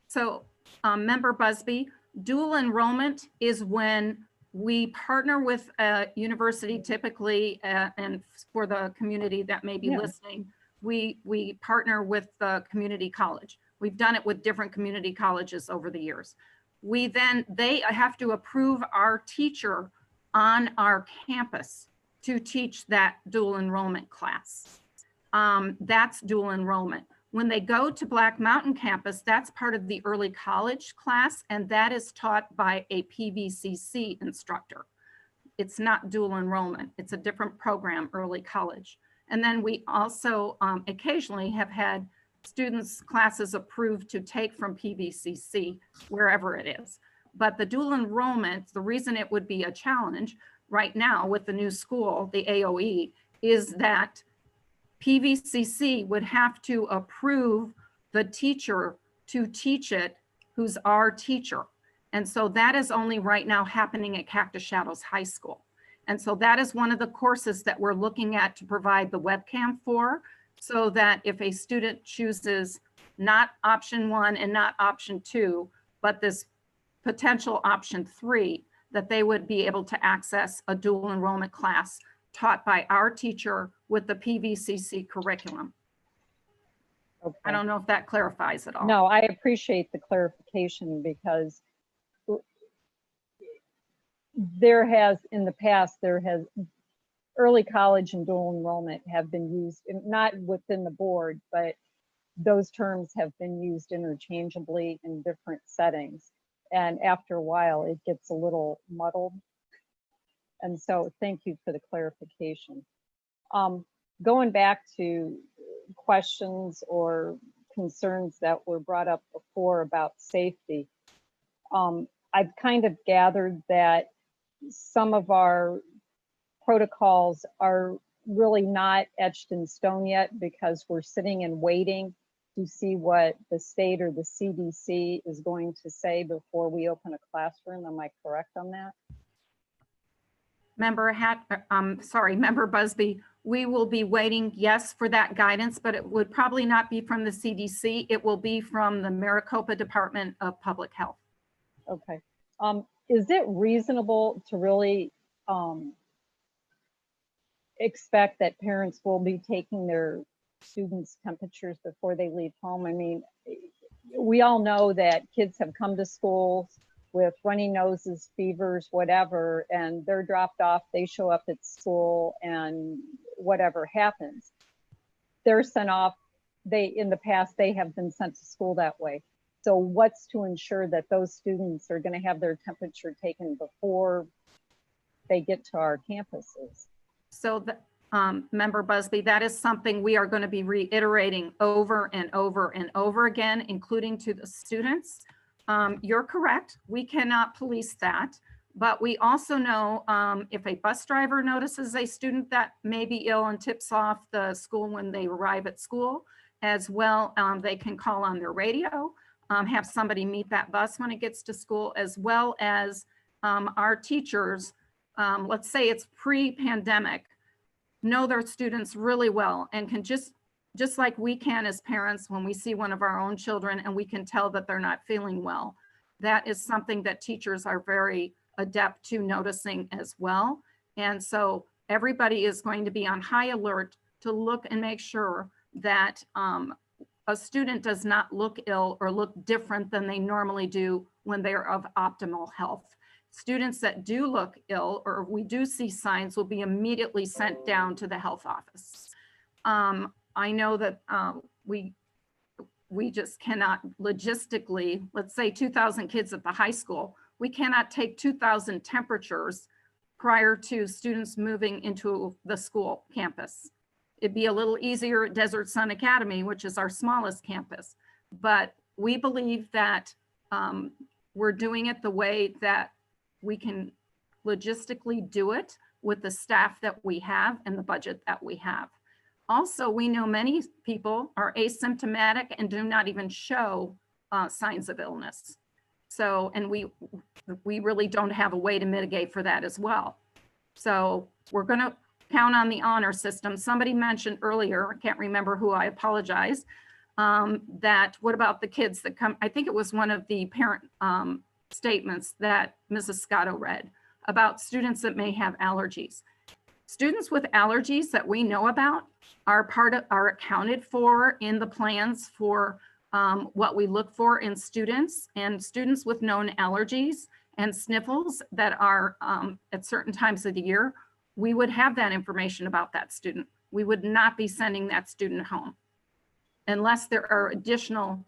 Speaker 4: So Member Busby, dual enrollment is when we partner with a university, typically, and for the community that may be listening, we partner with the community college. We've done it with different community colleges over the years. They have to approve our teacher on our campus to teach that dual enrollment class. That's dual enrollment. When they go to Black Mountain campus, that's part of the early college class, and that is taught by a PVCC instructor. It's not dual enrollment. It's a different program, early college. And then we also occasionally have had students' classes approved to take from PVCC, wherever it is. But the dual enrollment, the reason it would be a challenge right now with the new school, the AOE, is that PVCC would have to approve the teacher to teach it who's our teacher. And so that is only right now happening at Cactus Shadows High School. And so that is one of the courses that we're looking at to provide the webcam for, so that if a student chooses not option 1 and not option 2, but this potential option 3, that they would be able to access a dual enrollment class taught by our teacher with the PVCC curriculum.
Speaker 10: Okay.
Speaker 4: I don't know if that clarifies it all.
Speaker 10: No, I appreciate the clarification, because in the past, early college and dual enrollment have been used, not within the board, but those terms have been used interchangeably in different settings. And after a while, it gets a little muddled. And so thank you for the clarification. Going back to questions or concerns that were brought up before about safety, I've kind of gathered that some of our protocols are really not etched in stone yet, because we're sitting and waiting to see what the state or the CDC is going to say before we open a classroom. Am I correct on that?
Speaker 4: Member Busby, we will be waiting, yes, for that guidance, but it would probably not be from the CDC. It will be from the Maricopa Department of Public Health.
Speaker 10: Okay. Is it reasonable to really expect that parents will be taking their students' temperatures before they leave home? I mean, we all know that kids have come to schools with runny noses, fevers, whatever, and they're dropped off, they show up at school, and whatever happens, they're sent off. In the past, they have been sent to school that way. So what's to ensure that those students are going to have their temperature taken before they get to our campuses?
Speaker 4: So Member Busby, that is something we are going to be reiterating over and over and over again, including to the students. You're correct. We cannot police that. But we also know if a bus driver notices a student that may be ill and tips off the school when they arrive at school, as well, they can call on their radio, have somebody meet that bus when it gets to school, as well as our teachers, let's say it's pre-pandemic, know their students really well and can just like we can as parents when we see one of our own children and we can tell that they're not feeling well. That is something that teachers are very adept to noticing as well. And so everybody is going to be on high alert to look and make sure that a student does not look ill or look different than they normally do when they're of optimal health. Students that do look ill or we do see signs will be immediately sent down to the health office. I know that we just cannot logistically, let's say 2,000 kids at the high school, we cannot take 2,000 temperatures prior to students moving into the school campus. It'd be a little easier at Desert Sun Academy, which is our smallest campus. But we believe that we're doing it the way that we can logistically do it with the staff that we have and the budget that we have. Also, we know many people are asymptomatic and do not even show signs of illness. So, and we really don't have a way to mitigate for that as well. So we're going to count on the honor system. Somebody mentioned earlier, I can't remember who, I apologize, that what about the kids that come, I think it was one of the parent statements that Mrs. Scotto read about students that may have allergies. Students with allergies that we know about are accounted for in the plans for what we look for in students, and students with known allergies and sniffles that are at certain times of the year, we would have that information about that student. We would not be sending that student home unless there are additional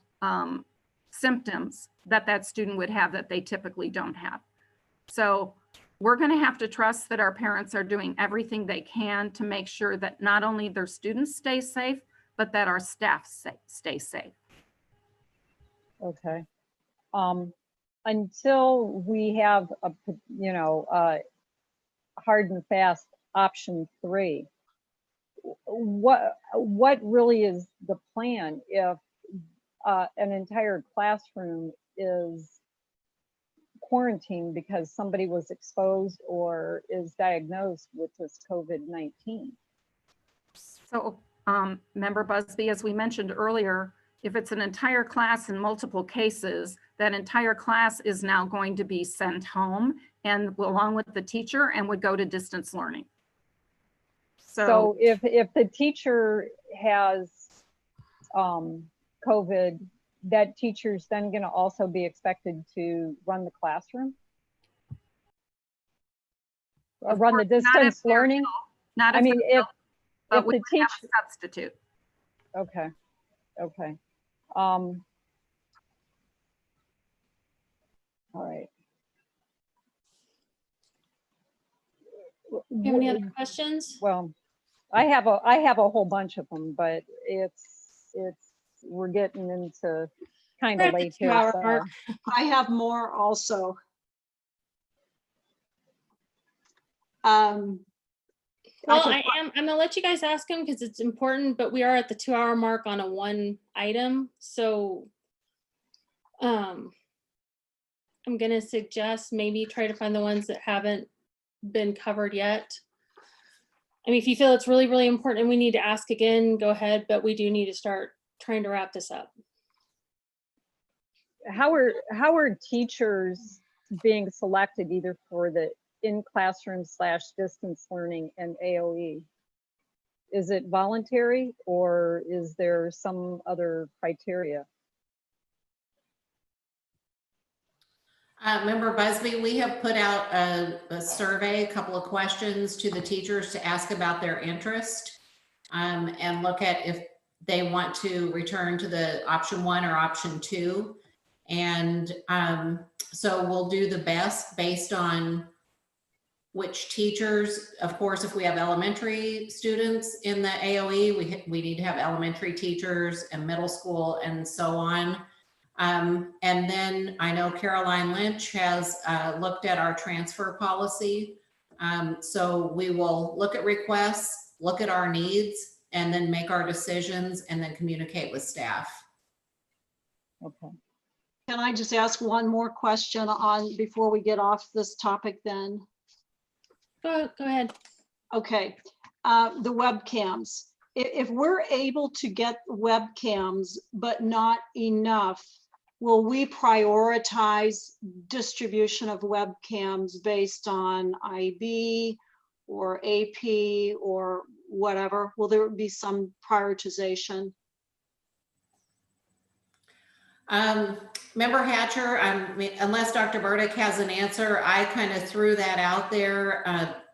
Speaker 4: symptoms that student would have that they typically don't have. So we're going to have to trust that our parents are doing everything they can to make sure that not only their students stay safe, but that our staff stay safe.
Speaker 10: Okay. Until we have a, hard and fast option 3, what really is the plan if an entire classroom is quarantined because somebody was exposed or is diagnosed with this COVID-19?
Speaker 4: So, Member Busby, as we mentioned earlier, if it's an entire class in multiple cases, that entire class is now going to be sent home and along with the teacher and would go to distance learning.
Speaker 10: So if the teacher has COVID, that teacher's then going to also be expected to run the classroom? Run the distance learning?
Speaker 4: Not
Speaker 10: I mean, if the teacher,
Speaker 4: substitute.
Speaker 10: Okay. Okay. All right.
Speaker 1: Do you have any other questions?
Speaker 10: Well, I have a whole bunch of them, but we're getting into kind of late here. So.
Speaker 7: I have more also. Well,
Speaker 1: I'm gonna let you guys ask them because it's important, but we are at the 2-hour mark on a one item. So I'm gonna suggest maybe try to find the ones that haven't been covered yet. I mean, if you feel it's really, really important and we need to ask again, go ahead, but we do need to start trying to wrap this up.
Speaker 10: How are teachers being selected either for the in-classroom / distance learning and AOE? Is it voluntary or is there some other criteria?
Speaker 2: Member Busby, we have put out a survey, a couple of questions to the teachers to ask about their interest and look at if they want to return to the option 1 or option 2. And so we'll do the best based on which teachers, of course, if we have elementary students in the AOE, we need to have elementary teachers and middle school and so on. And then I know Caroline Lynch has looked at our transfer policy. So we will look at requests, look at our needs, and then make our decisions and then communicate with staff.
Speaker 10: Okay.
Speaker 7: Can I just ask one more question on before we get off this topic then?
Speaker 1: Go ahead.
Speaker 7: Okay, the webcams. If we're able to get webcams, but not enough, will we prioritize distribution of webcams based on IB or AP or whatever? Will there be some prioritization?
Speaker 2: Member Hatcher, unless Dr. Burdick has an answer, I kind of threw that out there.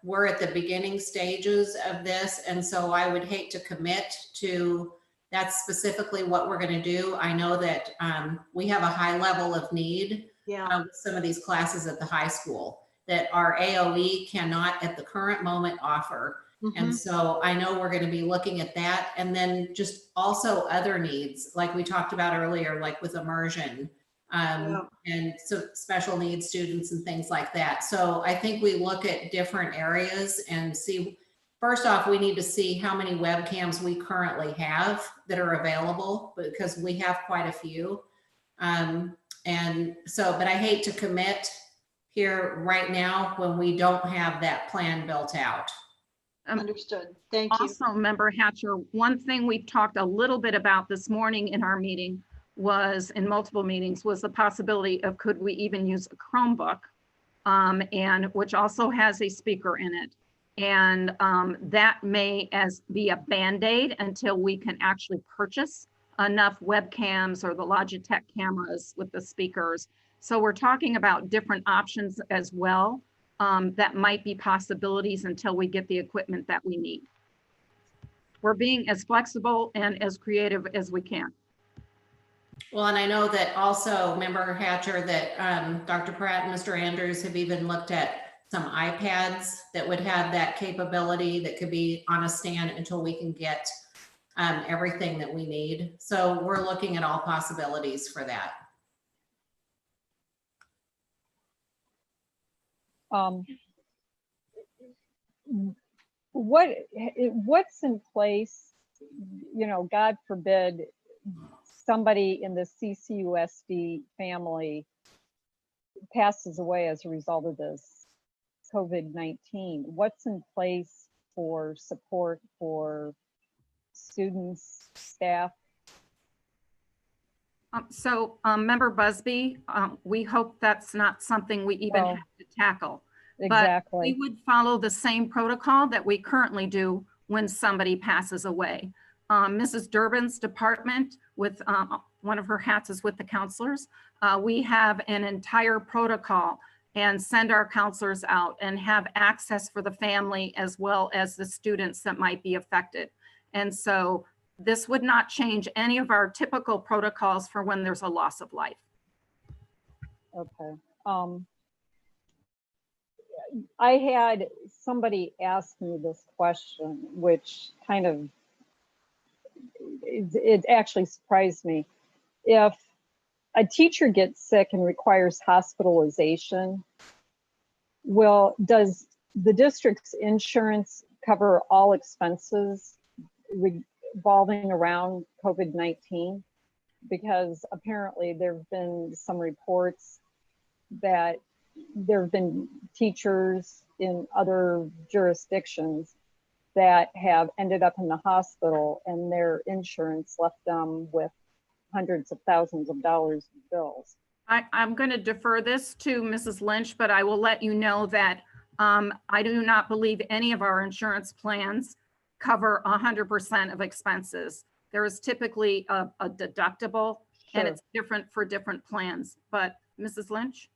Speaker 2: We're at the beginning stages of this, and so I would hate to commit to that's specifically what we're going to do. I know that we have a high level of need with some of these classes at the high school that our AOE cannot at the current moment offer. And so I know we're going to be looking at that, and then just also other needs like we talked about earlier, like with immersion and so special needs students and things like that. So I think we look at different areas and see, first off, we need to see how many webcams we currently have that are available, because we have quite a few. And so, but I hate to commit here right now when we don't have that plan built out.
Speaker 7: Understood. Thank you.
Speaker 4: Also, Member Hatcher, one thing we talked a little bit about this morning in our meeting was, in multiple meetings, was the possibility of could we even use a Chromebook, and which also has a speaker in it. And that may be a Band-Aid until we can actually purchase enough webcams or the Logitech cameras with the speakers. So we're talking about different options as well. That might be possibilities until we get the equipment that we need. We're being as flexible and as creative as we can.
Speaker 2: Well, and I know that also, Member Hatcher, that Dr. Pratt and Mr. Andrews have even looked at some iPads that would have that capability that could be on a stand until we can get everything that we need. So we're looking at all possibilities for that.
Speaker 10: What's in place, you know, God forbid somebody in the CCUSD family passes away as a result of this COVID-19. What's in place for support for students, staff?
Speaker 4: Member Busby, we hope that's not something we even have to tackle.
Speaker 10: Exactly.
Speaker 4: But we would follow the same protocol that we currently do when somebody passes away. Mrs. Durbin's department, with one of her hats is with the counselors. We have an entire protocol and send our counselors out and have access for the family as well as the students that might be affected. And so this would not change any of our typical protocols for when there's a loss of life.
Speaker 10: Okay. I had somebody ask me this question, which kind of, it actually surprised me. If a teacher gets sick and requires hospitalization, does the district's insurance cover all expenses revolving around COVID-19? Because apparently there have been some reports that there have been teachers in other jurisdictions that have ended up in the hospital and their insurance left them with hundreds of thousands of dollars in bills.
Speaker 4: I'm going to defer this to Mrs. Lynch, but I will let you know that I do not believe any of our insurance plans cover 100% of expenses. There is typically a deductible, and it's different for different plans. But Mrs. Lynch?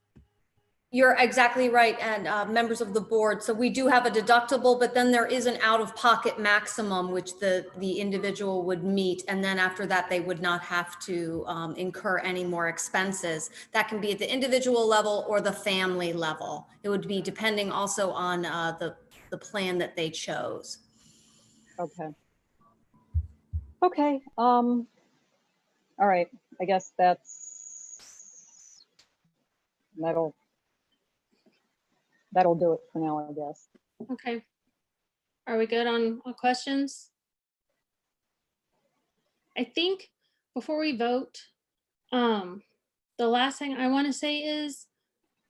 Speaker 8: You're exactly right, and members of the board. So we do have a deductible, but then there is an out-of-pocket maximum which the individual would meet, and then after that they would not have to incur any more expenses. That can be at the individual level or the family level. It would be depending also on the plan that they chose.
Speaker 10: Okay. Okay. All right. I guess that'll do it for now, I guess.
Speaker 1: Okay. Are we good on questions? I think before we vote, the last thing I want to say is,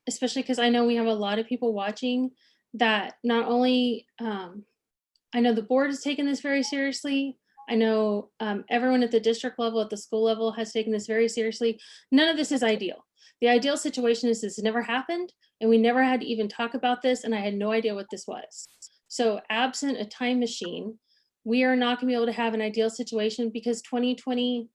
Speaker 1: especially because I know we have a lot of people watching, that not only, I know the board has taken this very seriously. I know everyone at the district level, at the school level has taken this very seriously. None of this is ideal. The ideal situation is this never happened and we never had to even talk about this, and I had no idea what this was. So absent a time machine, we are not gonna be able to have an ideal situation because 2020,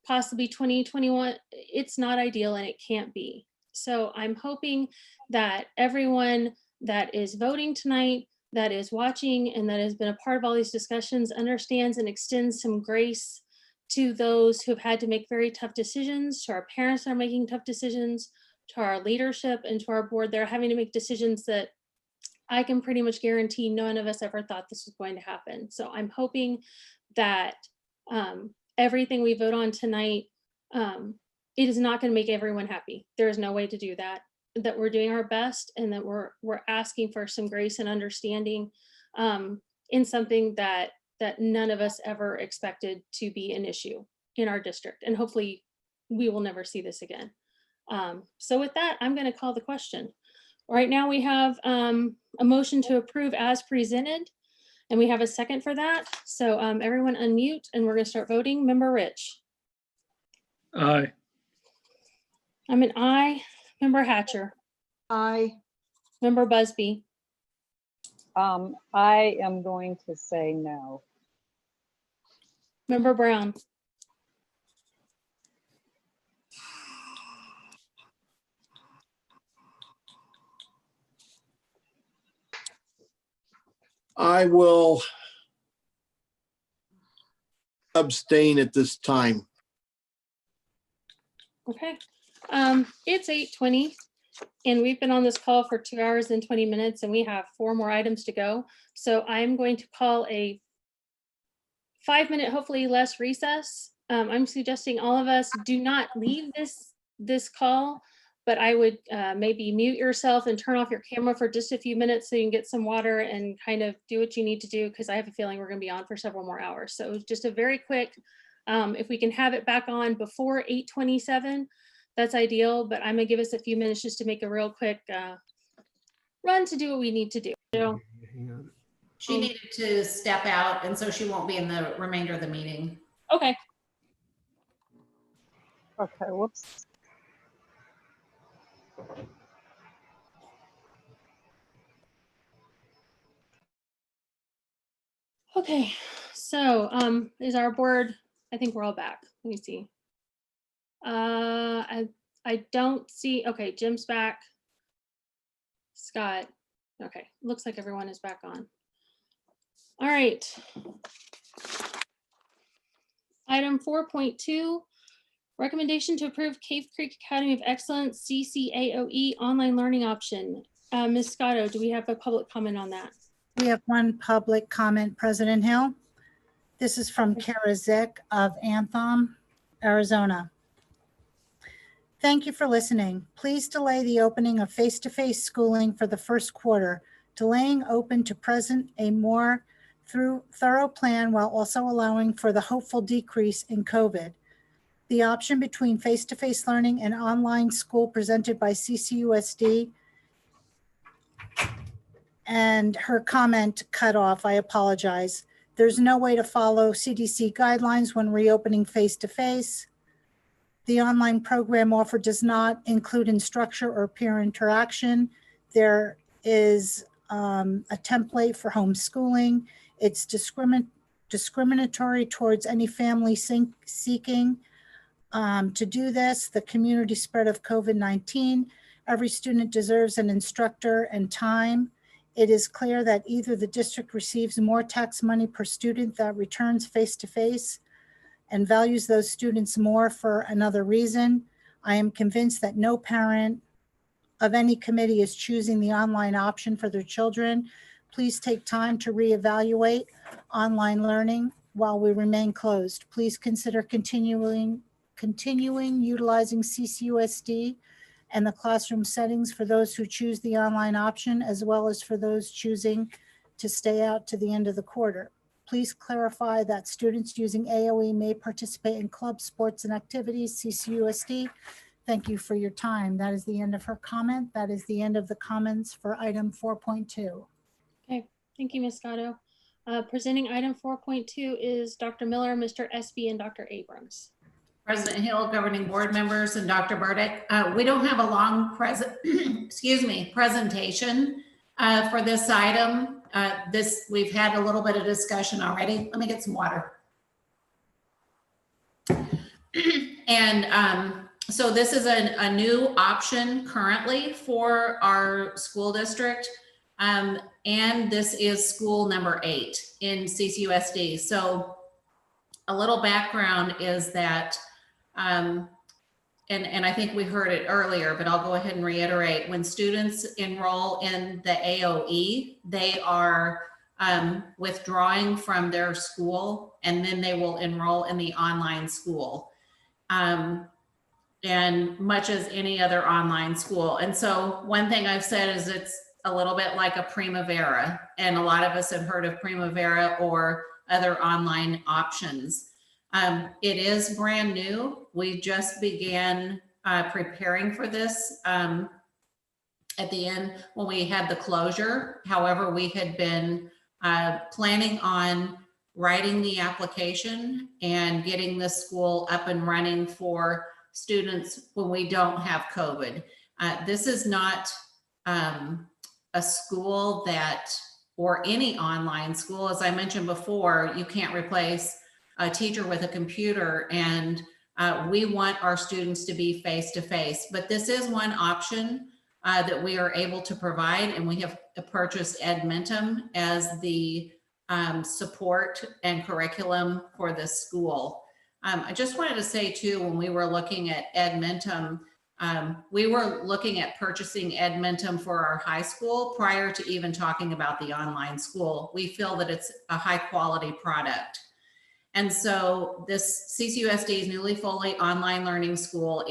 Speaker 1: possibly 2021, it's not ideal and it can't be. So I'm hoping that everyone that is voting tonight, that is watching, and that has been a part of all these discussions understands and extends some grace to those who have had to make very tough decisions, to our parents that are making tough decisions, to our leadership, and to our board. They're having to make decisions that I can pretty much guarantee none of us ever thought this was going to happen. So I'm hoping that everything we vote on tonight, it is not going to make everyone happy. There is no way to do that. That we're doing our best, and that we're asking for some grace and understanding in something that none of us ever expected to be an issue in our district. And hopefully we will never see this again. So with that, I'm going to call the question. Right now we have a motion to approve as presented, and we have a second for that. So everyone unmute, and we're going to start voting. Member Rich.
Speaker 3: Aye.
Speaker 1: I'm an aye. Member Hatcher.
Speaker 7: Aye.
Speaker 1: Member Busby.
Speaker 10: I am going to say no.
Speaker 1: Member Brown.
Speaker 12: I will abstain at this time.
Speaker 1: Okay. It's 8:20 and we've been on this call for 2 hours and 20 minutes and we have 4 more items to go. So I'm going to call a 5-minute, hopefully less recess. I'm suggesting all of us do not leave this call, but I would maybe mute yourself and turn off your camera for just a few minutes so you can get some water and kind of do what you need to do, because I have a feeling we're going to be on for several more hours. So just a very quick, if we can have it back on before 8:27, that's ideal, but I'm gonna give us a few minutes just to make a real quick run to do what we need to do. So,
Speaker 2: She needed to step out, and so she won't be in the remainder of the meeting.
Speaker 1: okay.
Speaker 10: Okay, whoops.
Speaker 1: Okay, so is our board, I think we're all back. Let me see. I don't see, okay, Jim's back. Scott, okay, looks like everyone is back on. All right. Item 4.2, recommendation to approve Cave Creek Academy of Excellence CCAOE online learning option. Ms. Scotto, do we have a public comment on that?
Speaker 5: We have one public comment, President Hill. This is from Kara Zick of Anthem, Arizona. Thank you for listening. Please delay the opening of face-to-face schooling for the first quarter, delaying open to present a more thorough plan while also allowing for the hopeful decrease in COVID. The option between face-to-face learning and online school presented by CCUSD, and her comment cut off, I apologize. There's no way to follow CDC guidelines when reopening face-to-face. The online program offered does not include instructor or peer interaction. There is a template for homeschooling. It's discriminatory towards any family seeking to do this. The community spread of COVID-19. Every student deserves an instructor and time. It is clear that either the district receives more tax money per student that returns face-to-face and values those students more for another reason. I am convinced that no parent of any committee is choosing the online option for their children. Please take time to reevaluate online learning while we remain closed. Please consider continuing utilizing CCUSD and the classroom settings for those who choose the online option, as well as for those choosing to stay out to the end of the quarter. Please clarify that students using AOE may participate in clubs, sports, and activities, CCUSD. Thank you for your time. That is the end of her comment. That is the end of the comments for item 4.2.
Speaker 1: Okay, thank you, Ms. Gatto. Presenting item 4.2 is Dr. Miller, Mr. Espy, and Dr. Abrams.
Speaker 2: President Hill, governing board members, and Dr. Burdick. We don't have a long presentation for this item. We've had a little bit of discussion already. Let me get some water. And so this is a new option currently for our school district. And this is school number 8 in CCUSD. So a little background is that, and I think we heard it earlier, but I'll go ahead and reiterate. When students enroll in the AOE, they are withdrawing from their school, and then they will enroll in the online school. And much as any other online school. And so one thing I've said is it's a little bit like a Primavera, and a lot of us have heard of Primavera or other online options. It is brand new. We just began preparing for this at the end when we had the closure. However, we had been planning on writing the application and getting the school up and running for students when we don't have COVID. This is not a school that, or any online school, as I mentioned before, you can't replace a teacher with a computer, and we want our students to be face-to-face. But this is one option that we are able to provide, and we have purchased Edmentum as the support and curriculum for this school. I just wanted to say too, when we were looking at Edmentum, we were looking at purchasing Edmentum for our high school prior to even talking about the online school. We feel that it's a high quality product. And so this CCUSD's newly fully online learning school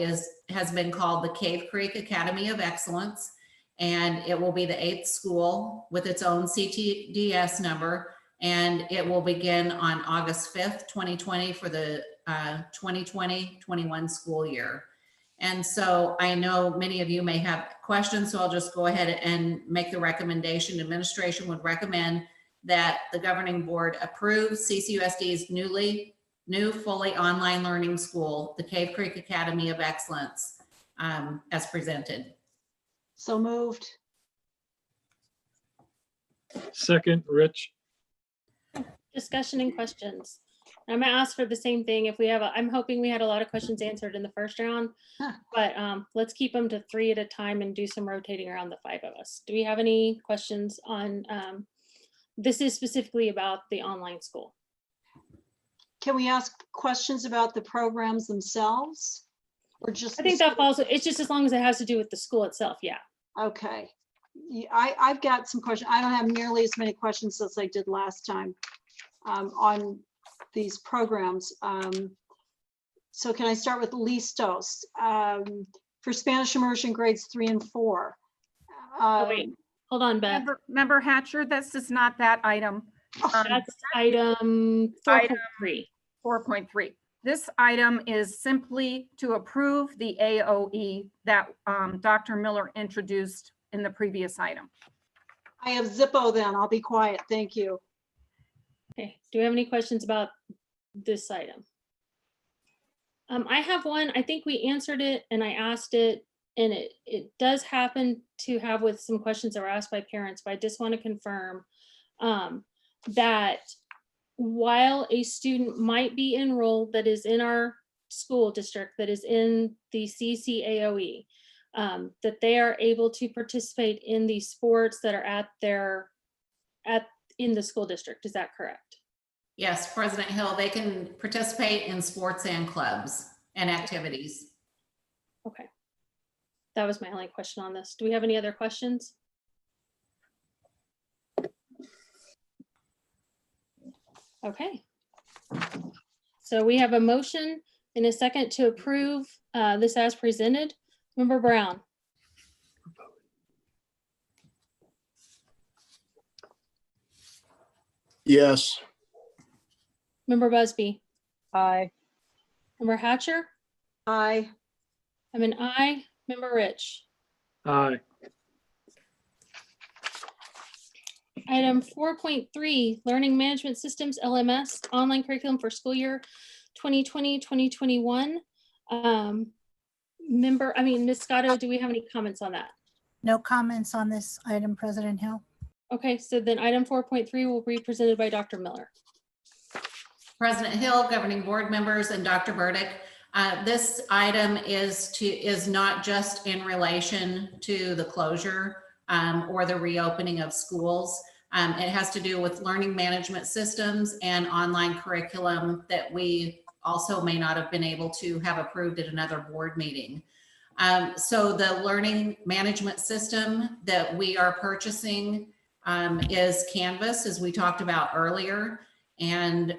Speaker 2: has been called the Cave Creek Academy of Excellence, and it will be the 8th school with its own CTDS number, and it will begin on August 5th, 2020 for the 2020-21 school year. And so I know many of you may have questions, so I'll just go ahead and make the recommendation. Administration would recommend that the governing board approve CCUSD's new fully online learning school, the Cave Creek Academy of Excellence, as presented.
Speaker 7: So moved.
Speaker 3: Second, Rich.
Speaker 1: Discussion and questions. I'm gonna ask for the same thing. If we have, I'm hoping we had a lot of questions answered in the first round, but let's keep them to 3 at a time and do some rotating around the 5 of us. Do we have any questions on, this is specifically about the online school.
Speaker 7: Can we ask questions about the programs themselves? Or just?
Speaker 1: I think that falls, it's just as long as it has to do with the school itself, yeah.
Speaker 7: Okay. Yeah, I've got some questions. I don't have nearly as many questions as I did last time on these programs. So can I start with Listos? For Spanish immersion grades 3 and 4.
Speaker 1: Oh, wait, hold on, Beth.
Speaker 4: Member Hatcher, this is not that item.
Speaker 1: That's item 4.3.
Speaker 4: 4.3. This item is simply to approve the AOE that Dr. Miller introduced in the previous item.
Speaker 7: I have Zippo then. I'll be quiet. Thank you.
Speaker 1: Okay, do we have any questions about this item? I have one. I think we answered it and I asked it, and it does happen to have with some questions that were asked by parents, but I just want to confirm that while a student might be enrolled that is in our school district, that is in the CCAOE, that they are able to participate in the sports that are in the school district. Is that correct?
Speaker 2: Yes, President Hill, they can participate in sports and clubs and activities.
Speaker 1: Okay. That was my only question on this. Do we have any other questions? Okay. So we have a motion and a second to approve this as presented. Member Brown.
Speaker 12: Yes.
Speaker 1: Member Busby.
Speaker 10: Aye.
Speaker 1: Member Hatcher.
Speaker 7: Aye.
Speaker 1: I'm an aye. Member Rich.
Speaker 3: Aye.
Speaker 1: Item 4.3, Learning Management Systems, LMS, online curriculum for school year 2020-2021. Ms. Scotto, do we have any comments on that?
Speaker 5: No comments on this item, President Hill.
Speaker 1: Okay, so then item 4.3 will be presented by Dr. Miller.
Speaker 2: President Hill, governing board members, and Dr. Burdick. This item is not just in relation to the closure or the reopening of schools. It has to do with learning management systems and online curriculum that we also may not have been able to have approved at another board meeting. So the learning management system that we are purchasing is Canvas, as we talked about earlier. And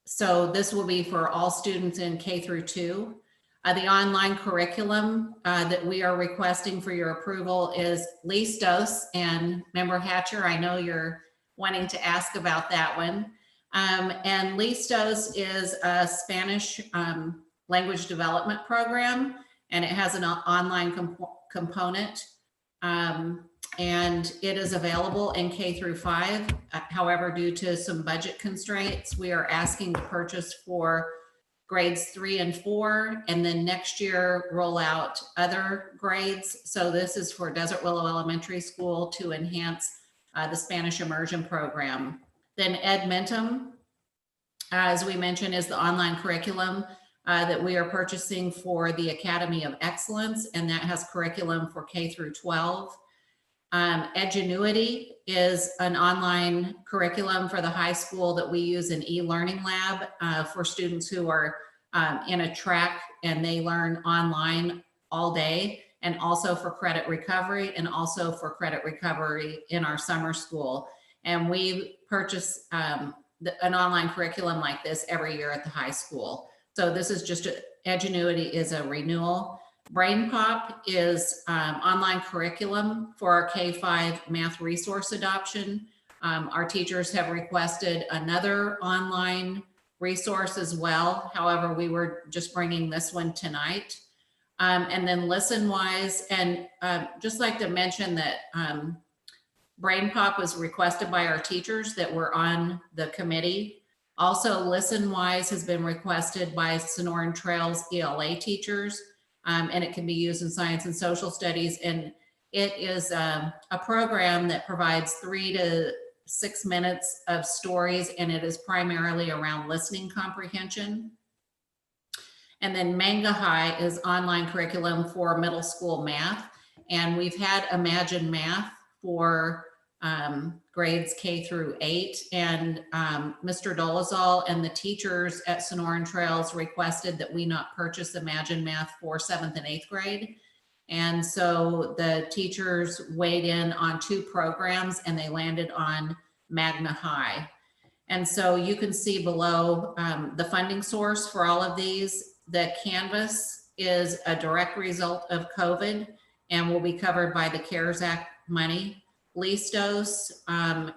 Speaker 2: so this will be for all students in K through 2. The online curriculum that we are requesting for your approval is Listos. And Member Hatcher, I know you're wanting to ask about that one. And Listos is a Spanish language development program, and it has an online component. And it is available in K through 5. However, due to some budget constraints, we are asking to purchase for grades 3 and 4, and then next year roll out other grades. So this is for Desert Willow Elementary School to enhance the Spanish immersion program. Then Edmentum, as we mentioned, is the online curriculum that we are purchasing for the Academy of Excellence, and that has curriculum for K through 12. Edgenuity is an online curriculum for the high school that we use in e-learning lab for students who are in a track and they learn online all day, and also for credit recovery, and also for credit recovery in our summer school. And we purchase an online curriculum like this every year at the high school. So this is just Edgenuity is a renewal. BrainPop is online curriculum for our K-5 math resource adoption. Our teachers have requested another online resource as well. However, we were just bringing this one tonight. And then ListenWise, and just like to mention that BrainPop was requested by our teachers that were on the committee. Also, ListenWise has been requested by Sonoran Trails ELA teachers. And it can be used in science and social studies. And it is a program that provides 3 to 6 minutes of stories, and it is primarily around listening comprehension. And then Manga High is online curriculum for middle school math. And we've had Imagine Math for grades K through 8. And Mr. Dolezal and the teachers at Sonoran Trails requested that we not purchase Imagine Math for 7th and 8th grade. And so the teachers weighed in on 2 programs and they landed on Magna High. And so you can see below the funding source for all of these. The Canvas is a direct result of COVID and will be covered by the CARES Act money. Listos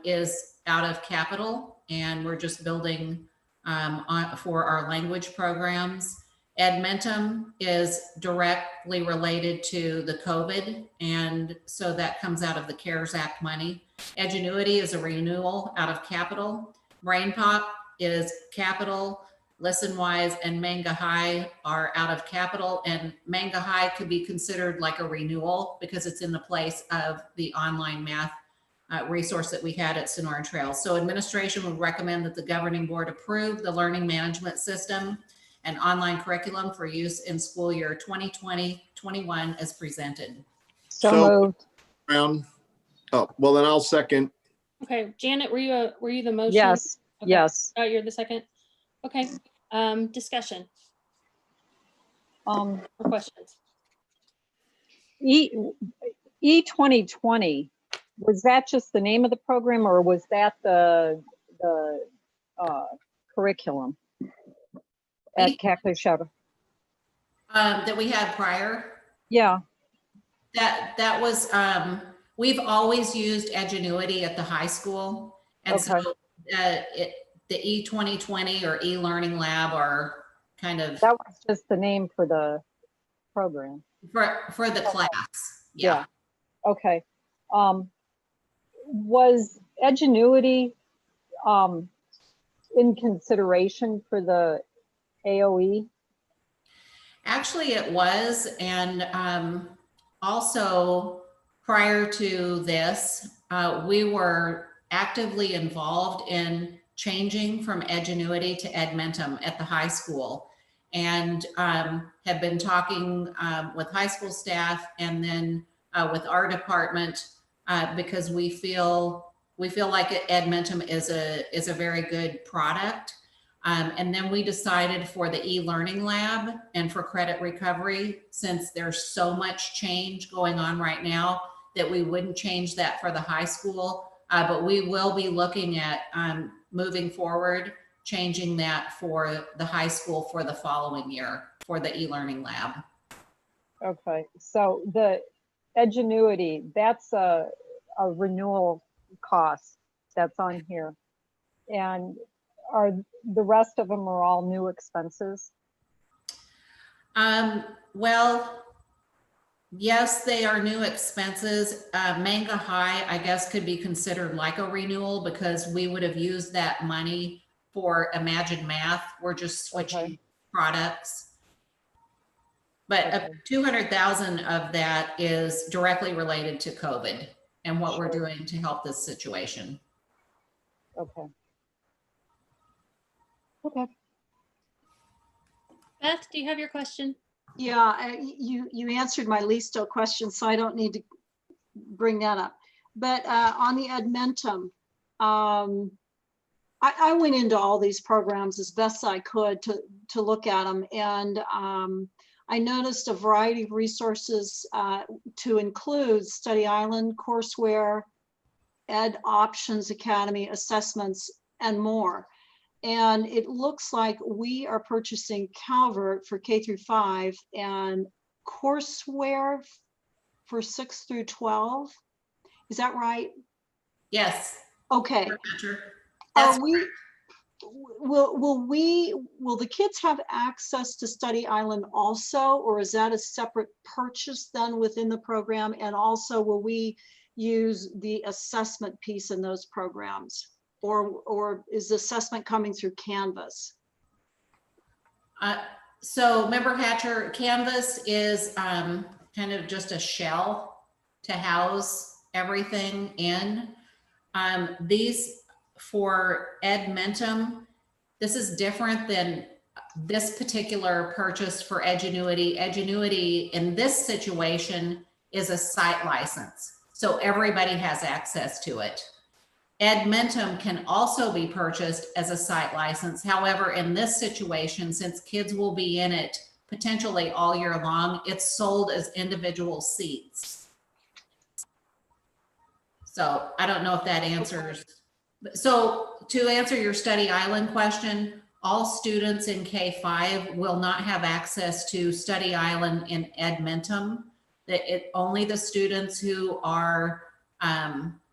Speaker 2: is out of capital, and we're just building for our language programs. Edmentum is directly related to the COVID, and so that comes out of the CARES Act money. Edgenuity is a renewal out of capital. BrainPop is capital. ListenWise and Manga High are out of capital, and Manga High could be considered like a renewal because it's in the place of the online math resource that we had at Sonoran Trails. So administration would recommend that the governing board approve the learning management system and online curriculum for use in school year 2020-21 as presented.
Speaker 10: So moved.
Speaker 12: Brown. Oh, well, then I'll second.
Speaker 1: Okay, Janet, were you the motion?
Speaker 10: Yes,
Speaker 1: Okay.
Speaker 10: yes.
Speaker 1: You're the second. Okay, discussion
Speaker 10: Um,
Speaker 1: or questions?
Speaker 10: E2020, was that just the name of the program, or was that the curriculum at Kakushota?
Speaker 2: That we had prior.
Speaker 10: Yeah.
Speaker 2: That was, we've always used Edgenuity at the high school. And
Speaker 10: Okay.
Speaker 2: so the E2020 or e-learning lab are kind of.
Speaker 10: That was just the name for the program.
Speaker 2: For the class, yeah.
Speaker 10: Okay. Was Edgenuity in consideration for the AOE?
Speaker 2: Actually, it was, and also prior to this, we were actively involved in changing from Edgenuity to Edmentum at the high school, and have been talking with high school staff and then with our department because we feel like Edmentum is a very good product. And then we decided for the e-learning lab and for credit recovery, since there's so much change going on right now, that we wouldn't change that for the high school. But we will be looking at moving forward, changing that for the high school for the following year for the e-learning lab.
Speaker 10: Okay, so the Edgenuity, that's a renewal cost that's on here. And are the rest of them are all new expenses?
Speaker 2: Well, yes, they are new expenses. Manga High, I guess, could be considered like a renewal because we would have used that money for Imagine Math. We're just switching products. But 200,000 of that is directly related to COVID and what we're doing to help this situation.
Speaker 10: Okay. Okay.
Speaker 1: Beth, do you have your question?
Speaker 7: Yeah, you answered my Listo question, so I don't need to bring that up. But on the Edmentum, I went into all these programs as best I could to look at them, and I noticed a variety of resources to include Study Island, courseware, Ed Options Academy, assessments, and more. And it looks like we are purchasing Calvert for K through 5 and courseware for 6 through 12. Is that right?
Speaker 2: Yes.
Speaker 7: Okay. Will the kids have access to Study Island also, or is that a separate purchase then within the program? And also, will we use the assessment piece in those programs? Or is the assessment coming through Canvas?
Speaker 2: So Member Hatcher, Canvas is kind of just a shell to house everything in. These for Edmentum, this is different than this particular purchase for Edgenuity. Edgenuity in this situation is a site license, so everybody has access to it. Edmentum can also be purchased as a site license. However, in this situation, since kids will be in it potentially all year long, it's sold as individual seats. So I don't know if that answers. So to answer your Study Island question, all students in K-5 will not have access to Study Island in Edmentum. Only the students who are,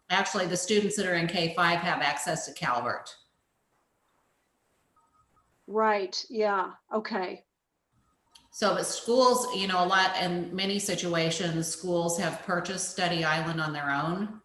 Speaker 2: actually the students that are in K-5 have access to Calvert.
Speaker 7: Right, yeah, okay.
Speaker 2: So but schools, you know, in many situations, schools have purchased Study Island on their own.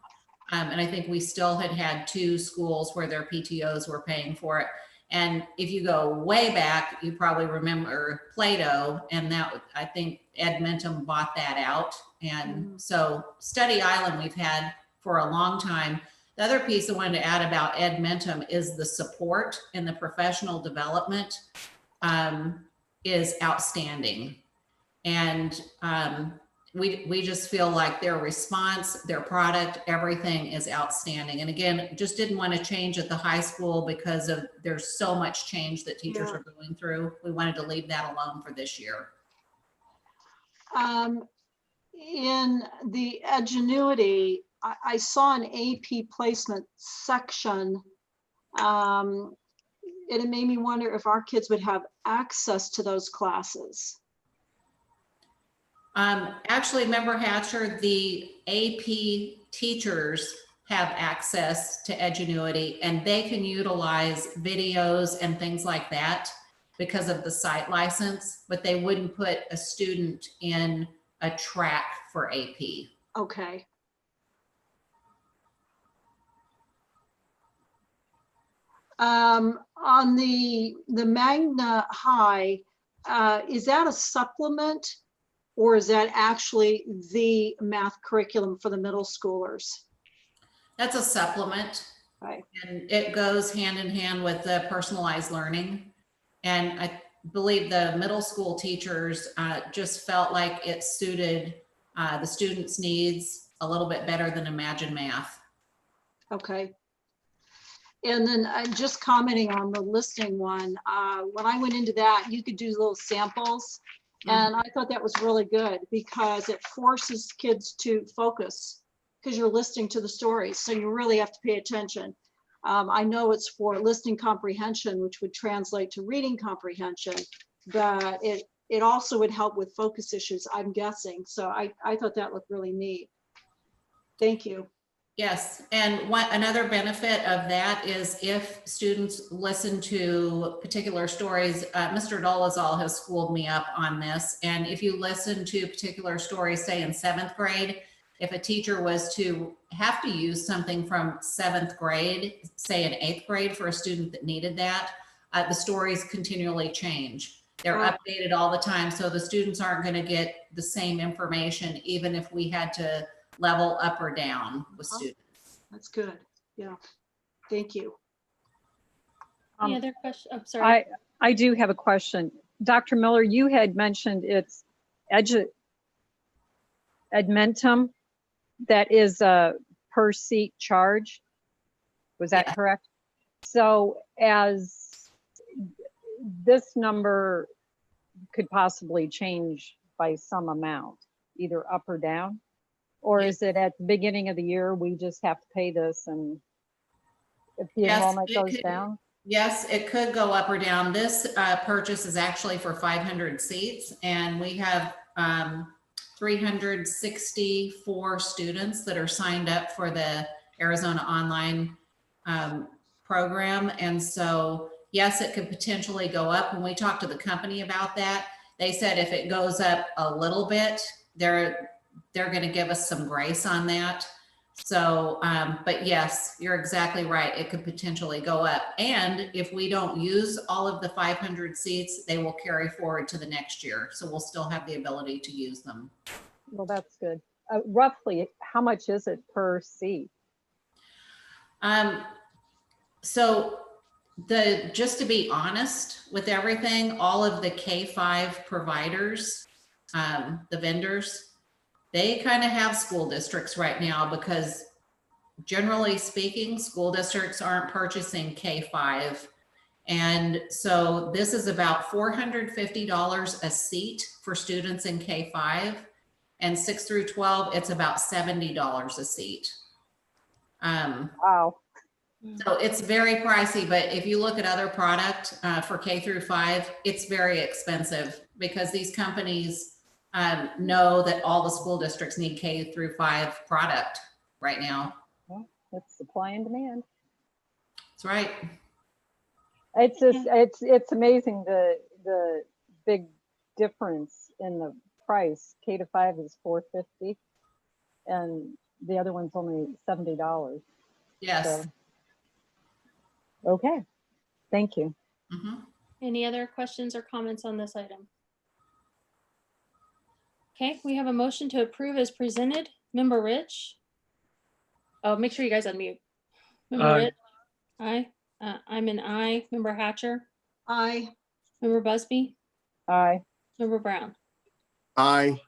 Speaker 2: And I think we still had 2 schools where their PTOs were paying for it. And if you go way back, you probably remember Plato, and that I think Edmentum bought that out. And so Study Island we've had for a long time. The other piece I wanted to add about Edmentum is the support and the professional development. is outstanding. And we just feel like their response, their product, everything is outstanding. And again, just didn't want to change at the high school because of there's so much change that teachers are going through. We wanted to leave that alone for this year.
Speaker 7: In the Edgenuity, I saw an AP placement section. And it made me wonder if our kids would have access to those classes.
Speaker 2: Actually, Member Hatcher, the AP teachers have access to Edgenuity, and they can utilize videos and things like that because of the site license, but they wouldn't put a student in a track for AP.
Speaker 7: Okay. On the Magna High, is that a supplement or is that actually the math curriculum for the middle schoolers?
Speaker 2: That's a supplement.
Speaker 7: Right.
Speaker 2: And it goes hand in hand with the personalized learning. And I believe the middle school teachers just felt like it suited the students' needs a little bit better than Imagine Math.
Speaker 7: Okay. And then just commenting on the listing one, when I went into that, you could do little samples. And I thought that was really good because it forces kids to focus because you're listening to the stories. So you really have to pay attention. I know it's for listening comprehension, which would translate to reading comprehension, but it also would help with focus issues, I'm guessing. So I thought that looked really neat. Thank you.
Speaker 2: Yes, and another benefit of that is if students listen to particular stories, Mr. Dolezal has schooled me up on this, and if you listen to particular stories, say in 7th grade, if a teacher was to have to use something from 7th grade, say in 8th grade for a student that needed that, the stories continually change. They're updated all the time, so the students aren't going to get the same information even if we had to level up or down with students.
Speaker 7: That's good. Yeah. Thank you.
Speaker 1: Any other question? I'm sorry.
Speaker 10: I do have a question. Dr. Miller, you had mentioned it's Edmentum that is a per seat charge. Was that correct? So as this number could possibly change by some amount, either up or down? Or is it at the beginning of the year, we just have to pay this and if the enrollment goes down?
Speaker 2: Yes, it could go up or down. This purchase is actually for 500 seats and we have 364 students that are signed up for the Arizona online program. And so, yes, it could potentially go up. When we talked to the company about that, they said if it goes up a little bit, they're going to give us some grace on that. So, but yes, you're exactly right. It could potentially go up. And if we don't use all of the 500 seats, they will carry forward to the next year. So we'll still have the ability to use them.
Speaker 10: Well, that's good. Roughly, how much is it per seat?
Speaker 2: So just to be honest with everything, all of the K-5 providers, the vendors, they kind of have school districts right now because generally speaking, school districts aren't purchasing K-5. And so this is about $450 a seat for students in K-5 and 6 through 12, it's about $70 a seat.
Speaker 10: Wow.
Speaker 2: So it's very pricey, but if you look at other product for K through 5, it's very expensive because these companies know that all the school districts need K through 5 product right now.
Speaker 10: Well, it's supply and demand.
Speaker 2: That's right.
Speaker 10: It's just, it's amazing the big difference in the price. K to 5 is $450 and the other one's only $70.
Speaker 2: Yes.
Speaker 10: So, okay. Thank you.
Speaker 1: Any other questions or comments on this item? Okay, we have a motion to approve as presented. Member Rich? Oh, make sure you guys unmute. Member Rich? Aye. I'm an aye. Member Hatcher?
Speaker 7: Aye.
Speaker 1: Member Busby?
Speaker 10: Aye.
Speaker 1: Member Brown.
Speaker 12: Aye.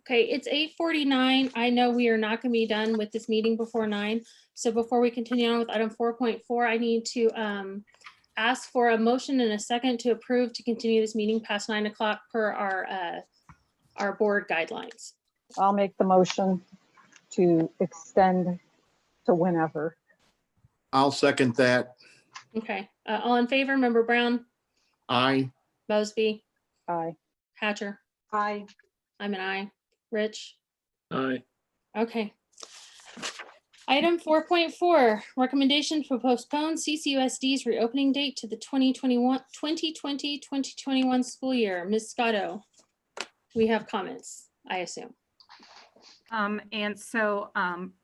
Speaker 1: Okay, it's 8:49. I know we are not going to be done with this meeting before 9. So before we continue on with item 4.4, I need to ask for a motion and a second to approve to continue this meeting past 9 o'clock per our board guidelines.
Speaker 10: I'll make the motion to extend to whenever.
Speaker 12: I'll second that.
Speaker 1: Okay, all in favor, Member Brown,
Speaker 12: Aye.
Speaker 1: Mosby,
Speaker 10: Aye.
Speaker 1: Hatcher,
Speaker 7: Aye.
Speaker 1: I'm an aye. Rich?
Speaker 3: Aye.
Speaker 1: Okay. Item 4.4, recommendation to postpone CCUSD's reopening date to the 2020-2021 school year. Ms. Scotto, we have comments, I assume.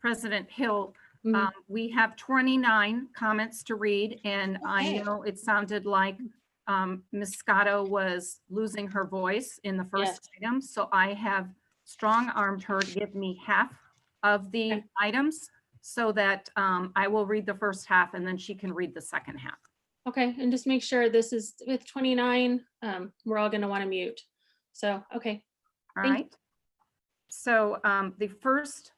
Speaker 4: President Hill,
Speaker 1: Mhm.
Speaker 4: we have 29 comments to read, and I
Speaker 1: Okay.
Speaker 4: know it sounded like Ms. Scotto was losing her voice in the first item, so I have strong-armed her to give me half of the items so that I will read the first half and then she can read the second half.
Speaker 1: Okay, and just make sure this is with 29, we're all gonna wanna mute. So, okay.
Speaker 4: All
Speaker 1: Thank
Speaker 4: right. So the first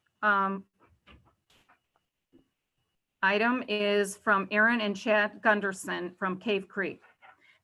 Speaker 4: item is from Aaron and Chad Gunderson from Cave Creek.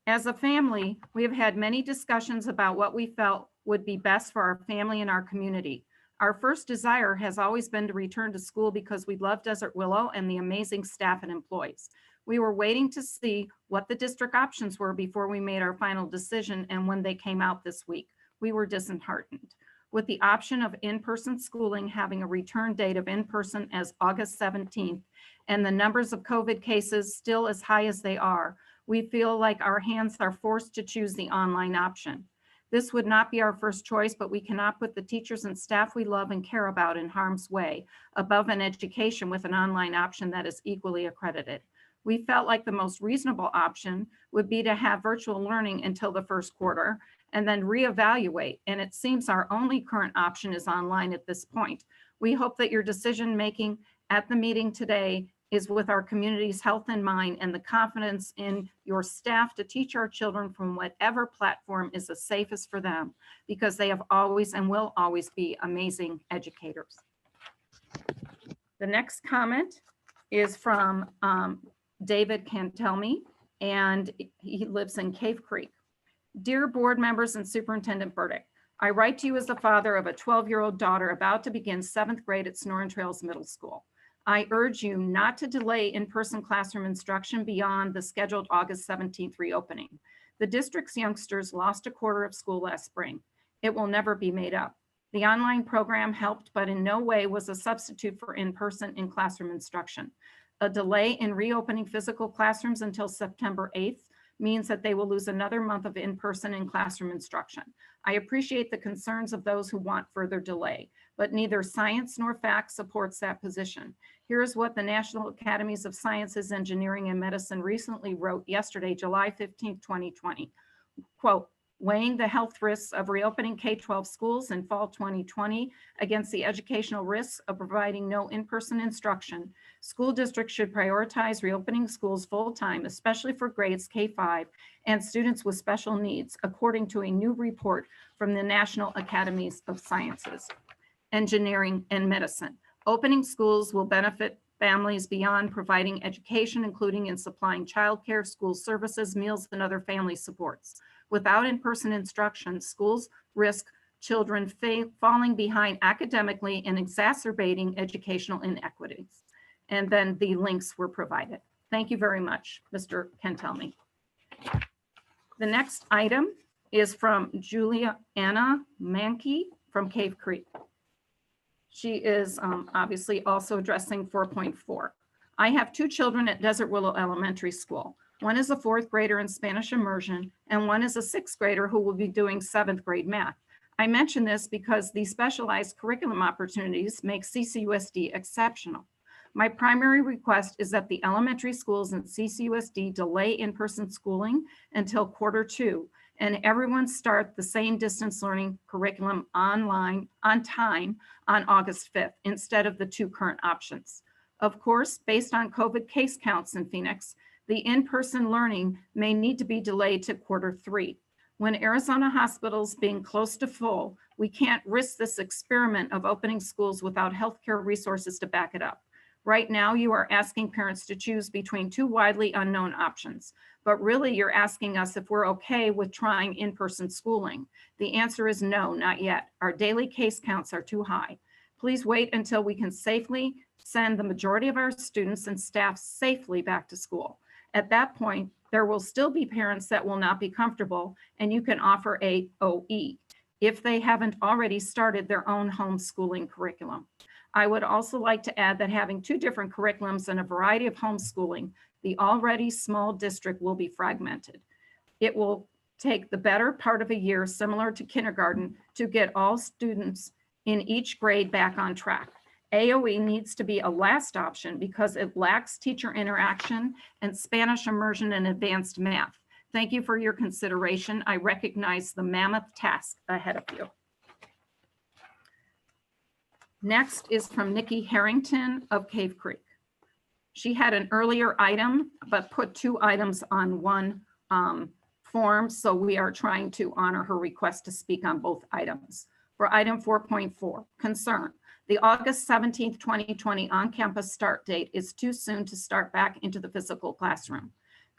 Speaker 4: As a family, we have had many discussions about what we felt would be best for our family and our community. Our first desire has always been to return to school because we love Desert Willow and the amazing staff and employees. We were waiting to see what the district options were before we made our final decision, and when they came out this week, we were disheartened. With the option of in-person schooling having a return date of in-person as August 17th, and the numbers of COVID cases still as high as they are, we feel like our hands are forced to choose the online option. This would not be our first choice, but we cannot put the teachers and staff we love and care about in harm's way above an education with an online option that is equally accredited. We felt like the most reasonable option would be to have virtual learning until the first quarter and then reevaluate. And it seems our only current option is online at this point. We hope that your decision-making at the meeting today is with our community's health in mind and the confidence in your staff to teach our children from whatever platform is the safest for them, because they have always and will always be amazing educators. The next comment is from David Cantelme, and he lives in Cave Creek. Dear board members and Superintendent Burdick, I write to you as the father of a 12-year-old daughter about to begin 7th grade at Snoring Trails Middle School. I urge you not to delay in-person classroom instruction beyond the scheduled August 17th reopening. The district's youngsters lost a quarter of school last spring. It will never be made up. The online program helped, but in no way was a substitute for in-person in classroom instruction. A delay in reopening physical classrooms until September 8th means that they will lose another month of in-person and classroom instruction. I appreciate the concerns of those who want further delay, but neither science nor fact supports that position. Here's what the National Academies of Sciences, Engineering, and Medicine recently wrote yesterday, July 15, 2020. Quote, weighing the health risks of reopening K-12 schools in fall 2020 against the educational risks of providing no in-person instruction, school districts should prioritize reopening schools full-time, especially for grades K-5 and students with special needs, according to a new report from the National Academies of Sciences, Engineering, and Medicine. Opening schools will benefit families beyond providing education, including in supplying childcare, school services, meals, and other family supports. Without in-person instruction, schools risk children falling behind academically and exacerbating educational inequities. And then the links were provided. Thank you very much, Mr. Cantelme. The next item is from Juliana Mankey from Cave Creek. She is obviously also addressing 4.4. I have 2 children at Desert Willow Elementary School. One is a 4th grader in Spanish immersion, and one is a 6th grader who will be doing 7th grade math. I mention this because these specialized curriculum opportunities make CCUSD exceptional. My primary request is that the elementary schools and CCUSD delay in-person schooling until Q2, and everyone start the same distance learning curriculum online on time on August 5th instead of the 2 current options. Of course, based on COVID case counts in Phoenix, The in-person learning may need to be delayed to Q3. When Arizona hospitals being close to full, we can't risk this experiment of opening schools without healthcare resources to back it up. Right now, you are asking parents to choose between two widely unknown options, but really you're asking us if we're okay with trying in-person schooling. The answer is no, not yet. Our daily case counts are too high. Please wait until we can safely send the majority of our students and staff safely back to school. At that point, there will still be parents that will not be comfortable, and you can offer a OE if they haven't already started their own homeschooling curriculum. I would also like to add that having two different curriculums and a variety of homeschooling, the already small district will be fragmented. It will take the better part of a year, similar to kindergarten, to get all students in each grade back on track. AOE needs to be a last option because it lacks teacher interaction and Spanish immersion and advanced math. Thank you for your consideration. I recognize the mammoth task ahead of you. Next is from Nikki Harrington of Cave Creek. She had an earlier item, but put two items on one form, so we are trying to honor her request to speak on both items. For item 4.4, concern. The August 17th, 2020 on-campus start date is too soon to start back into the physical classroom.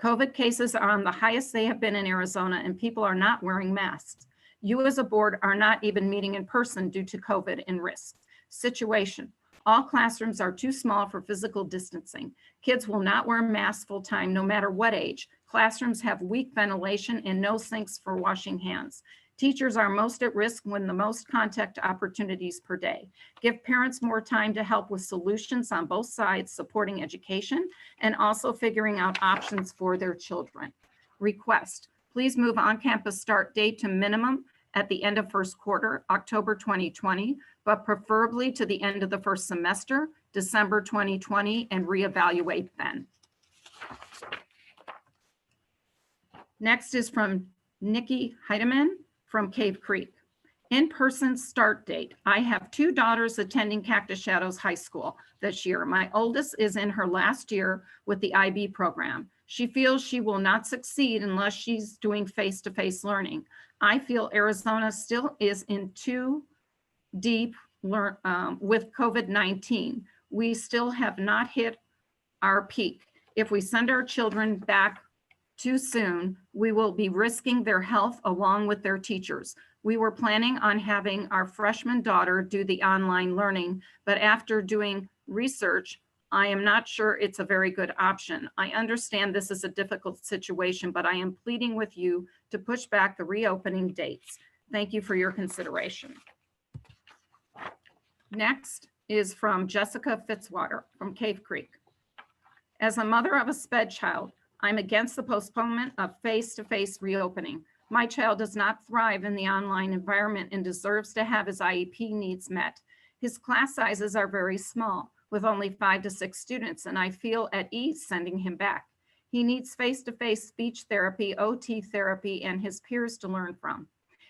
Speaker 4: COVID cases are on the highest they have been in Arizona, and people are not wearing masks. You as a board are not even meeting in person due to COVID and risk. Situation. All classrooms are too small for physical distancing. Kids will not wear masks full time, no matter what age. Classrooms have weak ventilation and no sinks for washing hands. Teachers are most at risk when the most contact opportunities per day. Give parents more time to help with solutions on both sides, supporting education and also figuring out options for their children. Request, please move on-campus start date to minimum at the end of first quarter, October 2020, but preferably to the end of the first semester, December 2020, and reevaluate then. Next is from Nikki Harrington from Cave Creek. In-person start date. I have two daughters attending Cactus Shadows High School this year. My oldest is in her last year with the IB program. She feels she will not succeed unless she's doing face-to-face learning. I feel Arizona still is in too deep with COVID-19. We still have not hit our peak. If we send our children back too soon, we will be risking their health along with their teachers. We were planning on having our freshman daughter do the online learning, but after doing research, I am not sure it's a very good option. I understand this is a difficult situation, but I am pleading with you to push back the reopening dates. Thank you for your consideration. Next is from Jessica Fitzwater from Cave Creek. As a mother of a SPED child, I'm against the postponement of face-to-face reopening. My child does not thrive in the online environment and deserves to have his IEP needs met. His class sizes are very small, with only 5 to 6 students, and I feel at ease sending him back. He needs face-to-face speech therapy, OT therapy, and his peers to learn from.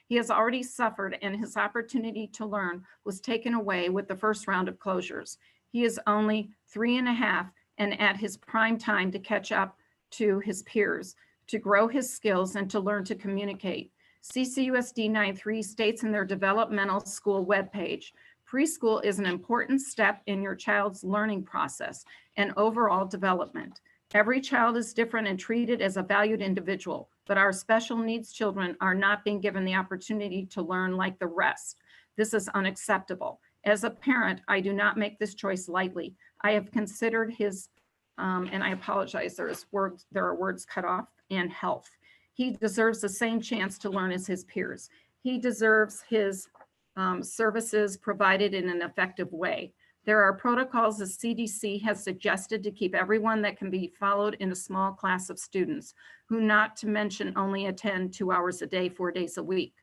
Speaker 4: He has already suffered, and his opportunity to learn was taken away with the first round of closures. He is only 3.5 and at his prime time to catch up to his peers, to grow his skills and to learn to communicate. CCUSD 9.3 states in their developmental school webpage, preschool is an important step in your child's learning process and overall development. Every child is different and treated as a valued individual, but our special needs children are not being given the opportunity to learn like the rest. This is unacceptable. As a parent, I do not make this choice lightly. I have considered his and I apologize, there are words cut off, and health. He deserves the same chance to learn as his peers. He deserves his services provided in an effective way. There are protocols the CDC has suggested to keep everyone that can be followed in a small class of students, who not to mention only attend 2 hours a day, 4 days a week.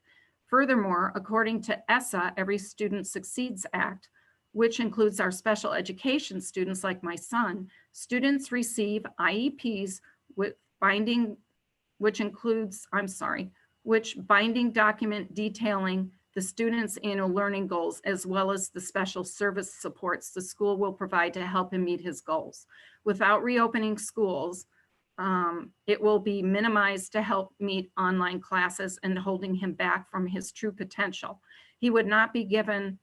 Speaker 4: Furthermore, according to ESSA, Every Student Succeeds Act, which includes our special education students like my son, students receive IEPs with binding document detailing the student's annual learning goals, as well as the special service supports the school will provide to help him meet his goals. Without reopening schools, it will be minimized to help meet online classes and holding him back from his true potential. He would not be given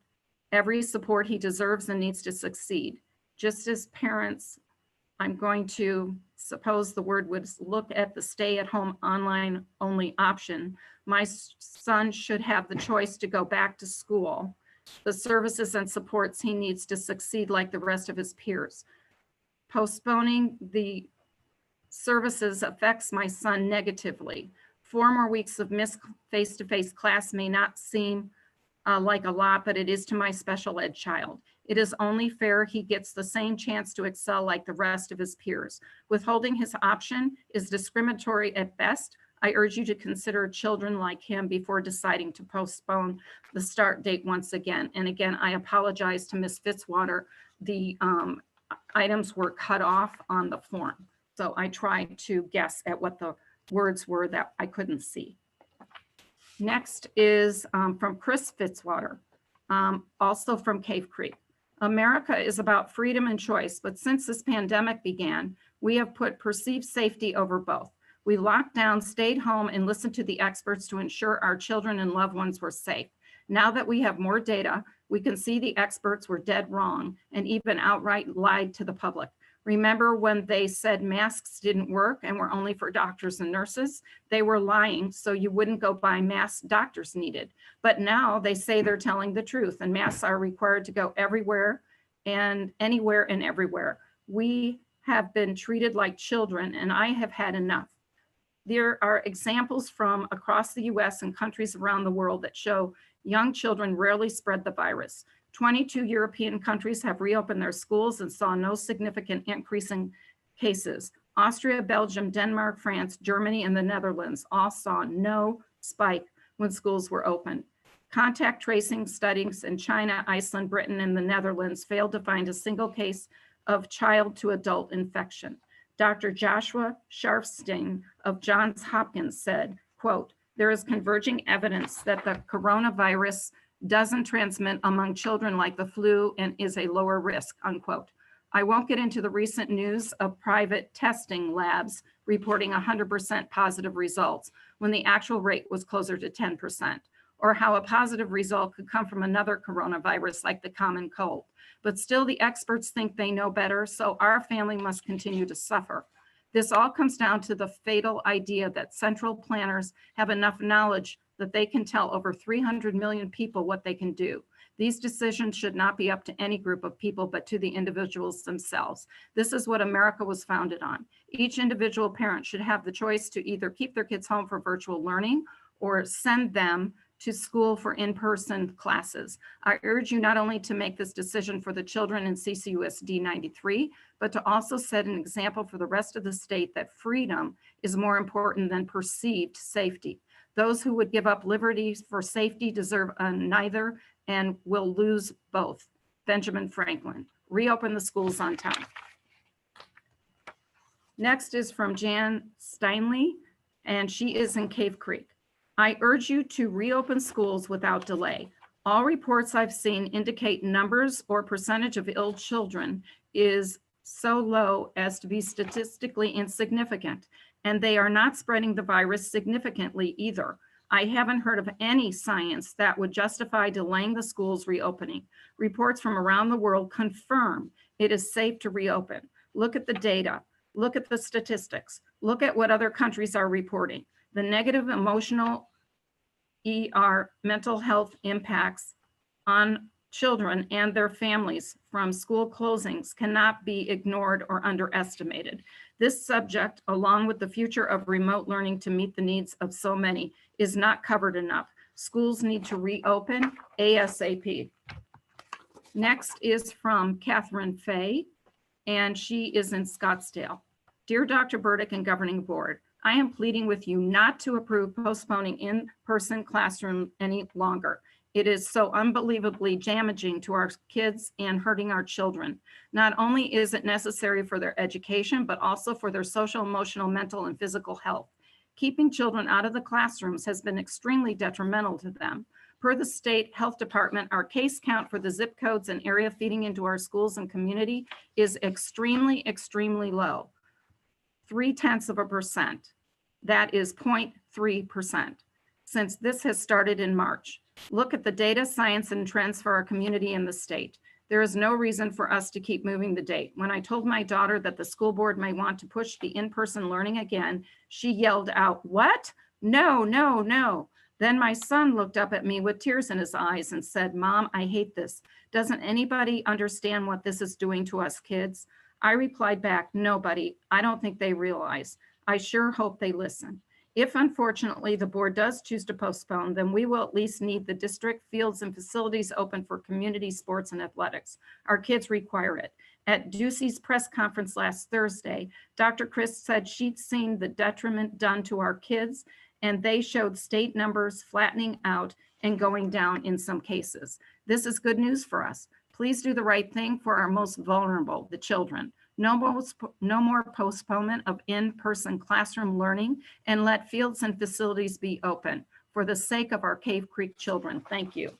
Speaker 4: every support he deserves and needs to succeed. Just as parents, I'm going to suppose the word would look at the stay-at-home online only option. My son should have the choice to go back to school, the services and supports he needs to succeed like the rest of his peers. Postponing the services affects my son negatively. 4 more weeks of missed face-to-face class may not seem like a lot, but it is to my special ed child. It is only fair he gets the same chance to excel like the rest of his peers. Withholding his option is discriminatory at best. I urge you to consider children like him before deciding to postpone the start date once again. And again, I apologize to Ms. Fitzwater. The items were cut off on the form. So I tried to guess at what the words were that I couldn't see. Next is from Chris Fitzwater, also from Cave Creek. America is about freedom and choice, but since this pandemic began, we have put perceived safety over both. We locked down, stayed home, and listened to the experts to ensure our children and loved ones were safe. Now that we have more data, we can see the experts were dead wrong and even outright lied to the public. Remember when they said masks didn't work and were only for doctors and nurses? They were lying, so you wouldn't go buy masks doctors needed. But now they say they're telling the truth and masks are required to go everywhere and anywhere and everywhere. We have been treated like children and I have had enough. There are examples from across the US and countries around the world that show young children rarely spread the virus. 22 European countries have reopened their schools and saw no significant increase in cases. Austria, Belgium, Denmark, France, Germany, and the Netherlands all saw no spike when schools were open. Contact tracing studies in China, Iceland, Britain, and the Netherlands failed to find a single case of child to adult infection. Dr. Joshua Sharfstein of Johns Hopkins said, quote, "There is converging evidence that the coronavirus doesn't transmit among children like the flu and is a lower risk," unquote. I won't get into the recent news of private testing labs reporting 100% positive results when the actual rate was closer to 10%, or how a positive result could come from another coronavirus like the common cold. But still the experts think they know better, so our family must continue to suffer. This all comes down to the fatal idea that central planners have enough knowledge that they can tell over 300 million people what they can do. These decisions should not be up to any group of people, but to the individuals themselves. This is what America was founded on. Each individual parent should have the choice to either keep their kids home for virtual learning or send them to school for in-person classes. I urge you not only to make this decision for the children in CCUSD 93, but to also set an example for the rest of the state that freedom is more important than perceived safety. Those who would give up liberties for safety deserve neither and will lose both. Benjamin Franklin. Reopen the schools on time. Next is from Jan Steinley, and she is in Cave Creek. I urge you to reopen schools without delay. All reports I've seen indicate numbers or percentage of ill children is so low as to be statistically insignificant, and they are not spreading the virus significantly either. I haven't heard of any science that would justify delaying the schools reopening. Reports from around the world confirm it is safe to reopen. Look at the data, look at the statistics, look at what other countries are reporting. The negative emotional mental health impacts on children and their families from school closings cannot be ignored or underestimated. This subject, along with the future of remote learning to meet the needs of so many, is not covered enough. Schools need to reopen ASAP. Next is from Catherine Fay, and she is in Scottsdale. Dear Dr. Burdick and Governing Board, I am pleading with you not to approve postponing in-person classroom any longer. It is so unbelievably damaging to our kids and hurting our children. Not only is it necessary for their education, but also for their social, emotional, mental, and physical health. Keeping children out of the classrooms has been extremely detrimental to them. Per the state health department, our case count for the zip codes and area feeding into our schools and community is extremely, extremely low. 0.3%. That is 0.3%. Since this has started in March. Look at the data, science, and trends for our community and the state. There is no reason for us to keep moving the date. When I told my daughter that the school board may want to push the in-person learning again, she yelled out, "What? No, no, no." Then my son looked up at me with tears in his eyes and said, "Mom, I hate this. Doesn't anybody understand what this is doing to us kids?" I replied back, "Nobody. I don't think they realize. I sure hope they listen." If unfortunately the board does choose to postpone, then we will at least need the district fields and facilities open for community sports and athletics. Our kids require it. At Ducey's press conference last Thursday, Dr. Chris said she'd seen the detriment done to our kids, and they showed state numbers flattening out and going down in some cases. This is good news for us. Please do the right thing for our most vulnerable, the children. No more postponement of in-person classroom learning, and let fields and facilities be open for the sake of our Cave Creek children. Thank you.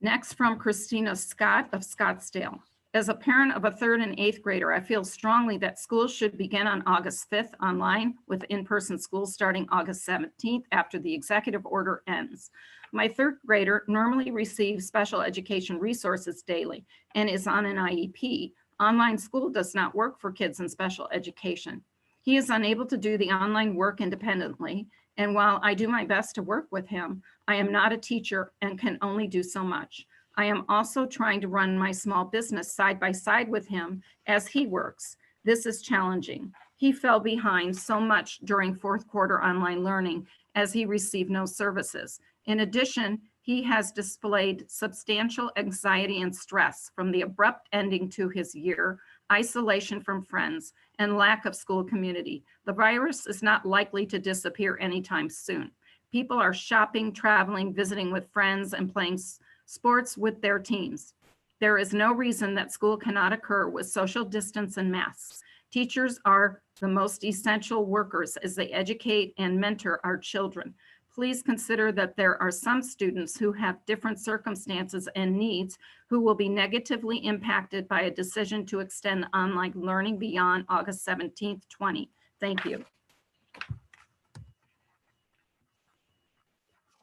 Speaker 4: Next, from Christina Scott of Scottsdale. As a parent of a 3rd and 8th grader, I feel strongly that schools should begin on August 5th online, with in-person schools starting August 17th after the executive order ends. My 3rd grader normally receives special education resources daily and is on an IEP. Online school does not work for kids in special education. He is unable to do the online work independently, and while I do my best to work with him, I am not a teacher and can only do so much. I am also trying to run my small business side by side with him as he works. This is challenging. He fell behind so much during 4th quarter online learning as he received no services. In addition, he has displayed substantial anxiety and stress from the abrupt ending to his year, isolation from friends, and lack of school community. The virus is not likely to disappear anytime soon. People are shopping, traveling, visiting with friends, and playing sports with their teams. There is no reason that school cannot occur with social distance and masks. Teachers are the most essential workers as they educate and mentor our children. Please consider that there are some students who have different circumstances and needs who will be negatively impacted by a decision to extend online learning beyond August 17th, 2020. Thank you.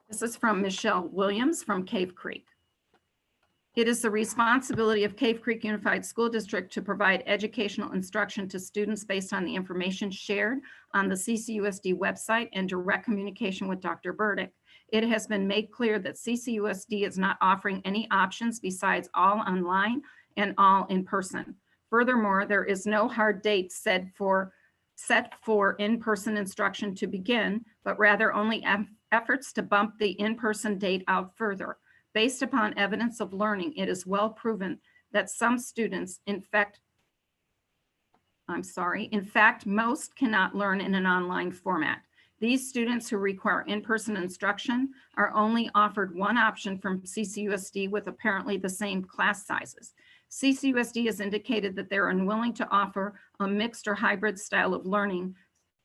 Speaker 4: This is from Michelle Williams from Cave Creek. It is the responsibility of Cave Creek Unified School District to provide educational instruction to students based on the information shared on the CCUSD website and direct communication with Dr. Burdick. It has been made clear that CCUSD is not offering any options besides all online and all in person. Furthermore, there is no hard date set for in-person instruction to begin, but rather only efforts to bump the in-person date out further. Based upon evidence of learning, it is well proven that some students, in fact, most cannot learn in an online format. These students who require in-person instruction are only offered one option from CCUSD with apparently the same class sizes. CCUSD has indicated that they're unwilling to offer a mixed or hybrid style of learning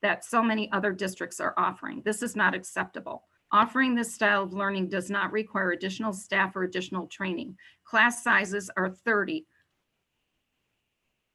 Speaker 4: that so many other districts are offering. This is not acceptable. Offering this style of learning does not require additional staff or additional training. Class sizes are 30,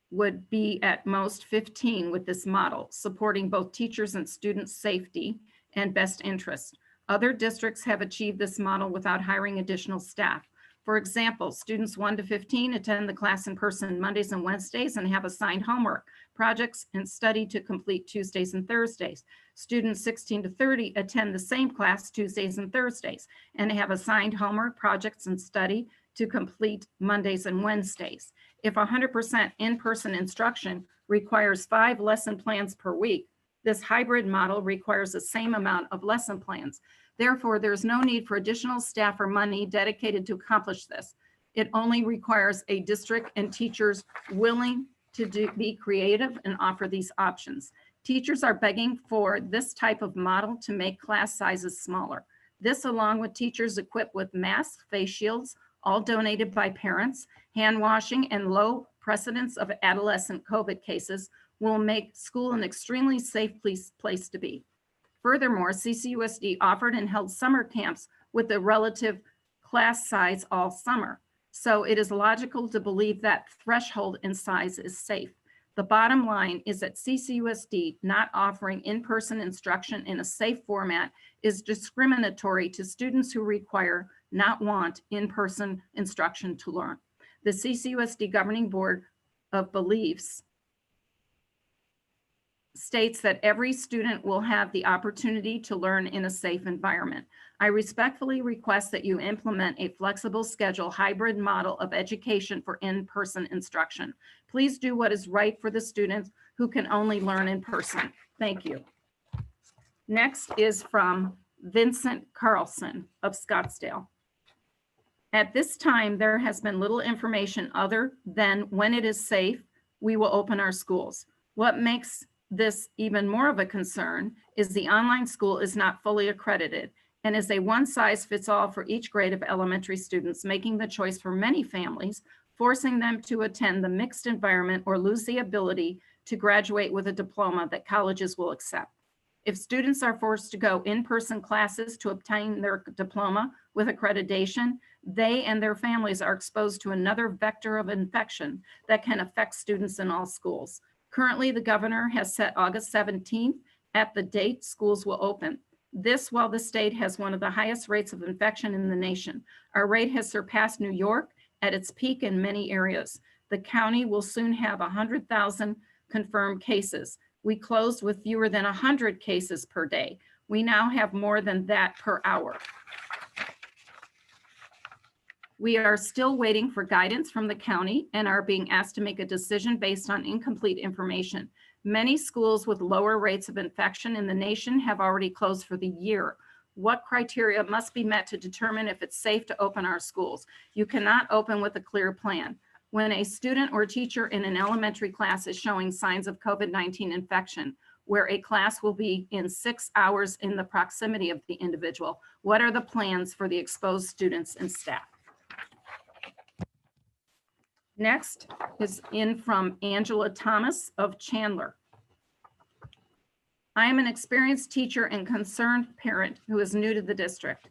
Speaker 4: would be at most 15 with this model, supporting both teachers and students' safety and best interest. Other districts have achieved this model without hiring additional staff. For example, students 1 to 15 attend the class in person Mondays and Wednesdays and have assigned homework, projects, and study to complete Tuesdays and Thursdays. Students 16 to 30 attend the same class Tuesdays and Thursdays and have assigned homework, projects, and study to complete Mondays and Wednesdays. If 100% in-person instruction requires 5 lesson plans per week, this hybrid model requires the same amount of lesson plans. Therefore, there's no need for additional staff or money dedicated to accomplish this. It only requires a district and teachers willing to be creative and offer these options. Teachers are begging for this type of model to make class sizes smaller. This, along with teachers equipped with masks, face shields, all donated by parents, hand washing, and low precedence of adolescent COVID cases, will make school an extremely safe place to be. Furthermore, CCUSD offered and held summer camps with a relative class size all summer. So it is logical to believe that threshold in size is safe. The bottom line is that CCUSD not offering in-person instruction in a safe format is discriminatory to students who require, not want, in-person instruction to learn. The CCUSD Governing Board of Beliefs states that every student will have the opportunity to learn in a safe environment. I respectfully request that you implement a flexible schedule hybrid model of education for in-person instruction. Please do what is right for the students who can only learn in person. Thank you. Next is from Vincent Carlson of Scottsdale. At this time, there has been little information other than when it is safe, we will open our schools. What makes this even more of a concern is the online school is not fully accredited and is a one-size-fits-all for each grade of elementary students, making the choice for many families, forcing them to attend the mixed environment or lose the ability to graduate with a diploma that colleges will accept. If students are forced to go in-person classes to obtain their diploma with accreditation, they and their families are exposed to another vector of infection that can affect students in all schools. Currently, the governor has set August 17th at the date schools will open. This while the state has one of the highest rates of infection in the nation. Our rate has surpassed New York at its peak in many areas. The county will soon have 100,000 confirmed cases. We closed with fewer than 100 cases per day. We now have more than that per hour. We are still waiting for guidance from the county and are being asked to make a decision based on incomplete information. Many schools with lower rates of infection in the nation have already closed for the year. What criteria must be met to determine if it's safe to open our schools? You cannot open with a clear plan. When a student or teacher in an elementary class is showing signs of COVID-19 infection, where a class will be in 6 hours in the proximity of the individual, what are the plans for the exposed students and staff? Next is in from Angela Thomas of Chandler. I am an experienced teacher and concerned parent who is new to the district.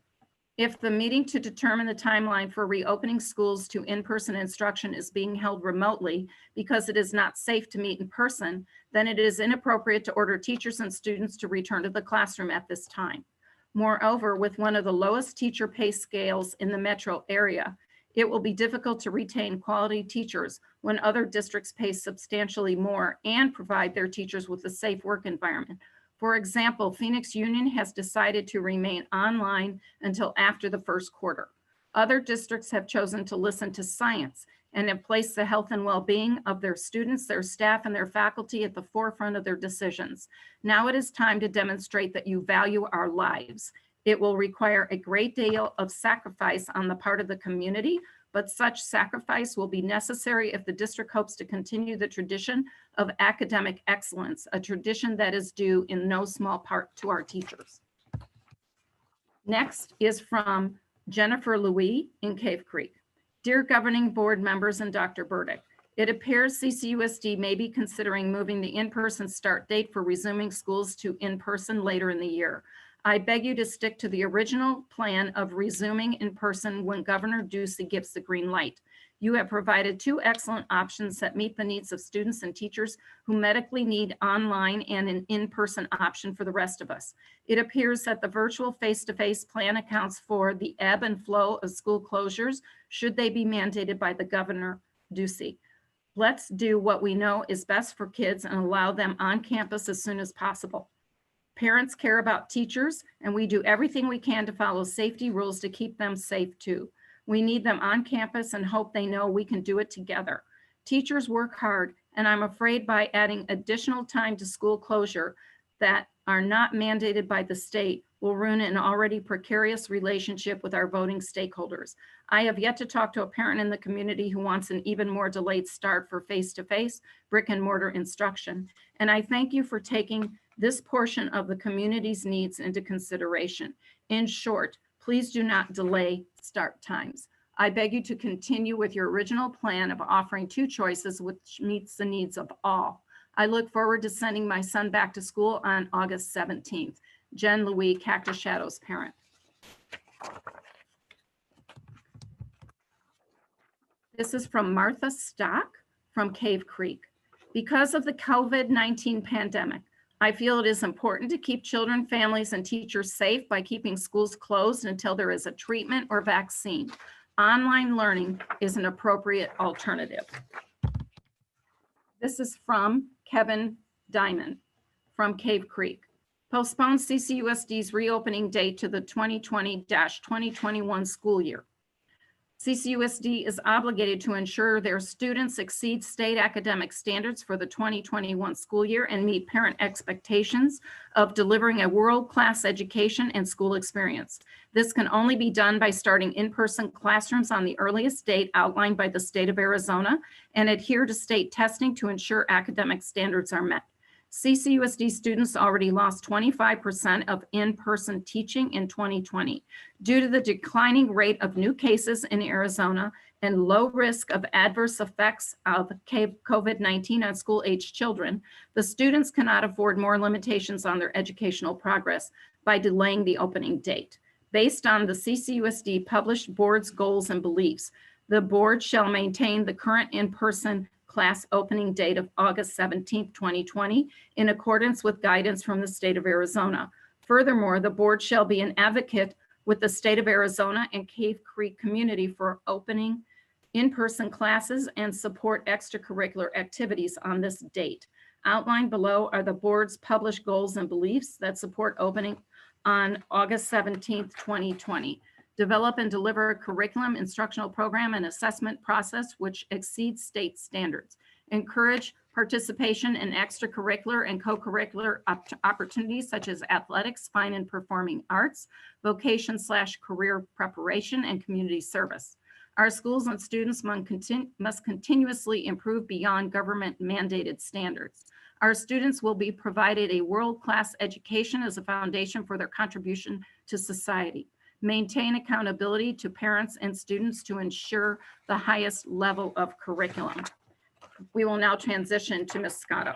Speaker 4: If the meeting to determine the timeline for reopening schools to in-person instruction is being held remotely because it is not safe to meet in person, then it is inappropriate to order teachers and students to return to the classroom at this time. Moreover, with one of the lowest teacher pay scales in the metro area, it will be difficult to retain quality teachers when other districts pay substantially more and provide their teachers with a safe work environment. For example, Phoenix Union has decided to remain online until after the first quarter. Other districts have chosen to listen to science and have placed the health and well-being of their students, their staff, and their faculty at the forefront of their decisions. Now it is time to demonstrate that you value our lives. It will require a great deal of sacrifice on the part of the community, but such sacrifice will be necessary if the district hopes to continue the tradition of academic excellence, a tradition that is due in no small part to our teachers. Next is from Jennifer Louis in Cave Creek. Dear governing board members and Dr. Burdick, it appears CCUSD may be considering moving the in-person start date for resuming schools to in-person later in the year. I beg you to stick to the original plan of resuming in person when Governor Ducey gives the green light. You have provided two excellent options that meet the needs of students and teachers who medically need online and an in-person option for the rest of us. It appears that the virtual face-to-face plan accounts for the ebb and flow of school closures should they be mandated by the Governor Ducey. Let's do what we know is best for kids and allow them on campus as soon as possible. Parents care about teachers, and we do everything we can to follow safety rules to keep them safe too. We need them on campus and hope they know we can do it together. Teachers work hard, and I'm afraid by adding additional time to school closure that are not mandated by the state will ruin an already precarious relationship with our voting stakeholders. I have yet to talk to a parent in the community who wants an even more delayed start for face-to-face brick and mortar instruction. And I thank you for taking this portion of the community's needs into consideration. In short, please do not delay start times. I beg you to continue with your original plan of offering two choices which meets the needs of all. I look forward to sending my son back to school on August 17th. Jen Louis, Cactus Shadows parent. This is from Martha Stock from Cave Creek. Because of the COVID-19 pandemic, I feel it is important to keep children, families, and teachers safe by keeping schools closed until there is a treatment or vaccine. Online learning is an appropriate alternative. This is from Kevin Diamond from Cave Creek. Postpone CCUSD's reopening date to the 2020-2021 school year. CCUSD is obligated to ensure their students exceed state academic standards for the 2021 school year and meet parent expectations of delivering a world-class education and school experience. This can only be done by starting in-person classrooms on the earliest date outlined by the state of Arizona and adhere to state testing to ensure academic standards are met. CCUSD students already lost 25% of in-person teaching in 2020 due to the declining rate of new cases in Arizona and low risk of adverse effects of COVID-19 on school-aged children. The students cannot afford more limitations on their educational progress by delaying the opening date. Based on the CCUSD published board's goals and beliefs, the board shall maintain the current in-person class opening date of August 17, 2020, in accordance with guidance from the state of Arizona. Furthermore, the board shall be an advocate with the state of Arizona and Cave Creek community for opening in-person classes and support extracurricular activities on this date. Outlined below are the board's published goals and beliefs that support opening on August 17, 2020. Develop and deliver a curriculum, instructional program, and assessment process which exceeds state standards. Encourage participation in extracurricular and co-curricular opportunities such as athletics, fine and performing arts, vocation/career preparation, and community service. Our schools and students must continuously improve beyond government mandated standards. Our students will be provided a world-class education as a foundation for their contribution to society. Maintain accountability to parents and students to ensure the highest level of curriculum. We will now transition to Ms. Scotto.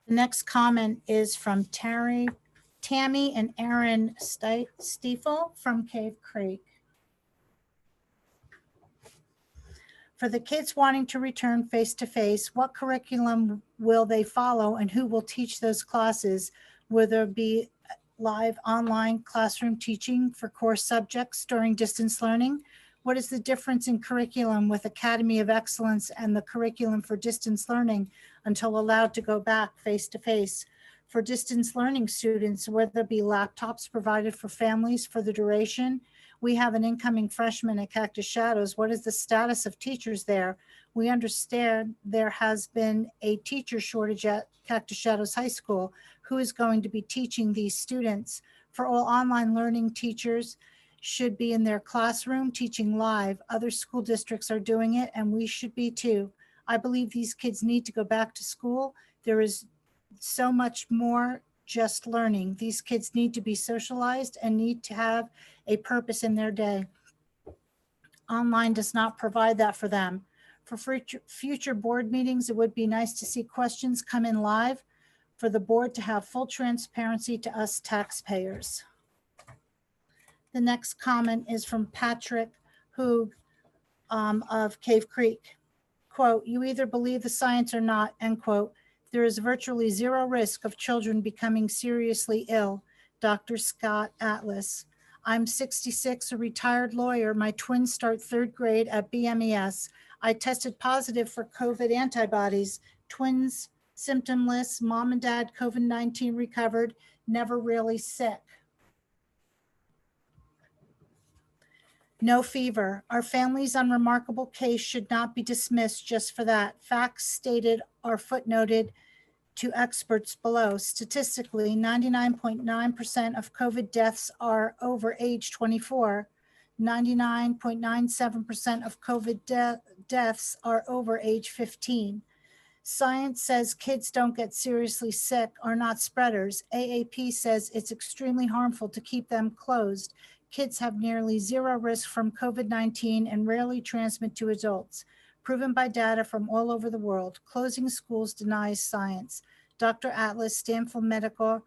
Speaker 5: The next comment is from Tammy and Aaron Stiefel from Cave Creek. For the kids wanting to return face-to-face, what curriculum will they follow and who will teach those classes? Will there be live online classroom teaching for core subjects during distance learning? What is the difference in curriculum with Academy of Excellence and the curriculum for distance learning until allowed to go back face-to-face? For distance learning students, will there be laptops provided for families for the duration? We have an incoming freshman at Cactus Shadows. What is the status of teachers there? We understand there has been a teacher shortage at Cactus Shadows High School. Who is going to be teaching these students? For all online learning, teachers should be in their classroom teaching live. Other school districts are doing it and we should be too. I believe these kids need to go back to school. There is so much more just learning. These kids need to be socialized and need to have a purpose in their day. Online does not provide that for them. For future board meetings, it would be nice to see questions come in live for the board to have full transparency to us taxpayers. The next comment is from Patrick Hoog of Cave Creek. Quote, you either believe the science or not, end quote. There is virtually zero risk of children becoming seriously ill. Dr. Scott Atlas. I'm 66, a retired lawyer. My twins start 3rd grade at BMES. I tested positive for COVID antibodies. Twins symptomless, mom and dad COVID-19 recovered, never really sick. No fever. Our family's unremarkable case should not be dismissed just for that. Facts stated are footnoted to experts below. Statistically, 99.9% of COVID deaths are over age 24. 99.97% of COVID deaths are over age 15. Science says kids don't get seriously sick, are not spreaders. AAP says it's extremely harmful to keep them closed. Kids have nearly zero risk from COVID-19 and rarely transmit to adults, proven by data from all over the world. Closing schools denies science. Dr. Atlas, Stanford Medical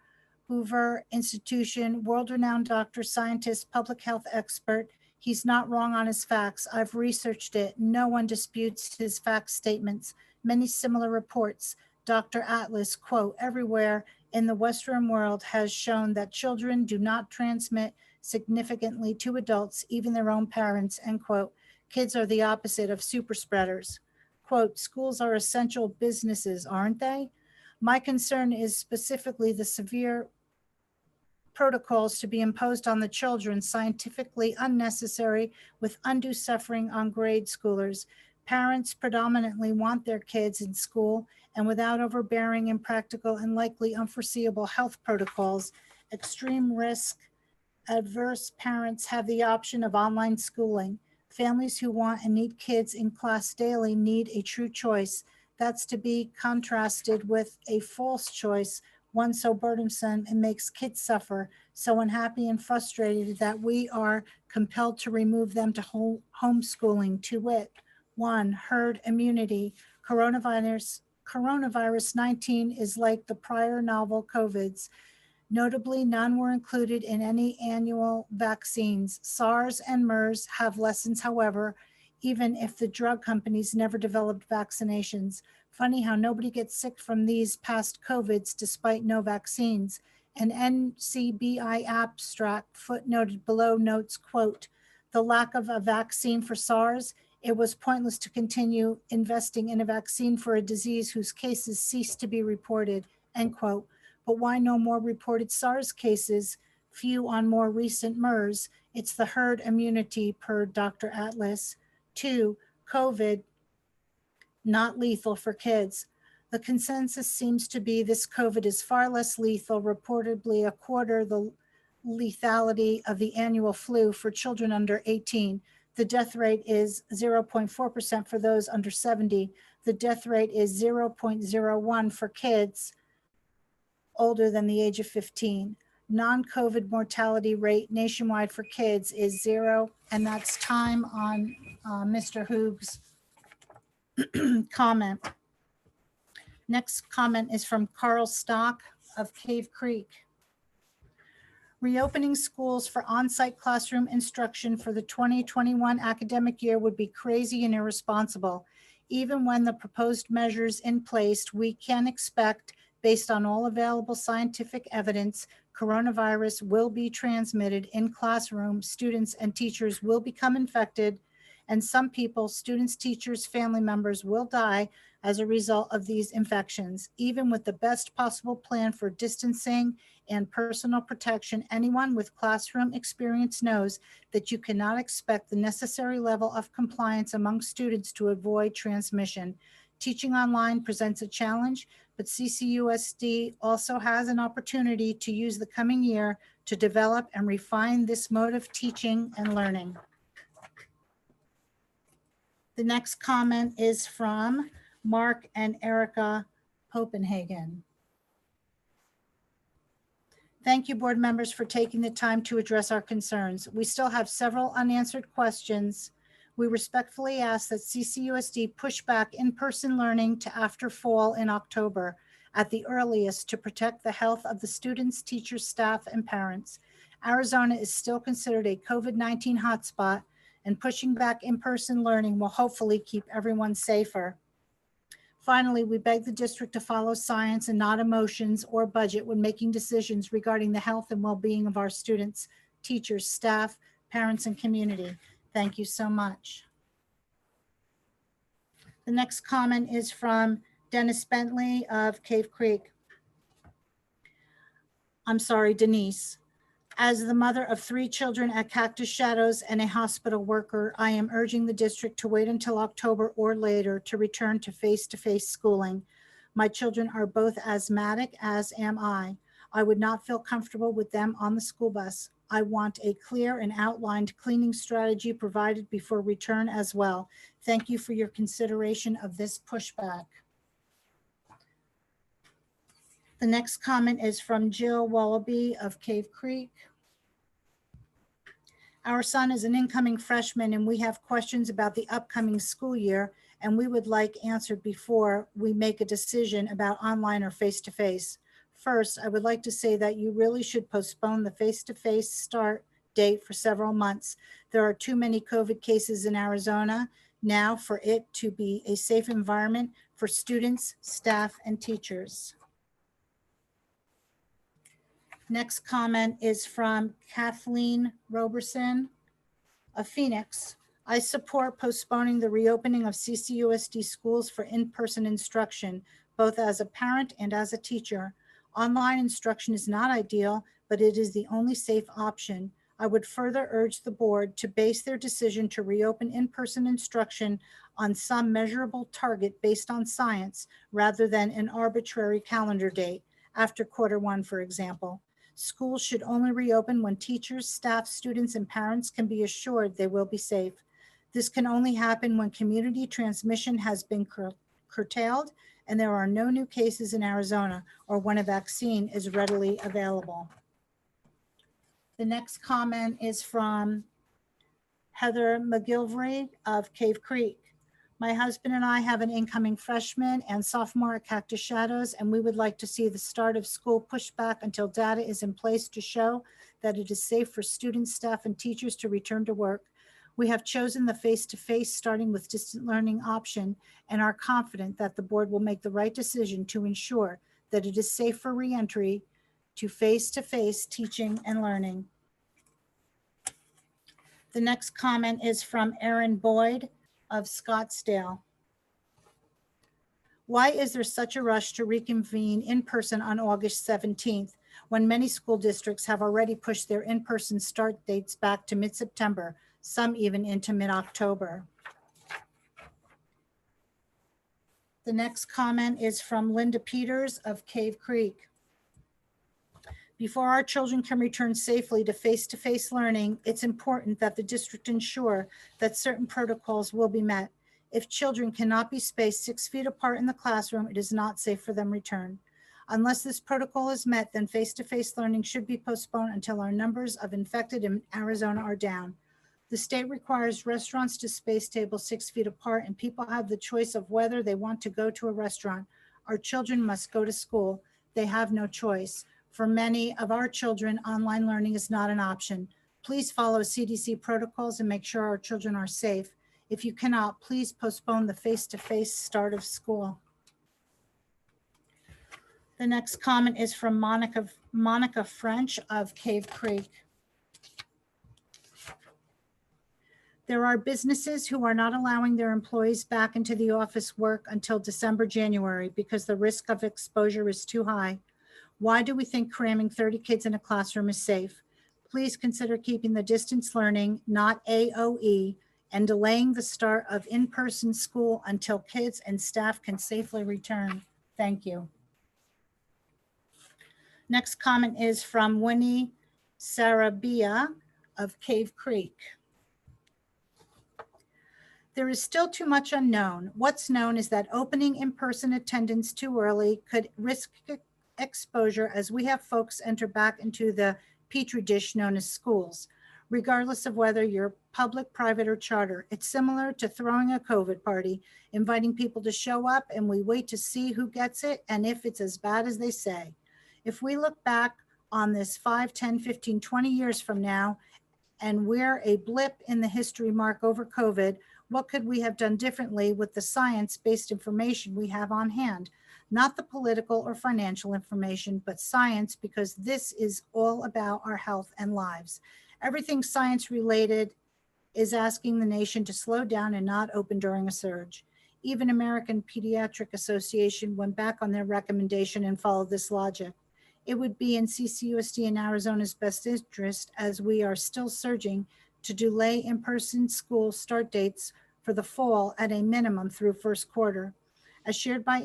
Speaker 5: Hoover Institution, world-renowned doctor, scientist, public health expert. He's not wrong on his facts. I've researched it. No one disputes his fact statements. Many similar reports. Dr. Atlas, quote, everywhere in the Western world has shown that children do not transmit significantly to adults, even their own parents, end quote. Kids are the opposite of super spreaders. Quote, schools are essential businesses, aren't they? My concern is specifically the severe protocols to be imposed on the children, scientifically unnecessary with undue suffering on grade schoolers. Parents predominantly want their kids in school and without overbearing, impractical, and likely unforeseeable health protocols. Extreme risk adverse parents have the option of online schooling. Families who want and need kids in class daily need a true choice. That's to be contrasted with a false choice, one so burdensome and makes kids suffer, so unhappy and frustrated that we are compelled to remove them to homeschooling, to wit. 1, herd immunity. Coronavirus 19 is like the prior novel COVIDs. Notably, none were included in any annual vaccines. SARS and MERS have lessons, however, even if the drug companies never developed vaccinations. Funny how nobody gets sick from these past COVIDs despite no vaccines. An NCBI abstract footnoted below notes, quote, the lack of a vaccine for SARS, it was pointless to continue investing in a vaccine for a disease whose cases ceased to be reported, end quote. But why no more reported SARS cases, few on more recent MERS? It's the herd immunity per Dr. Atlas. 2, COVID, not lethal for kids. The consensus seems to be this COVID is far less lethal, reportedly a quarter the lethality of the annual flu for children under 18. The death rate is 0.4% for those under 70. The death rate is 0.01 for kids older than the age of 15. Non-COVID mortality rate nationwide for kids is 0. And that's time on Mr. Hoog's comment. Next comment is from Carl Stock of Cave Creek. Reopening schools for on-site classroom instruction for the 2021 academic year would be crazy and irresponsible. Even when the proposed measures in place, we can expect, based on all available scientific evidence, coronavirus will be transmitted in classrooms. Students and teachers will become infected, and some people, students, teachers, family members, will die as a result of these infections. Even with the best possible plan for distancing and personal protection, anyone with classroom experience knows that you cannot expect the necessary level of compliance among students to avoid transmission. Teaching online presents a challenge, but CCUSD also has an opportunity to use the coming year to develop and refine this mode of teaching and learning. The next comment is from Mark and Erika Popenhagen. Thank you, board members, for taking the time to address our concerns. We still have several unanswered questions. We respectfully ask that CCUSD push back in-person learning to after fall in October at the earliest to protect the health of the students, teachers, staff, and parents. Arizona is still considered a COVID-19 hotspot, and pushing back in-person learning will hopefully keep everyone safer. Finally, we beg the district to follow science and not emotions or budget when making decisions regarding the health and well-being of our students, teachers, staff, parents, and community. Thank you so much. The next comment is from Dennis Bentley of Cave Creek. I'm sorry, Denise. As the mother of 3 children at Cactus Shadows and a hospital worker, I am urging the district to wait until October or later to return to face-to-face schooling. My children are both asthmatic, as am I. I would not feel comfortable with them on the school bus. I want a clear and outlined cleaning strategy provided before return as well. Thank you for your consideration of this pushback. The next comment is from Jill Wallaby of Cave Creek. Our son is an incoming freshman and we have questions about the upcoming school year, and we would like answered before we make a decision about online or face-to-face. First, I would like to say that you really should postpone the face-to-face start date for several months. There are too many COVID cases in Arizona now for it to be a safe environment for students, staff, and teachers. Next comment is from Kathleen Roberson of Phoenix. I support postponing the reopening of CCUSD schools for in-person instruction, both as a parent and as a teacher. Online instruction is not ideal, but it is the only safe option. I would further urge the board to base their decision to reopen in-person instruction on some measurable target based on science rather than an arbitrary calendar date after Q1, for example. Schools should only reopen when teachers, staff, students, and parents can be assured they will be safe. This can only happen when community transmission has been curtailed and there are no new cases in Arizona or when a vaccine is readily available. The next comment is from Heather McGilvery of Cave Creek. My husband and I have an incoming freshman and sophomore at Cactus Shadows, and we would like to see the start of school pushed back until data is in place to show that it is safe for students, staff, and teachers to return to work. We have chosen the face-to-face starting with distant learning option and are confident that the board will make the right decision to ensure that it is safe for reentry to face-to-face teaching and learning. The next comment is from Erin Boyd of Scottsdale. Why is there such a rush to reconvene in person on August 17th when many school districts have already pushed their in-person start dates back to mid-September, some even into mid-October? The next comment is from Linda Peters of Cave Creek. Before our children can return safely to face-to-face learning, it's important that the district ensure that certain protocols will be met. If children cannot be spaced 6 feet apart in the classroom, it is not safe for them to return. Unless this protocol is met, then face-to-face learning should be postponed until our numbers of infected in Arizona are down. The state requires restaurants to space tables 6 feet apart, and people have the choice of whether they want to go to a restaurant. Our children must go to school. They have no choice. For many of our children, online learning is not an option. Please follow CDC protocols and make sure our children are safe. If you cannot, please postpone the face-to-face start of school. The next comment is from Monica French of Cave Creek. There are businesses who are not allowing their employees back into the office work until December, January because the risk of exposure is too high. Why do we think cramming 30 kids in a classroom is safe? Please consider keeping the distance learning, not AOE, and delaying the start of in-person school until kids and staff can safely return. Thank you. Next comment is from Winnie Sarabia of Cave Creek. There is still too much unknown. What's known is that opening in-person attendance too early could risk exposure as we have folks enter back into the petri dish known as schools, regardless of whether you're public, private, or charter. It's similar to throwing a COVID party, inviting people to show up, and we wait to see who gets it and if it's as bad as they say. If we look back on this 5, 10, 15, 20 years from now, and we're a blip in the history mark over COVID, what could we have done differently with the science-based information we have on hand? Not the political or financial information, but science, because this is all about our health and lives. Everything science related is asking the nation to slow down and not open during a surge. Even American Pediatric Association went back on their recommendation and followed this logic. It would be in CCUSD and Arizona's best interest, as we are still surging, to delay in-person school start dates for the fall at a minimum through first quarter. As shared by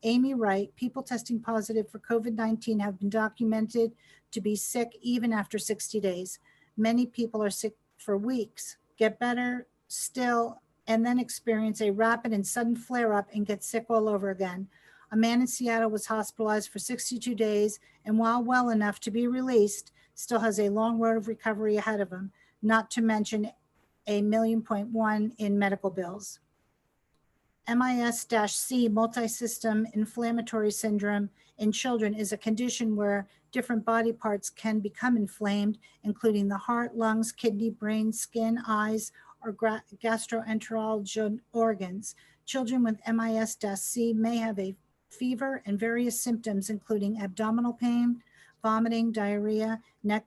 Speaker 5: Amy Wright, people testing positive for COVID-19 have been documented to be sick even after 60 days. Many people are sick for weeks, get better still, and then experience a rapid and sudden flare-up and get sick all over again. A man in Seattle was hospitalized for 62 days, and while well enough to be released, still has a long road of recovery ahead of him, not to mention $1.1 million in medical bills. MIS-C multisystem inflammatory syndrome in children is a condition where different body parts can become inflamed, including the heart, lungs, kidney, brain, skin, eyes, or gastroenterological organs. Children with MIS-C may have a fever and various symptoms, including abdominal pain, vomiting, diarrhea, neck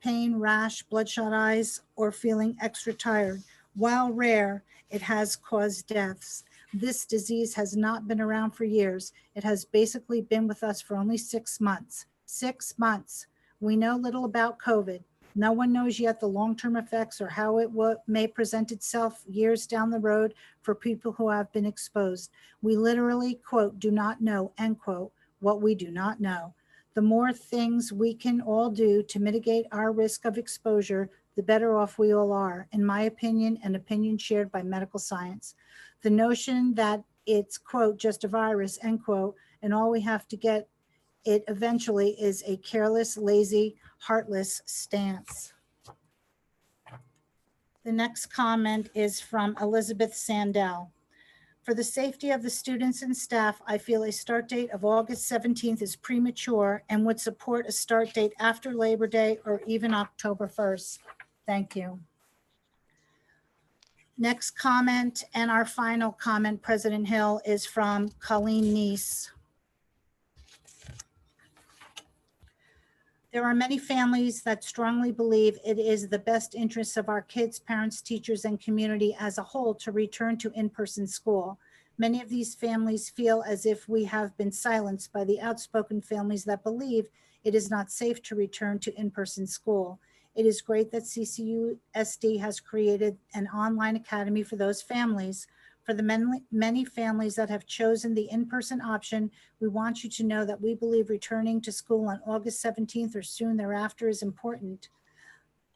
Speaker 5: pain, rash, bloodshot eyes, or feeling extra tired. While rare, it has caused deaths. This disease has not been around for years. It has basically been with us for only 6 months. 6 months. We know little about COVID. No one knows yet the long-term effects or how it may present itself years down the road for people who have been exposed. We literally, quote, do not know, end quote, what we do not know. The more things we can all do to mitigate our risk of exposure, the better off we all are, in my opinion, an opinion shared by medical science. The notion that it's, quote, just a virus, end quote, and all we have to get it eventually is a careless, lazy, heartless stance. The next comment is from Elizabeth Sandell. For the safety of the students and staff, I feel a start date of August 17th is premature and would support a start date after Labor Day or even October 1st. Thank you. Next comment and our final comment, President Hill, is from Colleen Neese. There are many families that strongly believe it is the best interests of our kids, parents, teachers, and community as a whole to return to in-person school. Many of these families feel as if we have been silenced by the outspoken families that believe it is not safe to return to in-person school. It is great that CCUSD has created an online academy for those families. For the many families that have chosen the in-person option, we want you to know that we believe returning to school on August 17th or soon thereafter is important.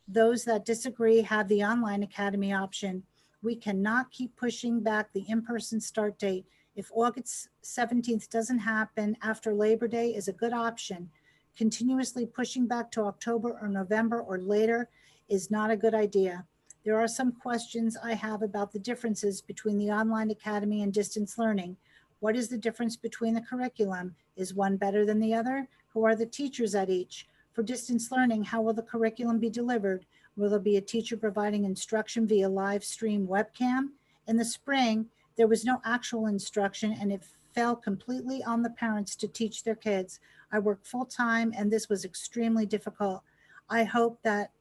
Speaker 5: Those that disagree have the online academy option. We cannot keep pushing back the in-person start date. If August 17th doesn't happen, after Labor Day is a good option. Continuously pushing back to October or November or later is not a good idea. There are some questions I have about the differences between the online academy and distance learning. What is the difference between the curriculum? Is one better than the other? Who are the teachers at each? For distance learning, how will the curriculum be delivered? Will there be a teacher providing instruction via live stream webcam? In the spring, there was no actual instruction and it fell completely on the parents to teach their kids. I work full-time and this was extremely difficult. I hope that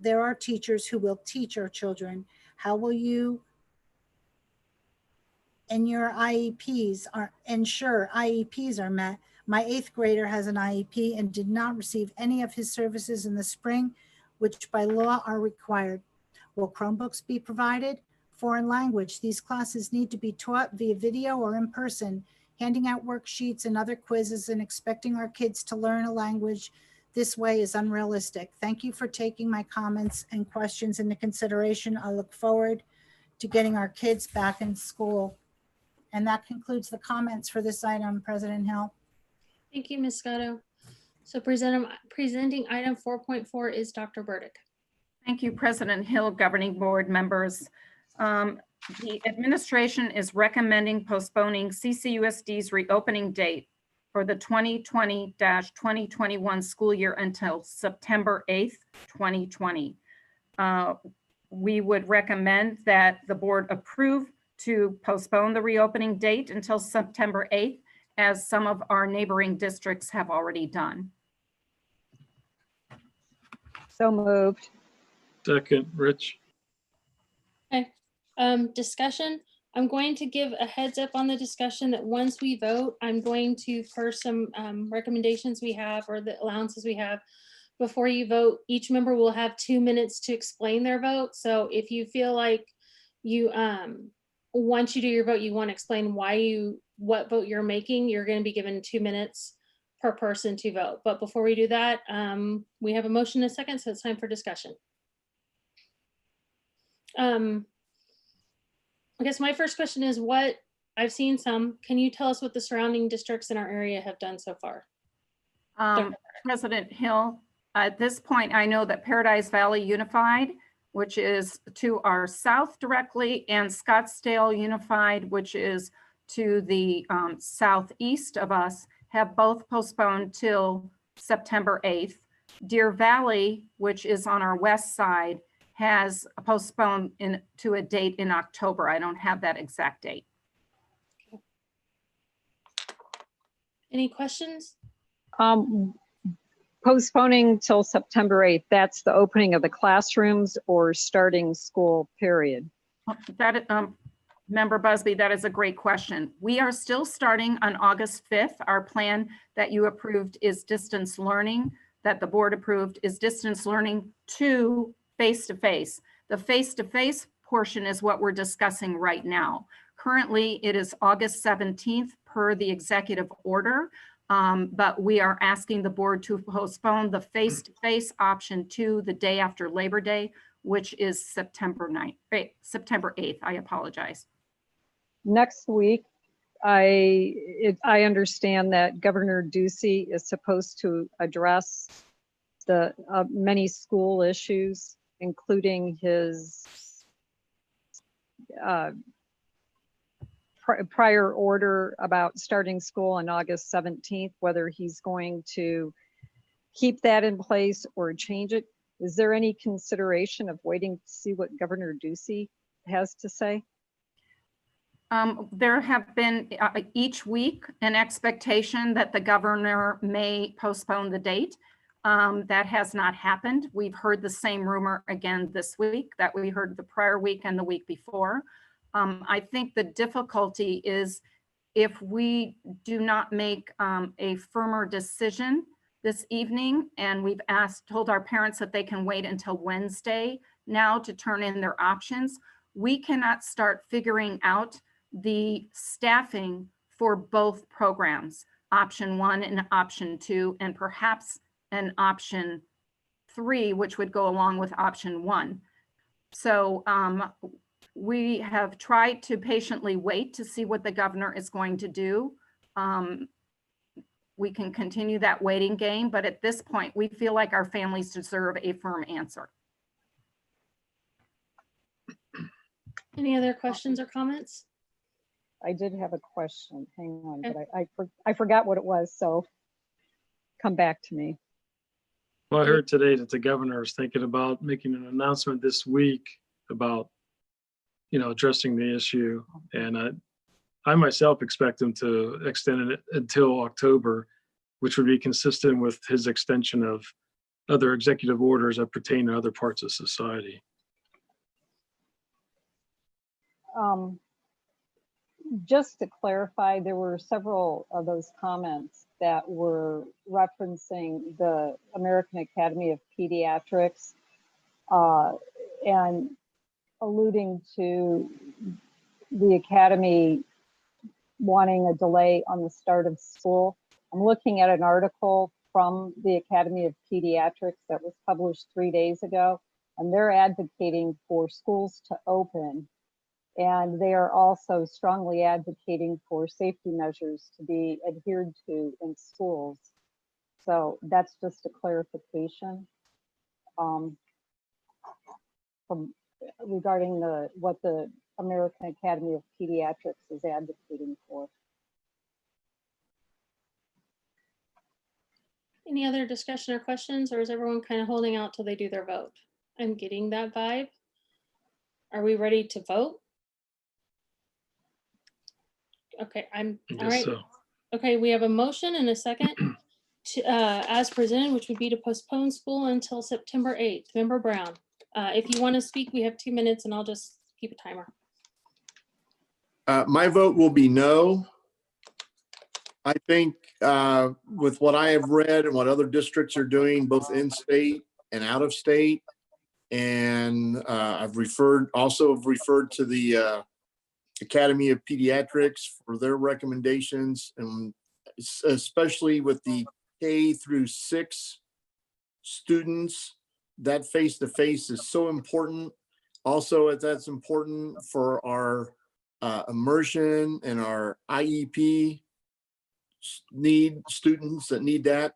Speaker 5: there are teachers who will teach our children. How will you and your IEPs ensure IEPs are met? My 8th grader has an IEP and did not receive any of his services in the spring, which by law are required. Will Chromebooks be provided? Foreign language. These classes need to be taught via video or in person. Handing out worksheets and other quizzes and expecting our kids to learn a language this way is unrealistic. Thank you for taking my comments and questions into consideration. I look forward to getting our kids back in school. And that concludes the comments for this item, President Hill.
Speaker 1: Thank you, Ms. Scotto. So presenting item 4.4 is Dr. Burdick.
Speaker 4: Thank you, President Hill, Governing Board members. The administration is recommending postponing CCUSD's reopening date for the 2020-2021 school year until September 8th, 2020. We would recommend that the board approve to postpone the reopening date until September 8th, as some of our neighboring districts have already done.
Speaker 10: So moved.
Speaker 3: Second, Rich.
Speaker 1: Okay, discussion. I'm going to give a heads up on the discussion that once we vote, I'm going to first some recommendations we have or the allowances we have. Before you vote, each member will have 2 minutes to explain their vote. So if you feel like you, once you do your vote, you want to explain what vote you're making, you're going to be given 2 minutes per person to vote. But before we do that, we have a motion and a second, so it's time for discussion. I guess my first question is I've seen some, can you tell us what the surrounding districts in our area have done so far?
Speaker 4: President Hill, at this point, I know that Paradise Valley Unified which is to our south directly, and Scottsdale Unified, which is to the southeast of us, have both postponed till September 8th. Deer Valley, which is on our west side, has postponed to a date in October. I don't have that exact date.
Speaker 1: Any questions?
Speaker 10: Postponing till September 8th, that's the opening of the classrooms or starting school period?
Speaker 4: That, Member Busby, that is a great question. We are still starting on August 5th. Our plan that you approved is distance learning, that the board approved is distance learning to face-to-face. The face-to-face portion is what we're discussing right now. Currently, it is August 17th per the executive order, but we are asking the board to postpone the face-to-face option to the day after Labor Day, which is September 8th. I apologize.
Speaker 10: Next week, I understand that Governor Ducey is supposed to address the many school issues, including his prior order about starting school on August 17th, whether he's going to keep that in place or change it. Is there any consideration of waiting to see what Governor Ducey has to say?
Speaker 4: There have been each week an expectation that the governor may postpone the date. That has not happened. We've heard the same rumor again this week that we heard the prior week and the week before. I think the difficulty is if we do not make a firmer decision this evening, and we've told our parents that they can wait until Wednesday now to turn in their options, we cannot start figuring out the staffing for both programs, option 1 and option 2, and perhaps an option 3, which would go along with option 1. So we have tried to patiently wait to see what the governor is going to do. We can continue that waiting game, but at this point, we feel like our families deserve a firm answer.
Speaker 1: Any other questions or comments?
Speaker 10: I did have a question. Hang on, but I forgot what it was, so come back to me.
Speaker 3: Well, I heard today that the governor is thinking about making an announcement this week about, addressing the issue. And I myself expect him to extend it until October, which would be consistent with his extension of other executive orders that pertain to other parts of society.
Speaker 10: Just to clarify, there were several of those comments that were referencing the American Academy of Pediatrics and alluding to the Academy wanting a delay on the start of school. I'm looking at an article from the Academy of Pediatrics that was published 3 days ago, and they're advocating for schools to open. And they are also strongly advocating for safety measures to be adhered to in schools. So that's just a clarification regarding what the American Academy of Pediatrics is advocating for.
Speaker 1: Any other discussion or questions, or is everyone kind of holding out till they do their vote? I'm getting that vibe. Are we ready to vote? Okay, all right.
Speaker 3: So.
Speaker 1: Okay, we have a motion and a second to, as presented, which would be to postpone school until September 8th. Member Brown, if you want to speak, we have 2 minutes and I'll just keep a timer.
Speaker 12: My vote will be no. I think with what I have read and what other districts are doing, both in state and out of state, and I've referred to the Academy of Pediatrics for their recommendations, and especially with the K through 6 students, that face-to-face is so important. Also, that's important for our immersion and our IEP students that need that.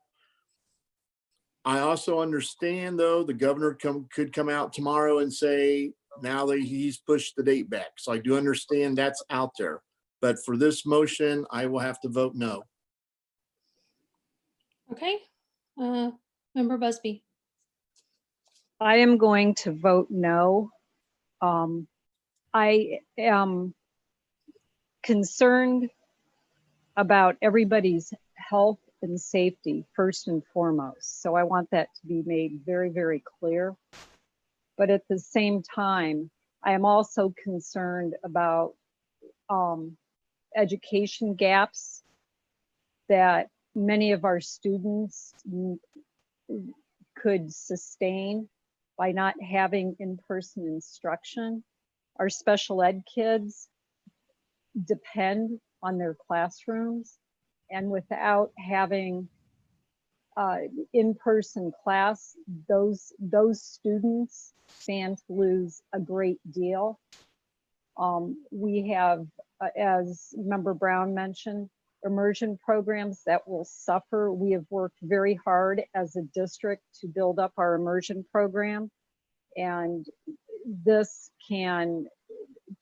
Speaker 12: I also understand, though, the governor could come out tomorrow and say, now that he's pushed the date back. So I do understand that's out there. But for this motion, I will have to vote no.
Speaker 1: Okay, Member Busby.
Speaker 10: I am going to vote no. I am concerned about everybody's health and safety first and foremost. So I want that to be made very, very clear. But at the same time, I am also concerned about education gaps that many of our students could sustain by not having in-person instruction. Our special ed kids depend on their classrooms, and without having in-person class, those students stand to lose a great deal. We have, as Member Brown mentioned, immersion programs that will suffer. We have worked very hard as a district to build up our immersion program, and this can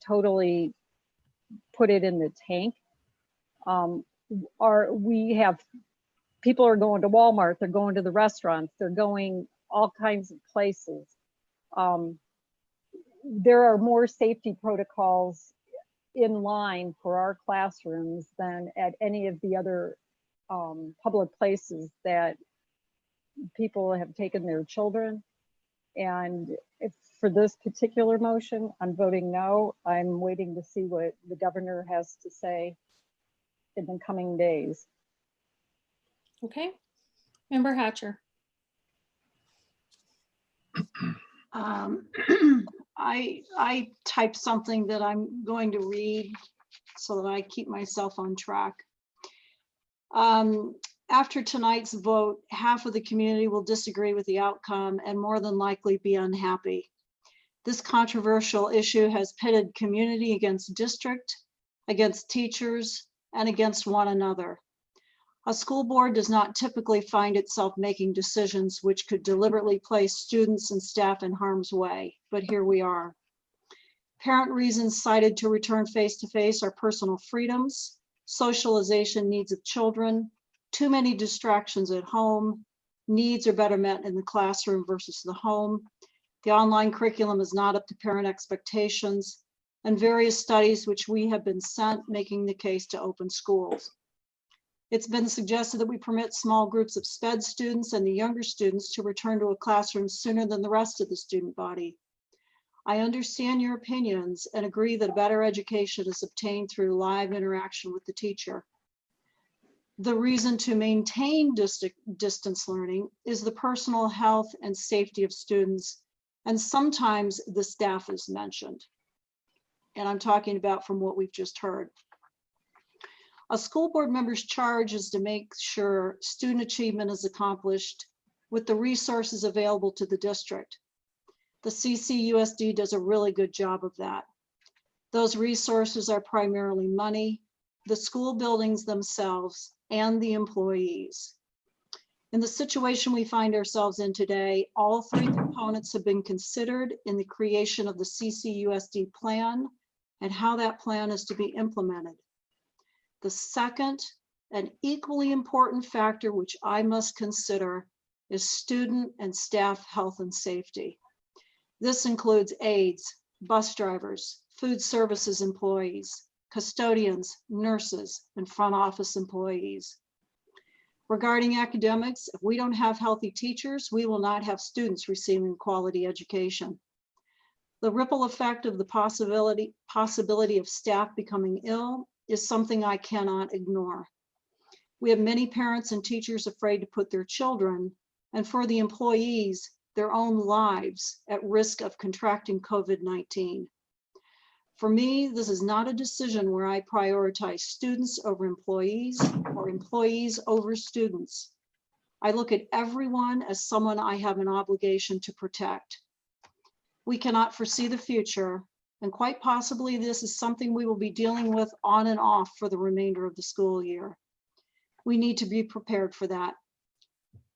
Speaker 10: totally put it in the tank. We have people are going to Walmart, they're going to the restaurants, they're going all kinds of places. There are more safety protocols in line for our classrooms than at any of the other public places that people have taken their children. And if for this particular motion, I'm voting no. I'm waiting to see what the governor has to say in the coming days.
Speaker 1: Okay, Member Hatcher.
Speaker 7: I typed something that I'm going to read so that I keep myself on track. After tonight's vote, half of the community will disagree with the outcome and more than likely be unhappy. This controversial issue has pitted community against district, against teachers, and against one another. A school board does not typically find itself making decisions which could deliberately place students and staff in harm's way, but here we are. Parent reasons cited to return face-to-face are personal freedoms, socialization needs of children, too many distractions at home, needs are better met in the classroom versus the home, the online curriculum is not up to parent expectations, and various studies which we have been sent making the case to open schools. It's been suggested that we permit small groups of SPED students and the younger students to return to a classroom sooner than the rest of the student body. I understand your opinions and agree that a better education is obtained through live interaction with the teacher. The reason to maintain distance learning is the personal health and safety of students, and sometimes the staff is mentioned. And I'm talking about from what we've just heard. A school board member's charge is to make sure student achievement is accomplished with the resources available to the district. The CCUSD does a really good job of that. Those resources are primarily money, the school buildings themselves, and the employees. In the situation we find ourselves in today, all three components have been considered in the creation of the CCUSD plan and how that plan is to be implemented. The second and equally important factor which I must consider is student and staff health and safety. This includes aides, bus drivers, food services employees, custodians, nurses, and front office employees. Regarding academics, if we don't have healthy teachers, we will not have students receiving quality education. The ripple effect of the possibility of staff becoming ill is something I cannot ignore. We have many parents and teachers afraid to put their children, and for the employees, their own lives at risk of contracting COVID-19. For me, this is not a decision where I prioritize students over employees or employees over students. I look at everyone as someone I have an obligation to protect. We cannot foresee the future, and quite possibly this is something we will be dealing with on and off for the remainder of the school year. We need to be prepared for that.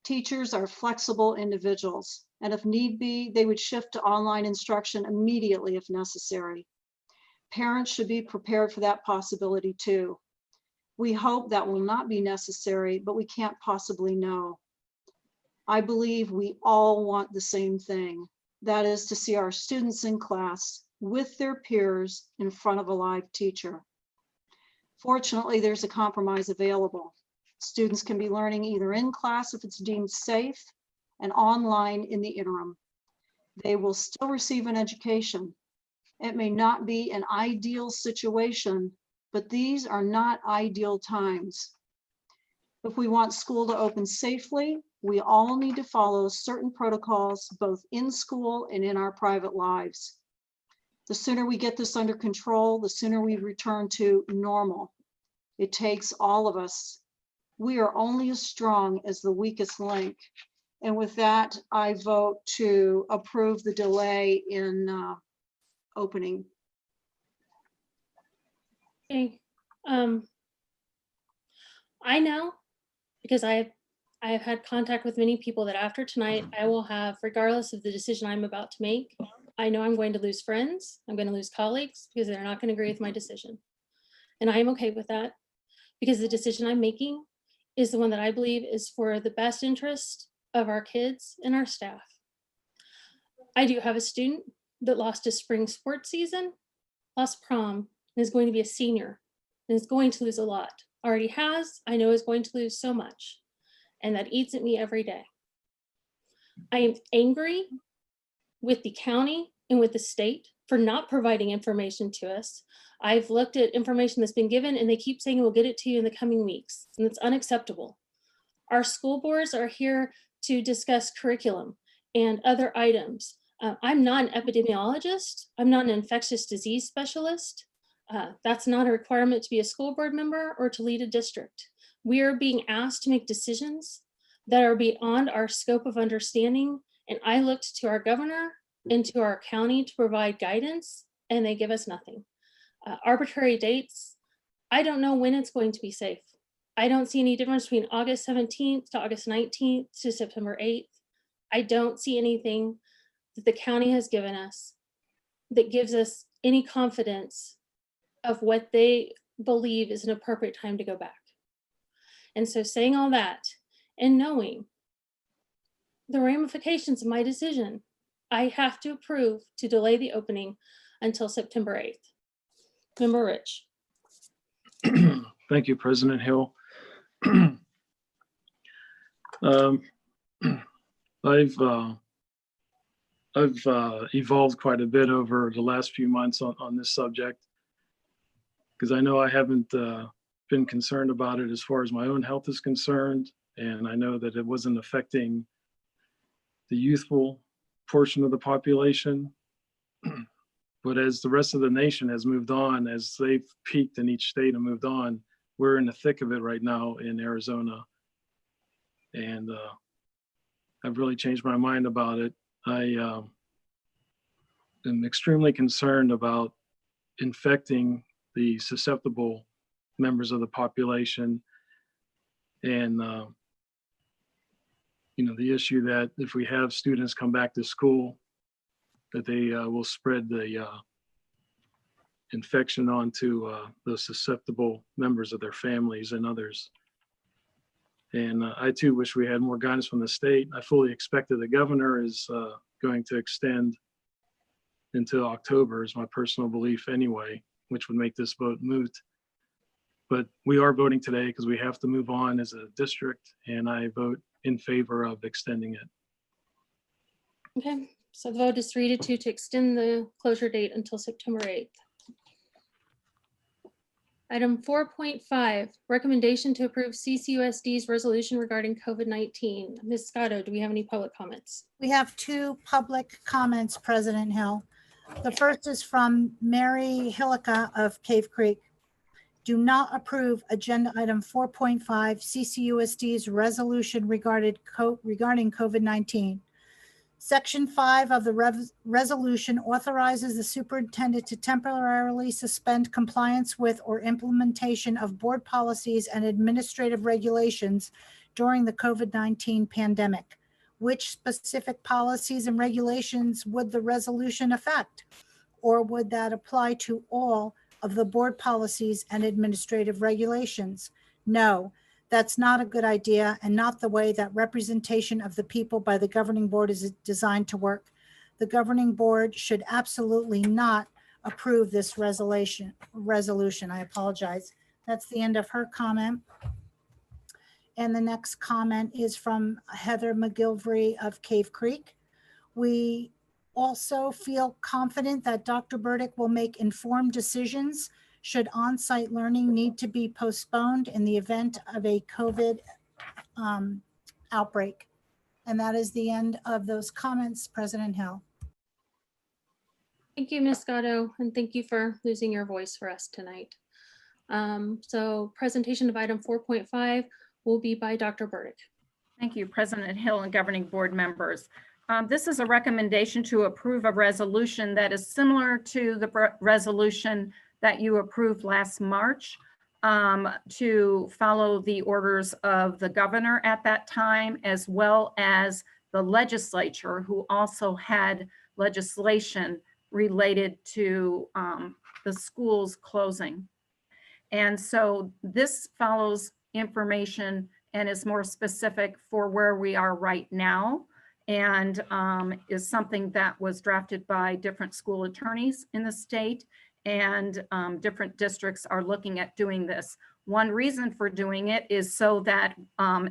Speaker 7: Teachers are flexible individuals, and if need be, they would shift to online instruction immediately if necessary. Parents should be prepared for that possibility too. We hope that will not be necessary, but we can't possibly know. I believe we all want the same thing. That is to see our students in class with their peers in front of a live teacher. Fortunately, there's a compromise available. Students can be learning either in class if it's deemed safe and online in the interim. They will still receive an education. It may not be an ideal situation, but these are not ideal times. If we want school to open safely, we all need to follow certain protocols, both in school and in our private lives. The sooner we get this under control, the sooner we return to normal. It takes all of us. We are only as strong as the weakest link. And with that, I vote to approve the delay in opening.
Speaker 1: Okay. I know, because I have had contact with many people, that after tonight I will have, regardless of the decision I'm about to make, I know I'm going to lose friends, I'm going to lose colleagues, because they're not going to agree with my decision. And I am okay with that, because the decision I'm making is the one that I believe is for the best interest of our kids and our staff. I do have a student that lost his spring sports season, lost prom, and is going to be a senior, and is going to lose a lot. Already has, I know is going to lose so much, and that eats at me every day. I am angry with the county and with the state for not providing information to us. I've looked at information that's been given, and they keep saying we'll get it to you in the coming weeks, and it's unacceptable. Our school boards are here to discuss curriculum and other items. I'm not an epidemiologist. I'm not an infectious disease specialist. That's not a requirement to be a school board member or to lead a district. We are being asked to make decisions that are beyond our scope of understanding. And I looked to our governor and to our county to provide guidance, and they give us nothing. Arbitrary dates, I don't know when it's going to be safe. I don't see any difference between August 17th to August 19th to September 8th. I don't see anything that the county has given us that gives us any confidence of what they believe is an appropriate time to go back. And so saying all that and knowing the ramifications of my decision, I have to approve to delay the opening until September 8th. Member Rich.
Speaker 3: Thank you, President Hill. I've evolved quite a bit over the last few months on this subject, because I know I haven't been concerned about it as far as my own health is concerned. And I know that it wasn't affecting the youthful portion of the population. But as the rest of the nation has moved on, as they've peaked in each state and moved on, we're in the thick of it right now in Arizona. And I've really changed my mind about it. I am extremely concerned about infecting the susceptible members of the population. And, the issue that if we have students come back to school, that they will spread the infection onto those susceptible members of their families and others. And I too wish we had more guidance from the state. I fully expect that the governor is going to extend until October, is my personal belief anyway, which would make this vote moot. But we are voting today because we have to move on as a district, and I vote in favor of extending it.
Speaker 1: Okay, so the vote is 3-2 to extend the closure date until September 8th. Item 4.5, recommendation to approve CCUSD's resolution regarding COVID-19. Ms. Scotto, do we have any public comments?
Speaker 5: We have two public comments, President Hill. The first is from Mary Hillica of Cave Creek. Do not approve agenda item 4.5 CCUSD's resolution regarding COVID-19. Section 5 of the resolution authorizes the superintendent to temporarily suspend compliance with or implementation of board policies and administrative regulations during the COVID-19 pandemic. Which specific policies and regulations would the resolution affect? Or would that apply to all of the board policies and administrative regulations? No, that's not a good idea and not the way that representation of the people by the governing board is designed to work. The governing board should absolutely not approve this resolution. I apologize. That's the end of her comment. And the next comment is from Heather McGilvery of Cave Creek. We also feel confident that Dr. Burdick will make informed decisions should on-site learning need to be postponed in the event of a COVID outbreak. And that is the end of those comments, President Hill.
Speaker 1: Thank you, Ms. Gatto, and thank you for losing your voice for us tonight. So presentation of item 4.5 will be by Dr. Burdick.
Speaker 4: Thank you, President Hill and governing board members. This is a recommendation to approve a resolution that is similar to the resolution that you approved last March to follow the orders of the governor at that time, as well as the legislature, who also had legislation related to the schools closing. And so this follows information and is more specific for where we are right now, and is something that was drafted by different school attorneys in the state, and different districts are looking at doing this. One reason for doing it is so that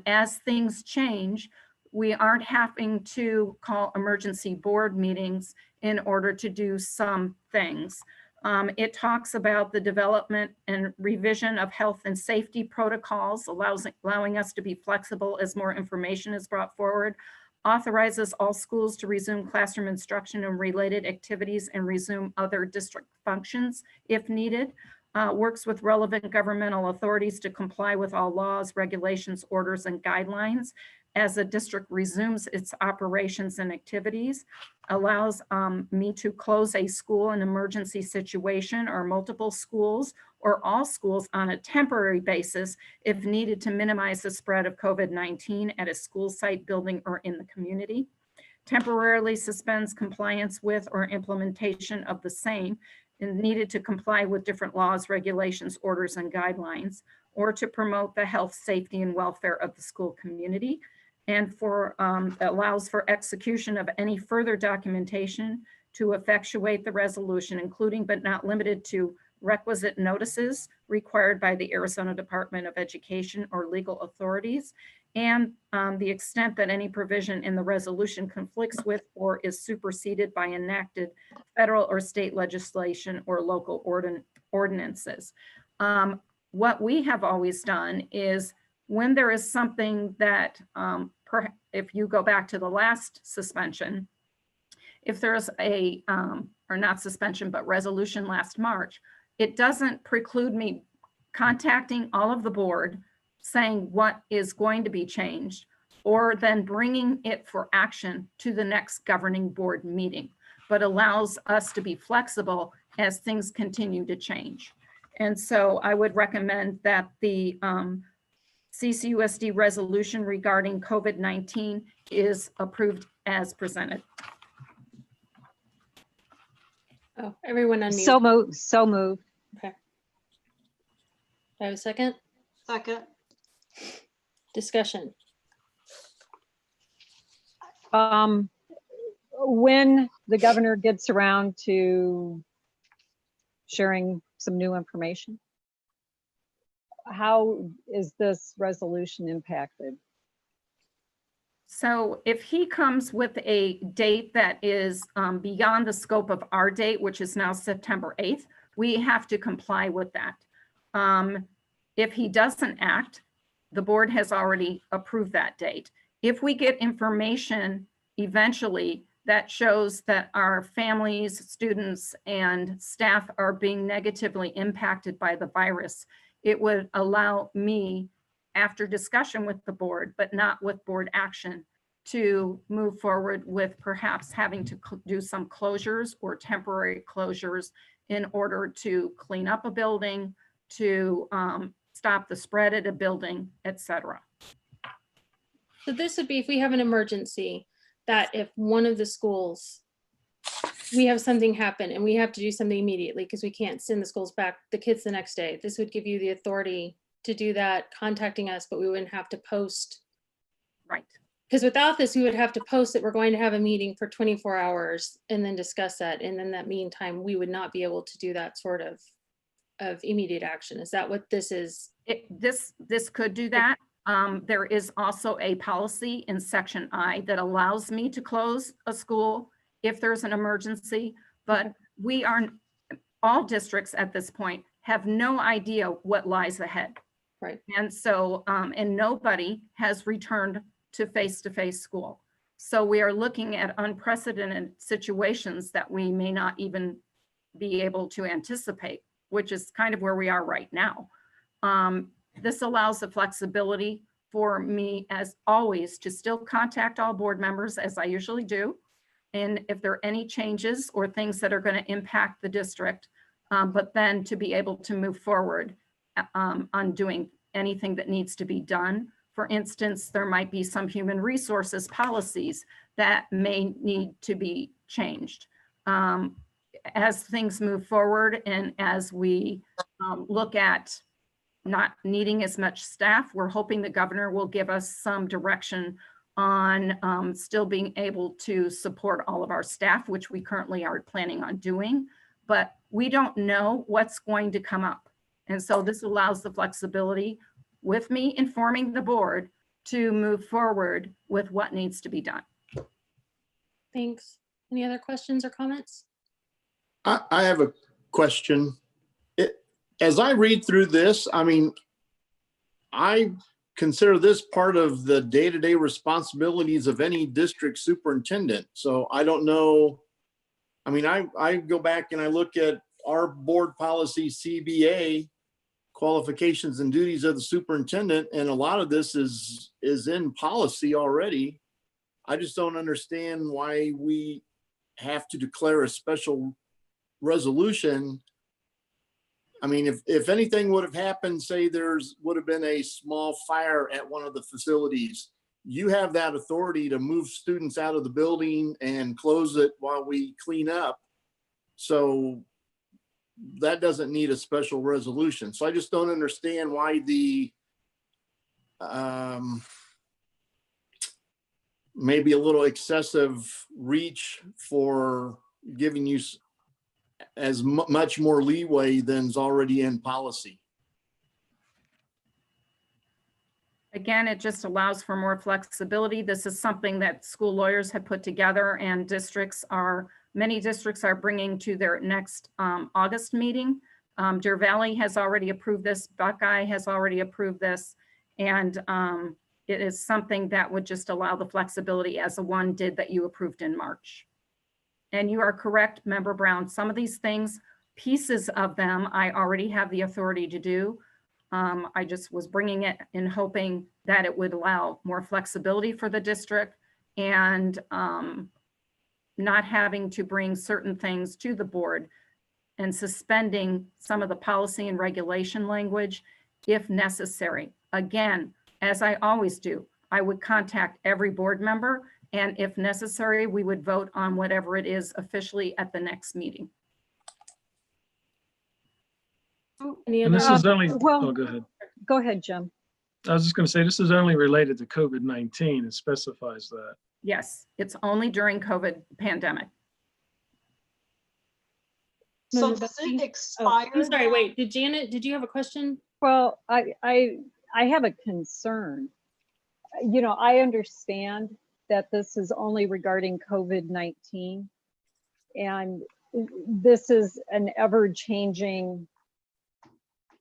Speaker 4: as things change, we aren't having to call emergency board meetings in order to do some things. It talks about the development and revision of health and safety protocols, allowing us to be flexible as more information is brought forward, authorizes all schools to resume classroom instruction and related activities and resume other district functions if needed, works with relevant governmental authorities to comply with all laws, regulations, orders, and guidelines as the district resumes its operations and activities, allows me to close a school in emergency situation or multiple schools or all schools on a temporary basis if needed to minimize the spread of COVID-19 at a school site, building, or in the community. Temporarily suspends compliance with or implementation of the same and needed to comply with different laws, regulations, orders, and guidelines, or to promote the health, safety, and welfare of the school community, and for allows for execution of any further documentation to effectuate the resolution, including but not limited to requisite notices required by the Arizona Department of Education or legal authorities, and the extent that any provision in the resolution conflicts with or is superseded by enacted federal or state legislation or local ordinances. What we have always done is when there is something that, if you go back to the last suspension, if there's a, or not suspension, but resolution last March, it doesn't preclude me contacting all of the board saying what is going to be changed, or then bringing it for action to the next governing board meeting, but allows us to be flexible as things continue to change. And so I would recommend that the CCUSD resolution regarding COVID-19 is approved as presented.
Speaker 1: Oh, everyone unmute.
Speaker 10: So moved. So moved.
Speaker 1: Okay. Do I have a second?
Speaker 7: Second.
Speaker 1: Discussion.
Speaker 10: When the governor gets around to sharing some new information, how is this resolution impacted?
Speaker 4: So if he comes with a date that is beyond the scope of our date, which is now September 8th, we have to comply with that. If he doesn't act, the board has already approved that date. If we get information eventually that shows that our families, students, and staff are being negatively impacted by the virus, it would allow me, after discussion with the board, but not with board action, to move forward with perhaps having to do some closures or temporary closures in order to clean up a building, to stop the spread at a building, etc.
Speaker 1: So this would be if we have an emergency, that if one of the schools, we have something happen and we have to do something immediately because we can't send the kids the next day. This would give you the authority to do that, contacting us, but we wouldn't have to post.
Speaker 4: Right.
Speaker 1: Because without this, we would have to post that we're going to have a meeting for 24 hours and then discuss that. And in that meantime, we would not be able to do that sort of immediate action. Is that what this is?
Speaker 4: This could do that. There is also a policy in section I that allows me to close a school if there's an emergency, but all districts at this point have no idea what lies ahead.
Speaker 1: Right.
Speaker 4: And so, and nobody has returned to face-to-face school. So we are looking at unprecedented situations that we may not even be able to anticipate, which is kind of where we are right now. This allows the flexibility for me, as always, to still contact all board members as I usually do. And if there are any changes or things that are going to impact the district, but then to be able to move forward on doing anything that needs to be done. For instance, there might be some human resources policies that may need to be changed. As things move forward and as we look at not needing as much staff, we're hoping the governor will give us some direction on still being able to support all of our staff, which we currently are planning on doing, but we don't know what's going to come up. And so this allows the flexibility with me informing the board to move forward with what needs to be done.
Speaker 1: Thanks. Any other questions or comments?
Speaker 12: I have a question. As I read through this, I mean, I consider this part of the day-to-day responsibilities of any district superintendent. So I don't know. I mean, I go back and I look at our board policy CBA, qualifications and duties of the superintendent, and a lot of this is in policy already. I just don't understand why we have to declare a special resolution. I mean, if anything would have happened, say would have been a small fire at one of the facilities, you have that authority to move students out of the building and close it while we clean up. So that doesn't need a special resolution. So I just don't understand why the maybe a little excessive reach for giving you as much more leeway than is already in policy.
Speaker 4: Again, it just allows for more flexibility. This is something that school lawyers have put together, and many districts are bringing to their next August meeting. Deer Valley has already approved this. Buckeye has already approved this. And it is something that would just allow the flexibility as the one did that you approved in March. And you are correct, Member Brown. Some of these things, pieces of them, I already have the authority to do. I just was bringing it in hoping that it would allow more flexibility for the district and not having to bring certain things to the board and suspending some of the policy and regulation language if necessary. Again, as I always do, I would contact every board member, and if necessary, we would vote on whatever it is officially at the next meeting.
Speaker 3: And this is only,
Speaker 10: well,
Speaker 3: oh, go ahead.
Speaker 10: Go ahead, Jim.
Speaker 3: I was just going to say, this is only related to COVID-19. It specifies that.
Speaker 4: Yes, it's only during COVID pandemic.
Speaker 7: So does it expire?
Speaker 1: I'm sorry, wait, did you have a question?
Speaker 10: Well, I have a concern. You know, I understand that this is only regarding COVID-19, and this is an ever-changing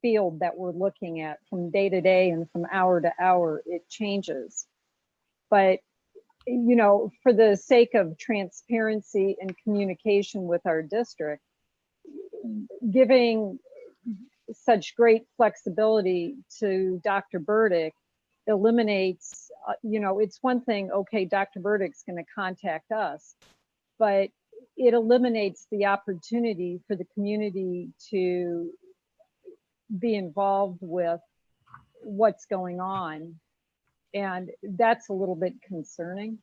Speaker 10: field that we're looking at from day to day and from hour to hour. It changes. But, you know, for the sake of transparency and communication with our district, giving such great flexibility to Dr. Burdick eliminates, you know, it's one thing, okay, Dr. Burdick's going to contact us, but it eliminates the opportunity for the community to be involved with what's going on And that's a little bit concerning.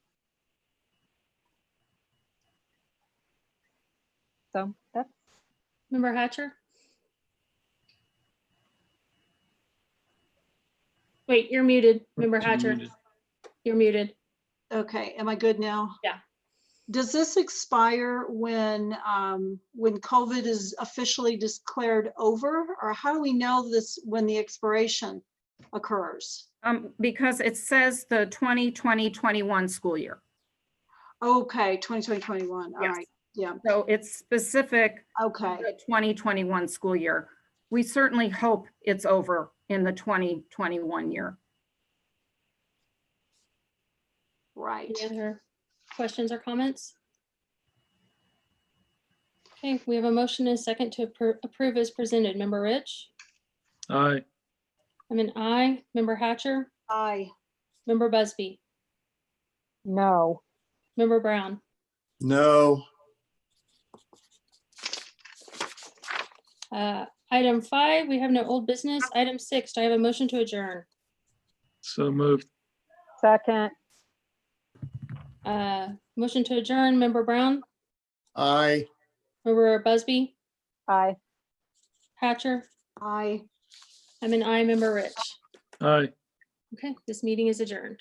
Speaker 10: So that's.
Speaker 1: Member Hatcher? Wait, you're muted, Member Hatcher. You're muted.
Speaker 7: Okay, am I good now?
Speaker 1: Yeah.
Speaker 7: Does this expire when COVID is officially declared over, or how do we know this when the expiration occurs?
Speaker 4: Because it says the 2020-21 school year.
Speaker 7: Okay, 2020-21. All
Speaker 4: Yes.
Speaker 7: right. Yeah.
Speaker 4: So it's specific.
Speaker 7: Okay.
Speaker 4: The 2021 school year. We certainly hope it's over in the 2021 year.
Speaker 7: Right.
Speaker 1: Any other questions or comments? Okay, we have a motion and a second to approve as presented. Member Rich?
Speaker 3: Aye.
Speaker 1: I'm an aye. Member Hatcher?
Speaker 7: Aye.
Speaker 1: Member Busby?
Speaker 10: No.
Speaker 1: Member Brown?
Speaker 12: No.
Speaker 1: Item 5, we have no old business. Item 6, do I have a motion to adjourn?
Speaker 3: So moved.
Speaker 10: Second.
Speaker 1: Motion to adjourn, Member Brown?
Speaker 12: Aye.
Speaker 1: Member Busby?
Speaker 10: Aye.
Speaker 1: Hatcher?
Speaker 7: Aye.
Speaker 1: I'm an aye. Member Rich?
Speaker 3: Aye.
Speaker 1: Okay, this meeting is adjourned.